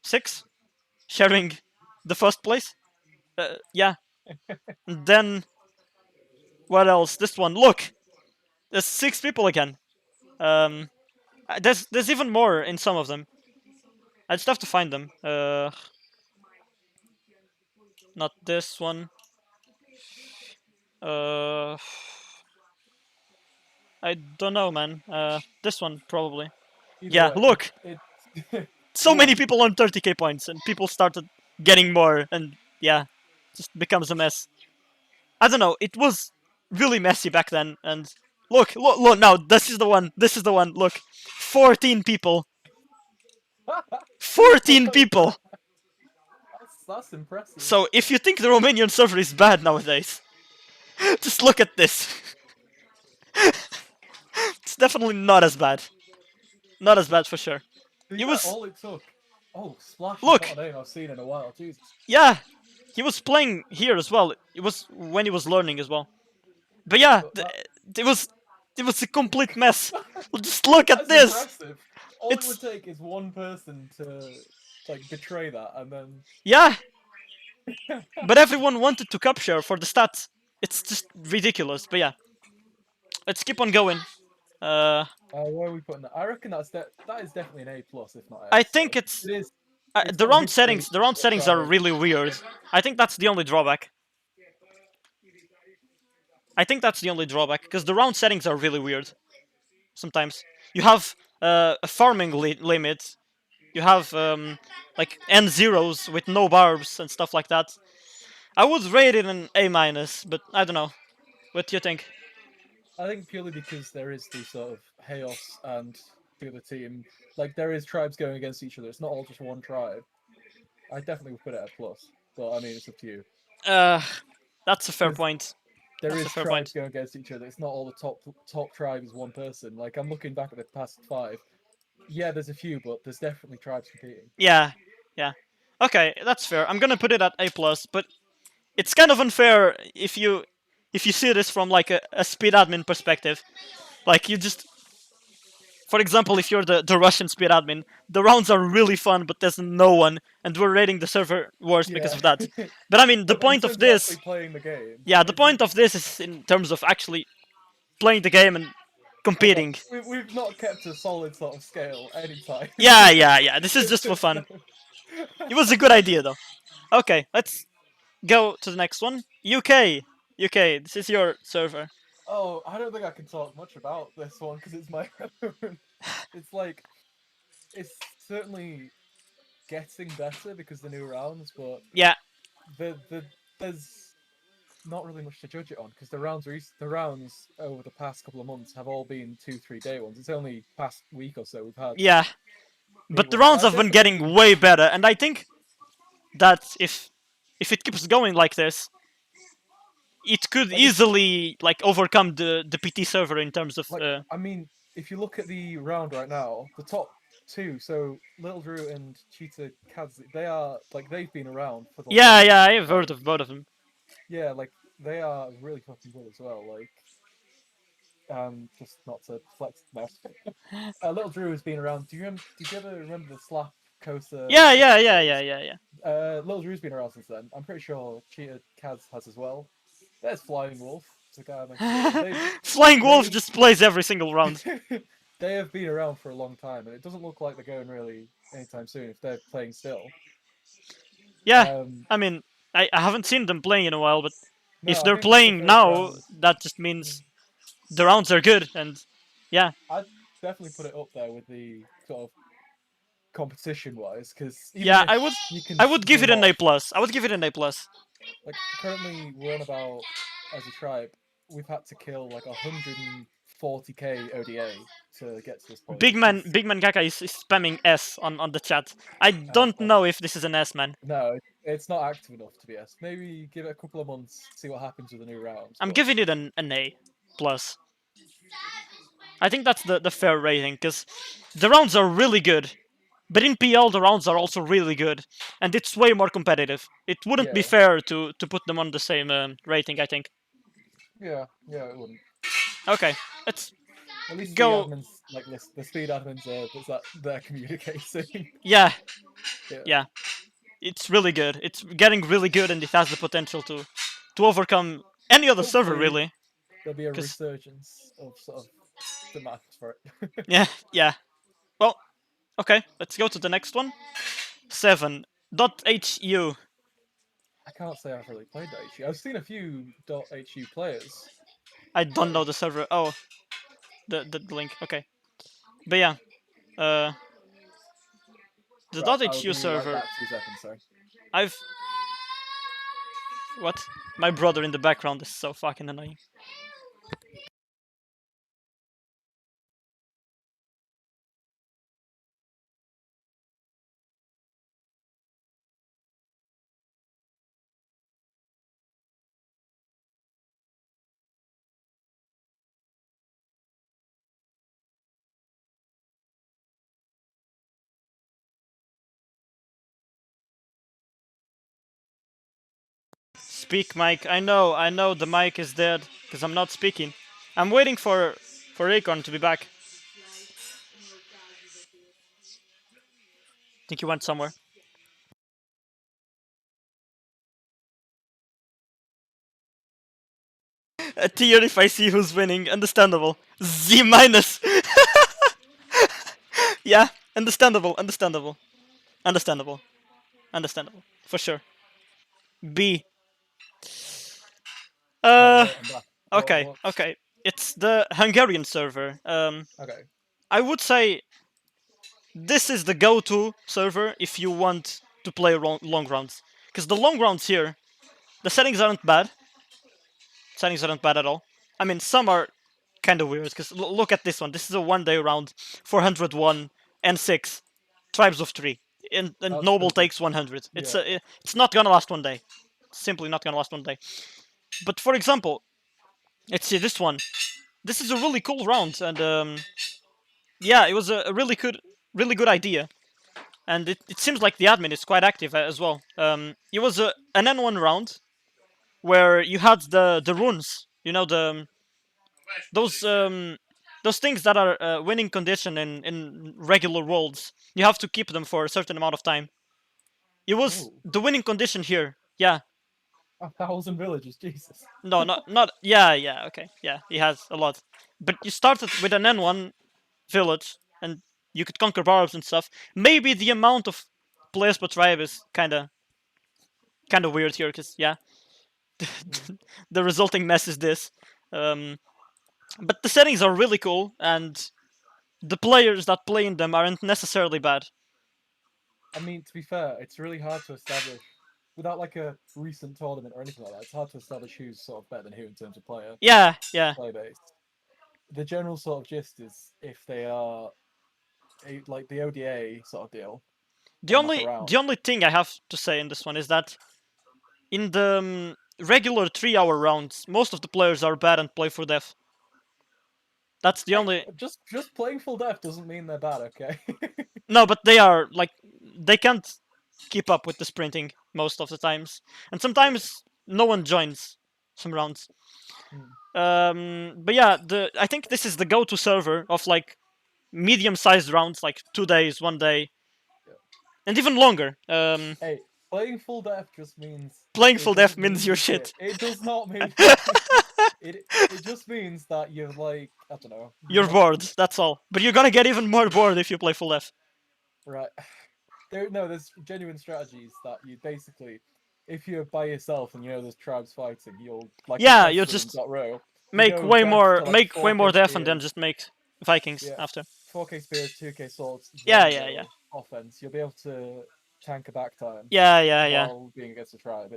6, sharing the first place. Yeah. And then what else? This one. Look, there's 6 people again. Um, there's even more in some of them. I just have to find them. Not this one. Uh, I don't know, man. This one probably. Either Yeah, way, look, it so yeah. many people on 30k points, and people started getting more, and yeah, just becomes a mess. I don't know. It was really messy back then, and look. Now this is the one. This is the one. Look, 14 people. Well, 14 people. that's impressive. So if you think the Romanian server is bad nowadays, just look at this. It's definitely not as bad. Not as bad for sure. To be It fair, was. all it took. Oh, Splash is not Look, a name I've seen in a while. Jesus. yeah, he was playing here as well. It was when he was learning as well. But yeah, But that it was. It was a complete mess. Just look at that's this. impressive. All it would It's take is one person to like betray that, and then yeah, but everyone wanted to capture for the stats. It's just ridiculous. But yeah, let's keep on going. Uh, where are we putting that? I reckon that is definitely an A plus, if not I S. think So it's it is. It's the got round history settings. The round of settings are trying. really weird. I think that's the only drawback. I think that's the only drawback because the round settings are really weird. Sometimes you have a farming limit. You have like N zeros with no barbs and stuff like that. I would rate it an A minus, but I don't know. What do you think? I think purely because there is the sort of chaos and the other team, like there is tribes going against each other. It's not all just one tribe. I definitely would put it at plus, but I mean it's up to you Uh, that's a fair because point. there That's a is fair tribes point. going against each other. It's not all the top tribe is one person. Like I'm looking back at the past 5. Yeah, there's a few, but there's definitely tribes competing. Yeah, yeah. Okay, that's fair. I'm gonna put it at A plus, but it's kind of unfair if you see this from like a speed admin perspective. Like you just, for example, if you're the Russian speed admin, the rounds are really fun, but there's no one, and we're rating the server worse because Yeah, of that. But I mean, the but in point of terms of actually this, playing the game, yeah, the it's point of this is in terms of actually playing the game and hold on. competing. We've not kept a solid sort of scale anytime. Yeah. This is just for fun. It was a good idea though. Okay, let's go to the next one. UK. UK, this is your server. Oh, I don't think I can talk much about this one because it's my own. It's like it's certainly getting better because the new rounds, but Yeah, there's not really much to judge it on because the rounds over the past couple of months have all been 2 3 day ones. It's only past week or so we've had yeah. big But the ones. So rounds I have been getting definitely way better, and I think that if it keeps going like this, it could like easily like overcome the PT server in terms of like I mean, if you look at the round right now, the top two, so Little Drew and Cheetah Kazi, they are like they've been around for the yeah, longest yeah, I've heard time. of both of them. Yeah, like they are really fucking good as well. Like, just not to flex now. Little Drew has been around. Did you ever remember the Slap Kosa Yeah, yeah, setup yeah, yeah, series? yeah, yeah. Little Drew's been around since then. I'm pretty sure Cheetah Kaz has as well. There's Flying Wolf, the guy I mentioned earlier. Flying Wolf They've just plays every single round. they have been around for a long time, and it doesn't look like they're going really anytime soon if they're playing still. Yeah, Um, I mean, I haven't seen them playing in a while, but if no, I they're think this is the playing first now, round. that just means the rounds are good, and yeah, I'd definitely put it up there with the sort of competition wise, because even yeah, if you can I would give it zoom an A off, plus. I would give it an A plus. like currently we're on about as a tribe, we've had to kill like 140k ODA to get to this point, which is Big man Kaka is spamming S on the chat. I oh don't fuck. know if this is an S, man. No, it's not active enough to be S. Maybe give it a couple of months, see what happens with the new rounds. I'm But giving it an A plus. I think that's the fair rating because the rounds are really good. But in PL, the rounds are also really good, and it's way more competitive. It wouldn't be yeah, fair to put them on the same rating, I think. yeah, it wouldn't. Okay, let's At least the go. admins, like the speed admins, there's that they're communicating. Yeah, Yeah, yeah, it's really good. It's getting really good, and it has the potential to overcome any other server, hopefully really. there'll be a Because resurgence of sort of demand for it. yeah, yeah. Well, okay, let's go to the next one. 7.hu. I can't say I've really played .hu. I've seen a few .hu players. I don't know Like, the server. Oh, the link. Okay, but yeah, uh, right, the I'll .hu be right server. back. 2 seconds, sorry. I've what? My brother in the background is so fucking annoying. Speak, Mike. I know the mic is dead because I'm not speaking. I'm waiting for Acorn to be back. Think he went somewhere. A tier if I see who's winning. Understandable. Z minus. Yeah, understandable, understandable, understandable, understandable for sure. B. Oh Uh, right, I'm back. okay, What? okay. It's the Hungarian server. Okay. I would say this is the go-to server if you want to play long rounds. Because the long rounds here, the settings aren't bad. Settings aren't bad at all. I mean, some are kind of weird. Because look at this one. This is a one-day round, 401 and 6, tribes of 3, and That's noble pretty good. takes 100. Yeah. It's not gonna last one day. Simply not gonna last one day. But for example, let's see this one. This is a really cool round, and yeah, it was a really good idea. And it seems like the admin is quite active as well. It was an N1 round where you had the runes, you know, those those things that are winning condition in regular worlds. You have to keep them for a certain amount of time. It was Oh, the winning condition here. Yeah. 1,000 villages, Jesus. No, not yeah, yeah, okay. Yeah, he has a lot. But you started with an N1 village and you could conquer barbs and stuff. Maybe the amount of players per tribe is kind of weird here because yeah, Mm. the resulting mess is this. Um, but the settings are really cool, and the players that play in them aren't necessarily bad. I mean, to be fair, it's really hard to establish without like a recent tournament or anything like that. It's hard to establish who's sort of better than who in terms of Yeah, yeah. play base. The general sort of gist is if they are like the ODA sort of deal on like a round. The only thing I have to say in this one is that in the regular 3 hour rounds, most of the players are bad and play for death. That's the Hey, only. just playing full death doesn't mean they're bad, okay? No, but they are like they can't keep up with the sprinting most of the times, and sometimes no one joins. some rounds. Hmm. But yeah, I think this is the go-to server of like medium-sized rounds, like 2 days, 1 day, Yeah. and even longer. Hey, playing full death just means Playing it full death doesn't means mean you're you're shit. shit. It does not mean you're shit. It just means that you're like, I don't know, you're You're not bored. That's all. But you're gonna get even more bored if you play full death. right. There's genuine strategies that you basically, if you're by yourself and you know there's tribes fighting, you'll like Yeah, you especially in just .ro, you make go way death more, to like make way more 4K death, and then spears, just make Vikings yeah, after. 4K spears, 2K swords, Yeah, then yeah, yeah, go offense. You'll be able to tank a back time yeah, yeah, yeah. while being against a tribe.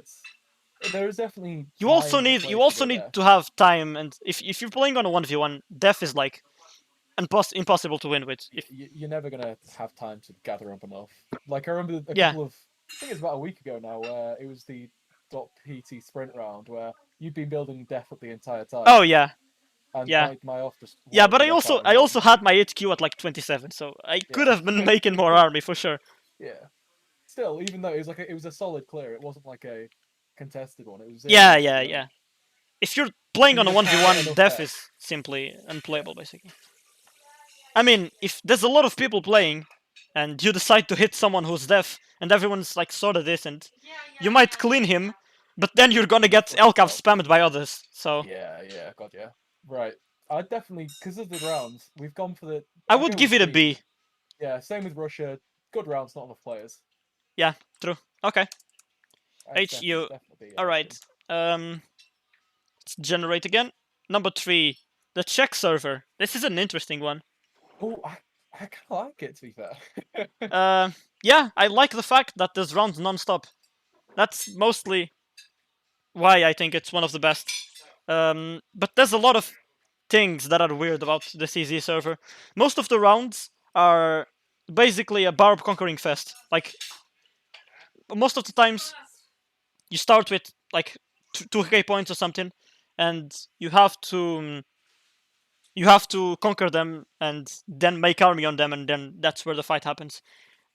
There is definitely You also time and a need, you place to also go need death. to have time, and if you're playing on a 1v1, death is like impossible to win with. If You're never gonna have time to gather up enough. Like I remember a yeah. couple of, I think it's about a week ago now, where it was the .pt sprint round where you'd been building death up the entire Oh time, yeah, and yeah. my off just Yeah, wiped but the I death also out in I one. also had my HQ at like 27, so I could Yeah, have been making more army for sure. yeah. Still, even though it was like it was a solid clear, it wasn't like a contested one. It was zero Yeah, one at yeah, the end. yeah. If you're playing You on a just can't get 1v1, enough death death. is simply Yeah, unplayable basically. I mean, if there's a lot of people playing and you decide to hit someone who's deaf and everyone's like sort of decent, you might clean him, but then you're gonna get fuck Elcav yourself. spammed by others. So Yeah, God, yeah. Right. I definitely because of the rounds, we've gone for the. I I would go with give it a speed. B. Yeah, same with Russia. Good rounds, not enough players. Yeah, true. Okay. It's HU. definitely in my Alright. opinion. Let's generate again. Number 3. The Czech server. This is an interesting one. Oh, I kind of like it to be fair. Uh, yeah, I like the fact that there's rounds non-stop. That's mostly why I think it's one of the best. But there's a lot of things that are weird about the CZ server. Most of the rounds are basically a barb conquering fest. Like most of the times, you start with like 2k points or something, and you have to conquer them and then make army on them, and then that's where the fight happens.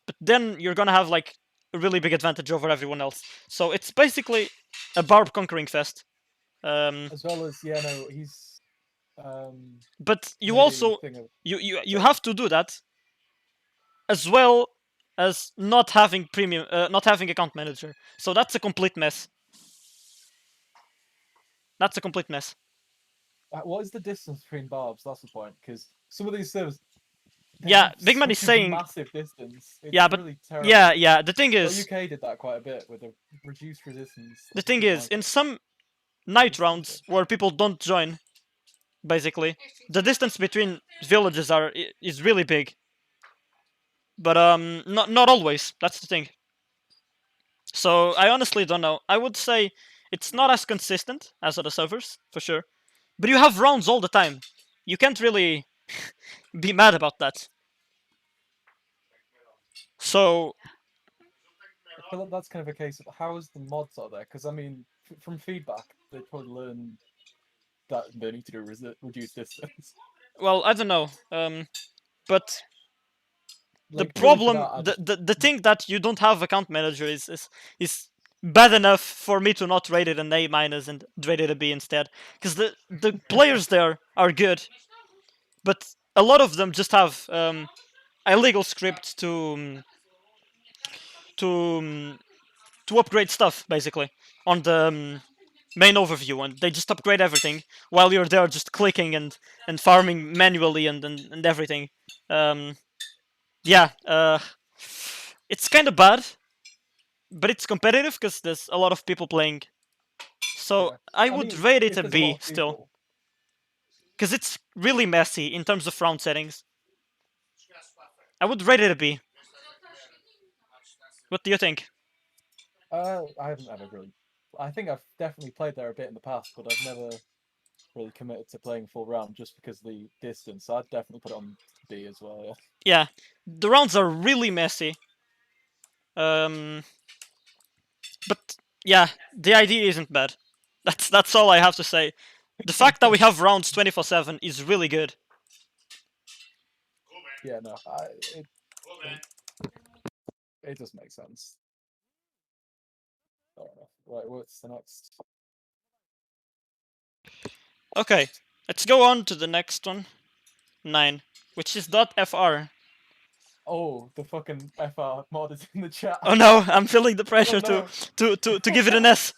But then you're gonna have like a really big advantage over everyone else. So it's basically a barb conquering fest. Um, As well as yeah, no, he's but you made a also thing of you sorry. have to do that as well as not having premium, not having account manager. So that's a complete mess. That's a complete mess. What is the distance between barbs? That's the point. Because some of these servers they Yeah, have Big Man is such a saying, massive distance. yeah, It's but really yeah, terrible. yeah. The thing Well, is, UK did that quite a bit with a reduced resistance. I the just thing didn't is, like in it. some night It's stupid. rounds where people don't join, basically, the distance between villages is really big. But not always. That's the thing. So I honestly don't know. I would say it's not as consistent as other servers for sure. But you have rounds all the time. You can't really be mad about that. So I feel like that's kind of a case of how is the mods out there? Because I mean, from feedback, they probably learn that they need to do reduce distance. well, I don't know. But the Like purely for problem, that, I the, just the the thing that you don't have account manager is bad enough for me to not rate it an A minus and rate it a B instead. Because the players there are good, but a lot of them just have illegal scripts to um, to upgrade stuff basically on the main overview, and they just upgrade everything while you're there just clicking and farming manually and everything. Um, yeah, it's kind of bad, but it's competitive because there's a lot of people playing. So yeah. I I would mean, rate it if a there's a lot B of still, people, because it's really messy in terms of round settings. I would rate it a B. What do you think? I haven't ever really. I think I've definitely played there a bit in the past, but I've never really committed to playing full round just because of the distance. So I'd definitely put it on B as well. Yeah. Yeah, the rounds are really messy. Um, but yeah, the idea isn't bad. That's all I have to say. The fact that we have rounds 24/7 is really good. Yeah, no, it, it it does make sense. Fair enough. Right, what's the next? Okay, let's go on to the next one. 9, which is .fr. Oh, the fucking FR mod is in the chat. Oh no, I'm feeling the Oh pressure no. to give it an S.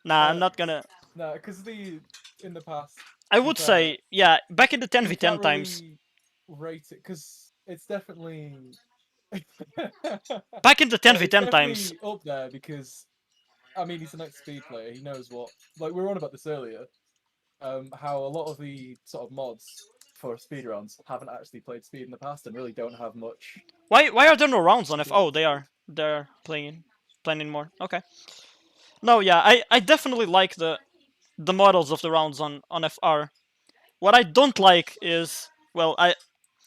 Nah, I'm uh, not gonna. no, because in the past, I to be would fair, say, yeah, back in the we 10v10 can't times. really rate it because it's definitely Back in the it's 10v10 times. definitely up there because I mean he's an ex-speed player. He knows what like we were on about this earlier. How a lot of the sort of mods for speedruns haven't actually played speed in the past and really don't have much Why are there no rounds on F? Oh, experience they with. are. They're playing more. Okay. No, yeah, I definitely like the models of the rounds on FR. What I don't like is, well,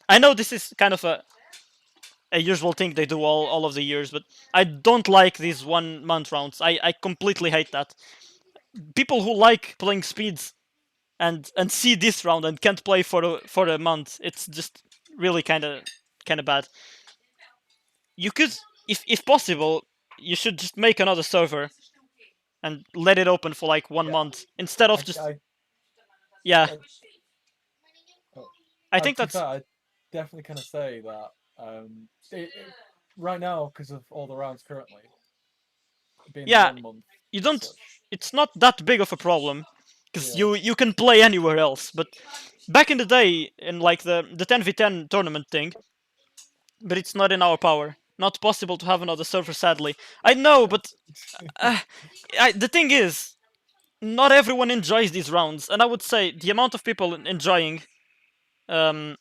I know this is kind of a usual thing they do all of the years, but I don't like these 1 month rounds. I completely hate that. People who like playing speeds and see this round and can't play for a month, it's just really kind of bad. You could, if possible, you should just make another server and let it open for like one Yeah, month instead of I, just, I, yeah. I, oh, I think to be that's, fair, I definitely kind of say that right now because of all the rounds currently being yeah. 1 month You as don't. such. It's not that big of a problem because Yeah, you can play anywhere else. But back in the day, in like the 10v10 tournament thing, but it's not in our power. Not possible to have another server, sadly. I know, but uh, the thing is, not everyone enjoys these rounds, and I would say the amount of people um,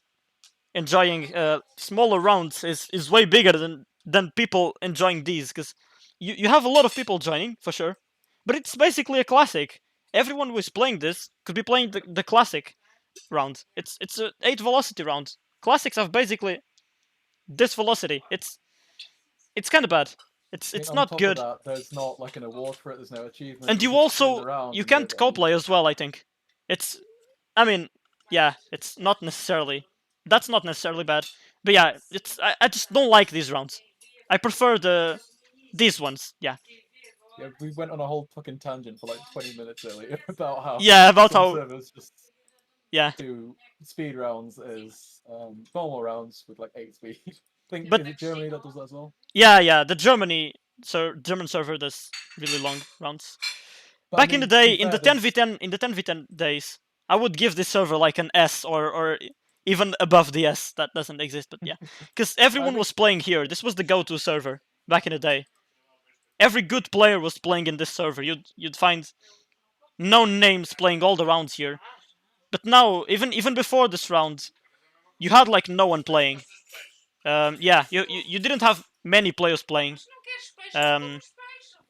enjoying smaller rounds is way bigger than people enjoying these. Because you have a lot of people joining for sure, but it's basically a classic. Everyone who is playing this could be playing the classic round. It's a 8 velocity round. Classics have basically this velocity. It's kind of bad. It's I mean, it's on not top of good. that, there's not like an award for it. There's no achievement. And You you just win also the round you and you don't can't get any. co-play as well. I think it's. I mean, yeah, it's not necessarily. That's not necessarily bad, but yeah, it's. I just don't like these rounds. I prefer these ones. Yeah, Yeah, we went on a whole fucking tangent for like 20 minutes earlier about how yeah. About some how, servers just yeah, do speed rounds as normal rounds with like 8 speed. I think but is it Germany that does that as well? yeah. The German server does really long rounds. But I Back in the mean, to day, be fair, there's in the 10v10 days, I would give this server like an S or even above the S that doesn't exist. But yeah, because I everyone think was playing here. This was the go-to server back in the day. Every good player was playing in this server. You'd find known names playing all the rounds here. But now, even before this round, you had like no one playing. Yeah, you didn't have many players playing. Um,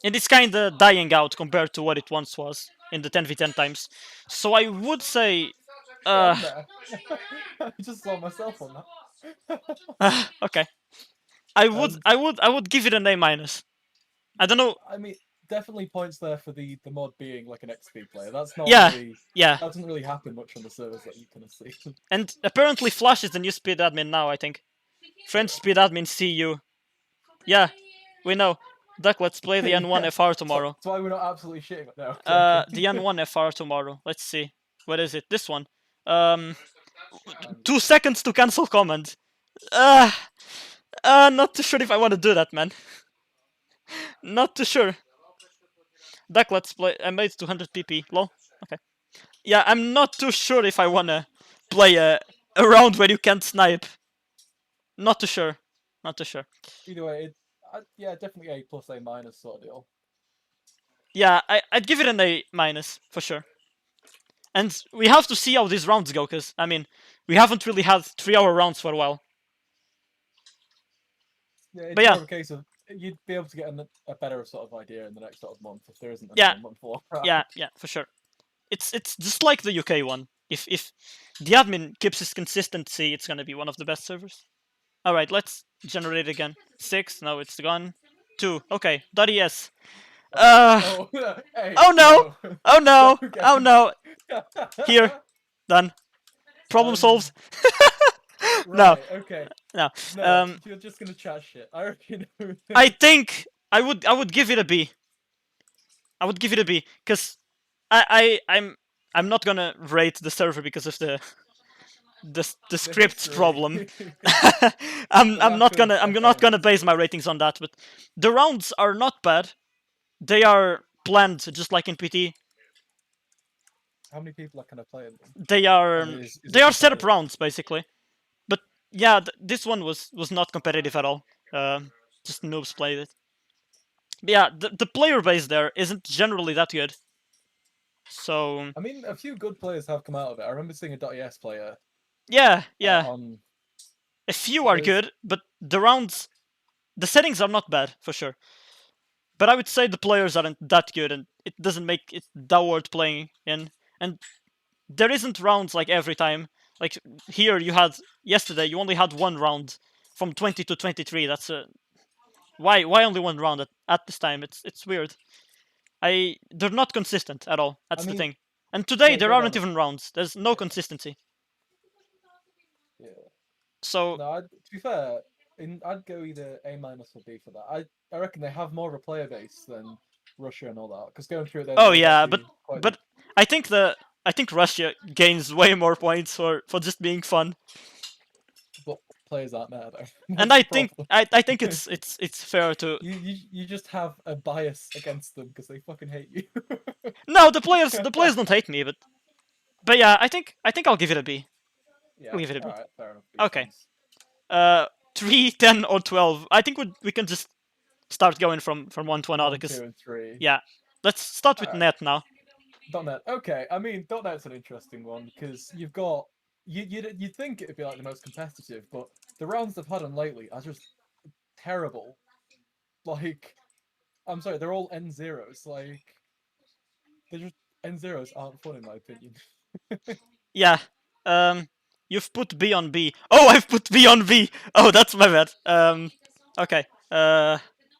and it's kind of dying out compared to what it once was in the 10v10 times. So I would say, uh, getting there. I just saw myself on that. okay, um, I would give it an A minus. I don't know. I mean, definitely points there for the mod being like an XP player. That's not Yeah, really yeah, that doesn't really happen much on the servers that you kind of see. and apparently Flash is the new speed admin now. I think French speed admin. See you. Yeah, we know. Duck, let's play the N1 Yeah, FR so tomorrow. that's why we're not absolutely shitting. No, joking. The N1 FR tomorrow. Let's see. What is it? This one. Um, Um, 2 seconds to cancel comment. Not too sure if I want to do that, man. Not too sure. Duck, let's play. I made 200 PP. Lol. Okay. Yeah, I'm not too sure if I wanna play a round where you can't snipe. Not too sure. Not too sure. either way, yeah, definitely A plus A minus sort of deal. Yeah, I'd give it an A minus for sure. And we have to see how these rounds go, because I mean, we haven't really had 3 hour rounds for a while. Yeah, But it's yeah, more of a case of you'd be able to get a better sort of idea in the next sort of month if there isn't yeah, another month long round. yeah, for sure. It's just like the UK one. If the admin keeps his consistency, it's gonna be one of the best servers. All right, let's generate again. 6. No, it's gone. 2. Okay. .es. Uh. Oh, hey, Oh no. no, Oh no no. Oh game. no. Here. Done. Problem um, solved. No. right, okay. No. No, you're just gonna chat shit. I reckon. I think I would give it a B. I would give it a B because I'm I'm not gonna rate the server because of the The scripts history. problem. The lack of I'm not gonna events. base my ratings on that. But the rounds are not bad. They are planned just like in PT. How many people are kind of playing them? They are And is they it are set up competitive? rounds basically. But yeah, this one was not competitive at all. Just noobs played it. But yeah, the player base there isn't generally that good. So I mean, a few good players have come out of it. I remember seeing a .es player yeah, on. a few are There's. good, but the settings are not bad for sure. But I would say the players aren't that good, and it doesn't make it that worth playing in. And there isn't rounds like every time. Like here, you had yesterday, you only had one round from 20 to 23. That's why only one round at this time? It's weird. They're not consistent at all. I That's the mean, thing. And today there go down aren't the. even rounds. There's no Yeah, consistency. yeah. So No, to be fair, I'd go either A minus or B for that. I reckon they have more of a player base than Russia and all that. Because going through it, then oh it was yeah, actually quite. but I think Russia gains way more points for just being fun. But players aren't there though. And That's the problem. I think it's fair to You just have a bias against them because they fucking hate you. no the players don't hate me, but yeah, I think I'll give it a B. I'll Yeah, give it a all B. right, fair enough. B Okay. sounds. 3, 10, or 12. I think we can just start going from one to another One, two, because and three. yeah, let's start All with right. net now. .NET. Okay, I mean .NET's an interesting one because you've got you'd think it'd be like the most competitive, but the rounds they've had on lately are just terrible. Like, I'm sorry, they're all N zeros. Like, they're just N zeros aren't fun in my opinion. Yeah. You've put B on B. Oh, I've put B on B. Oh, that's my bad. Okay.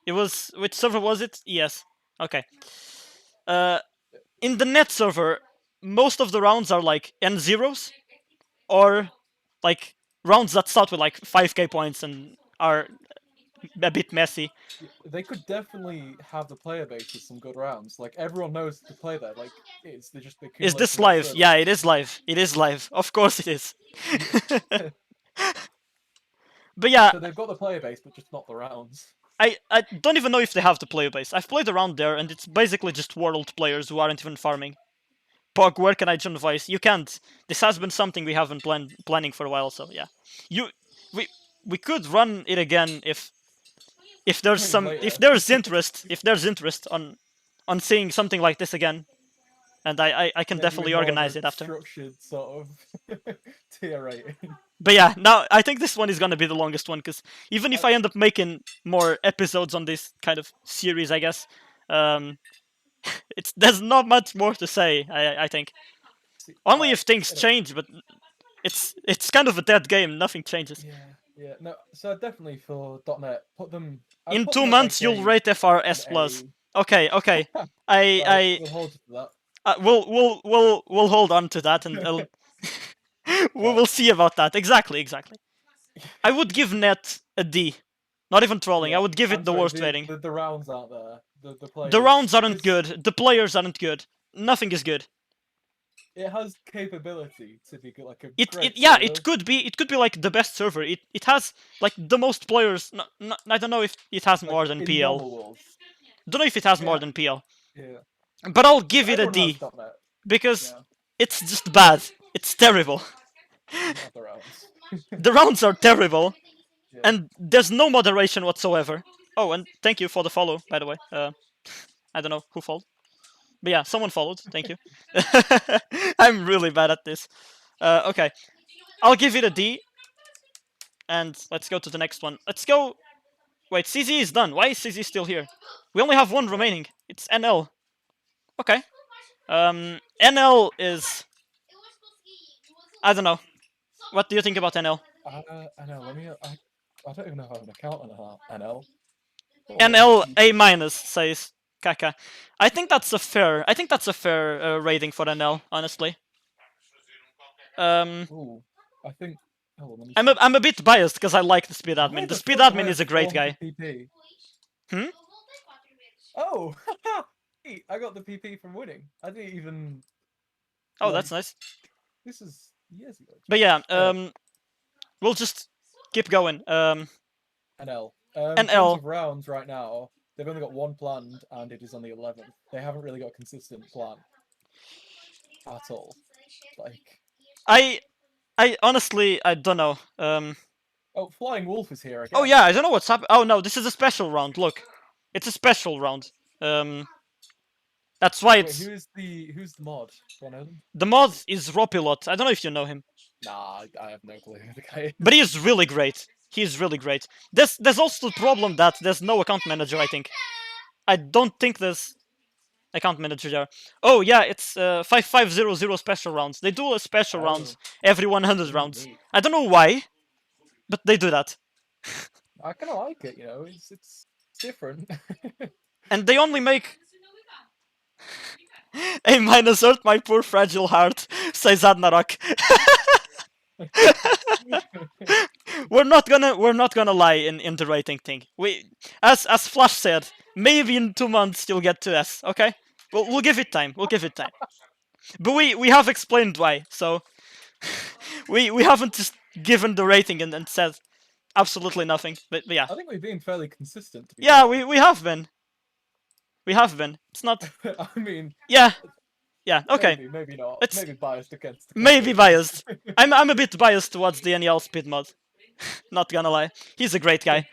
It was which server was it? Yes. Okay. Uh, in the net server, most of the rounds are like N zeros or like rounds that start with like 5k points and are a bit messy. They could definitely have the player base with some good rounds. Like everyone knows to play there. Like they just Is accumulate this from their live? server. Yeah, it is live. It is live. Of course it is. Yeah. But yeah, So they've got the player base, but just not the rounds. I don't even know if they have the player base. I've played around there, and it's basically just world players who aren't even farming. Pog, where can I join voice? You can't. This has been something we haven't planning for a while, so yeah. You, we we could run it again I mean, if later. there's interest on seeing something like this again, and I can Maybe with definitely more of a organize it after. structured sort of tier rating. But yeah, now I think this one is gonna be the longest one because even if I, I end up making more episodes on this kind of series, I guess, um, it's there's not much more to say. I think see, only if things anyway, change, but it's kind of a dead game. Nothing changes. yeah, yeah. No, so definitely for .NET, put them. I'd In put them two at like months, you'll rate an FRS plus. A. Okay, okay. Right, I we'll hold you to that. we'll hold on to that, and we Right. will see about that. Exactly. I would give net a D. Not even trolling. I Yeah, would give it I'm the sorry. worst rating. The rounds aren't there. The The rounds players, aren't because good. The players aren't good. Nothing is good. it has capability to be like a It great yeah, server. it could be like the best server. It has like the most players. I don't know if it has Like more than in PL. normal worlds, Don't know if it has more yeah, than PL. yeah. But I'll give But it a everyone has D .NET. because Yeah, it's just bad. It's terrible. doesn't have the rounds. The rounds are terrible, Yeah. and there's no moderation whatsoever. Oh, and thank you for the follow, by the way. I don't know who followed, but yeah, someone followed. Thank you. I'm really bad at this. Okay, I'll give it a D, and let's go to the next one. Let's go. Wait, CZ is done. Why is CZ still here? We only have one Yeah. remaining. It's NL. Okay. NL is. I don't know. What do you think about NL? I know. Let me. I don't even know if I have an account on NL. Oh, NL geez. A minus says Kaka. I think that's a fair rating for NL. Honestly. Um, Ooh, I think. Oh, let me see. I'm a bit biased because I like the speed Why admin. The the speed fuck do I admin have is a great 400 guy. PP? Hmm. Oh, hey, I got the PP from winning. I didn't even. Oh, that's Like nice. this is years ago. But yeah, Anyway, we'll just keep going. NL. In terms NL. of rounds right now, they've only got one planned, and it is on the 11th. They haven't really got a consistent plan at all. Like, I I honestly I don't know. oh, Flying Wolf is here Oh again. yeah, I don't know what's happening. Oh no, this is a special round. Look, it's a special round. Um, that's why Wait, it's who's the mod? Do I know them? the mod is Ropilot. I don't know if you know him, Nah, I have no clue who the guy but is. he is really great. He's really great. There's also the problem that there's no account manager. I think I don't think there's account manager there. Oh yeah, it's 5500 special rounds. They do a special Oh, rounds every 100 ooh, rounds. neat. I don't know why, but they do that, I kind of like it. You know, it's different. and they only make a minus earth, my poor fragile heart, says Adnarok. We're not gonna lie in the rating thing. As Flash said, maybe in 2 months you'll get to S. Okay, we'll give it time. We'll give it time. But we have explained why. So we haven't just given the rating and said absolutely nothing. But yeah, I think we've been fairly consistent, to be yeah, fair. we have been. We have been. It's not. I mean, Yeah, yeah. Okay, maybe not. it's Maybe biased against the maybe company. biased. I'm a bit biased towards the NEL speed mod. Not gonna lie, he's a great guy.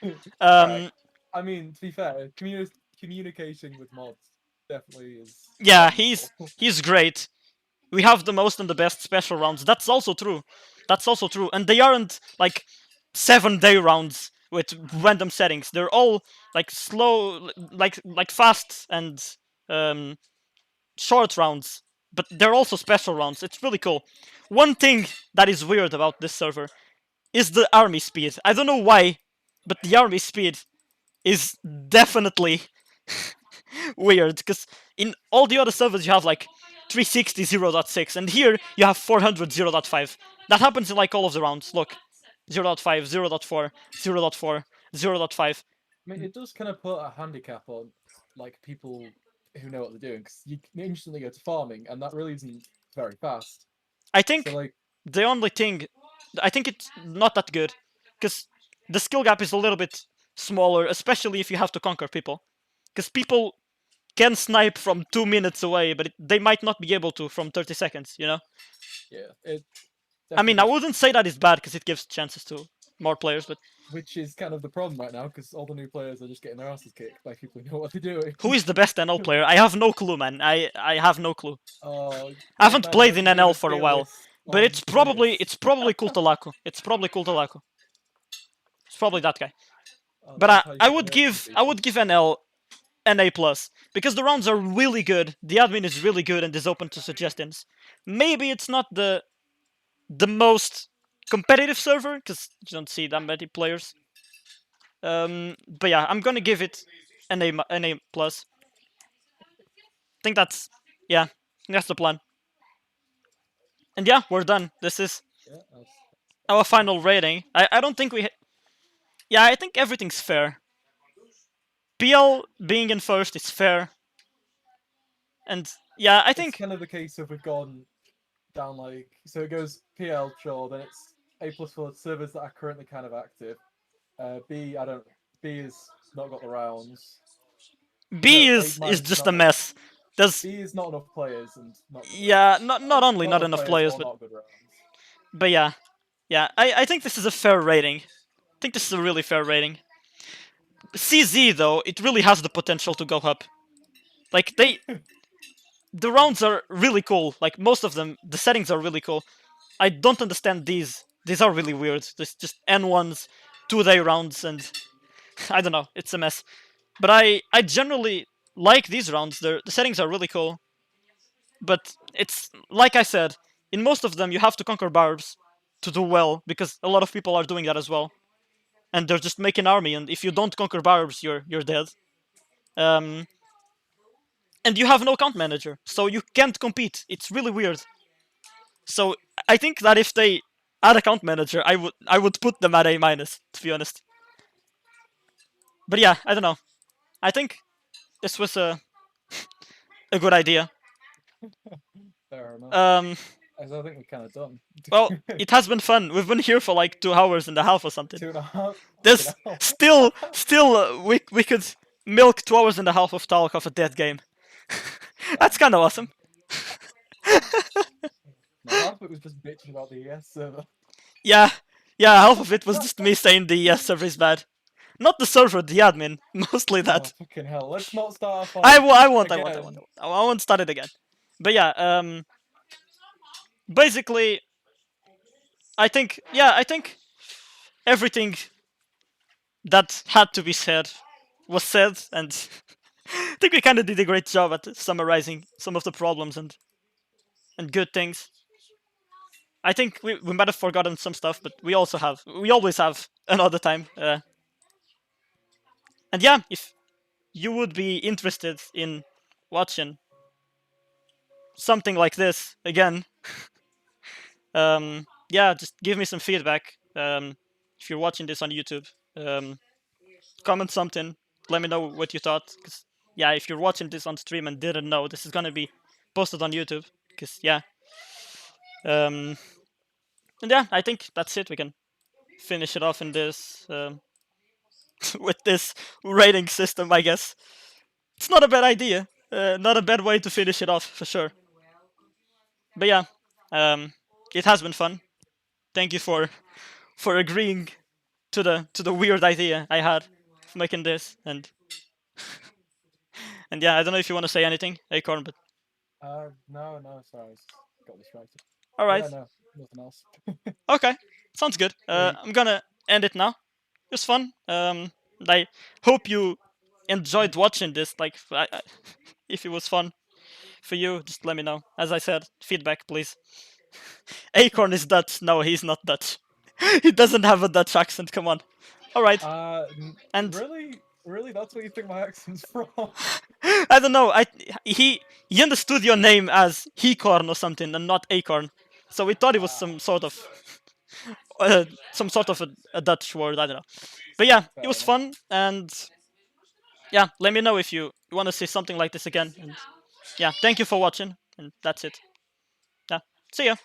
All right. Um, I mean, to be fair, communicating with mods definitely is yeah, quite he's useful. he's great. We have the most and the best special rounds. That's also true. That's also true. And they aren't like 7 day rounds with random settings. They're all like slow, like fast and um, short rounds. But they're also special rounds. It's really cool. One thing that is weird about this server is the army speed. I don't know why, but the army speed is definitely weird because in all the other servers you have like 360 0.6 and here you have 400 0.5. That happens in like all of the rounds. Look, 0.5, 0.4, 0.4, 0.5. I mean, it does kind of put a handicap on like people who know what they're doing because you can instantly go to farming, and that really isn't very fast. I So think like, the only thing, I think it's not that good because the skill gap is a little bit smaller, especially if you have to conquer people. Because people can snipe from 2 minutes away, but they might not be able to from 30 seconds, you know? yeah, it I mean, I definitely, wouldn't say that is bad because it gives chances to more players, but which is kind of the problem right now because all the new players are just getting their asses kicked by people who know what they're doing. who is the best NL player? I have no clue, man. I have no clue. Oh, I big haven't man, why played don't in you join NL a for a tier while, list but on it's probably Linus? it's probably Kultalaku. It's probably Kultalaku. It's probably that guy. Oh, But this I, is how you I get the would nerfs from give I people. would give NL an A plus because the rounds are really good. The admin is really good and is open to suggestions. Maybe it's not the most competitive server because you don't see that many players. But yeah, I'm gonna give it an A plus. I think that's yeah, that's the plan. And yeah, we're done. This is Yeah, our that's final rating. I don't think we. Yeah, I think everything's fair. PL being in first is fair, and yeah, I it's think kind of the case of we've gone down like so it goes PL sure, then it's A plus for servers that are currently kind of active. B I don't B is not got the rounds. B No, A is minus is just not a got mess. There's B is not enough players and not good yeah, rounds. not only Not not enough enough players players, or but not good rounds. yeah, yeah. I think this is a fair rating. I think this is a really fair rating. CZ though, it really has the potential to go up. Like the rounds are really cool. Like most of them, the settings are really cool. I don't understand these. These are really weird. There's just N1s, 2 day rounds, and I don't know. It's a mess. But I generally like these rounds. The settings are really cool. But it's like I said, in most of them you have to conquer barbs to do well because a lot of people are doing that as well, and they're just making army. And if you don't conquer barbs, you're dead. Um, and you have no count manager, so you can't compete. It's really weird. So I think that if they add a count manager, I would put them at A minus, to be honest. But yeah, I don't know. I think this was a good idea. Fair enough. Um, As I think we're kind of done. well, it has been fun. We've been here for like 2 hours and a half or something. 2.5. Fucking There's hell. still we could milk 2 hours and a half of talk of a dead game. That's Damn. kind of awesome. No, half of it was just bitching about the ES server. Yeah, yeah. Half of it was just me saying the yes server is bad. Not the server, the admin. Mostly Oh, that. fucking hell. Let's not start a I, fight w- I won't. I won't. I won't. again. I won't start it again. But yeah. Basically, I think. Yeah, I think everything that had to be said was said, and I think we kind of did a great job at summarizing some of the problems and good things. I think we might have forgotten some stuff, but we always have another time. And yeah, if you would be interested in watching something like this again, yeah, just give me some feedback. If you're watching this on YouTube, um, comment something. Let me know what you thought. Cause yeah, if you're watching this on stream and didn't know, this is gonna be posted on YouTube. Cause yeah, and yeah, I think that's it. We can finish it off in this with this rating system, I guess. It's not a bad idea. Not a bad way to finish it off for sure. But yeah, it has been fun. Thank you for agreeing to the weird idea I had of making this, and yeah, I don't know if you want to say anything, Acorn, but No, sorry. I got distracted. all right, Yeah, no, nothing else. okay, sounds good. Sweet. I'm gonna end it now. It was fun. I hope you enjoyed watching this. Like, if it was fun for you, just let me know. As I said, feedback, please. Acorn is Dutch. No, he's not Dutch. He doesn't have a Dutch accent. Come on. All right. And Really, that's what you think my accent's from? I don't know. He understood your name as Hecorn or something, and not Acorn. So we thought it was Ah, uh, some sort of a Dutch word. I don't know. But yeah, it fair was enough. fun, and yeah, let me know if you want to see something like this again. And yeah, thank you for watching, and that's it. Yeah, see ya.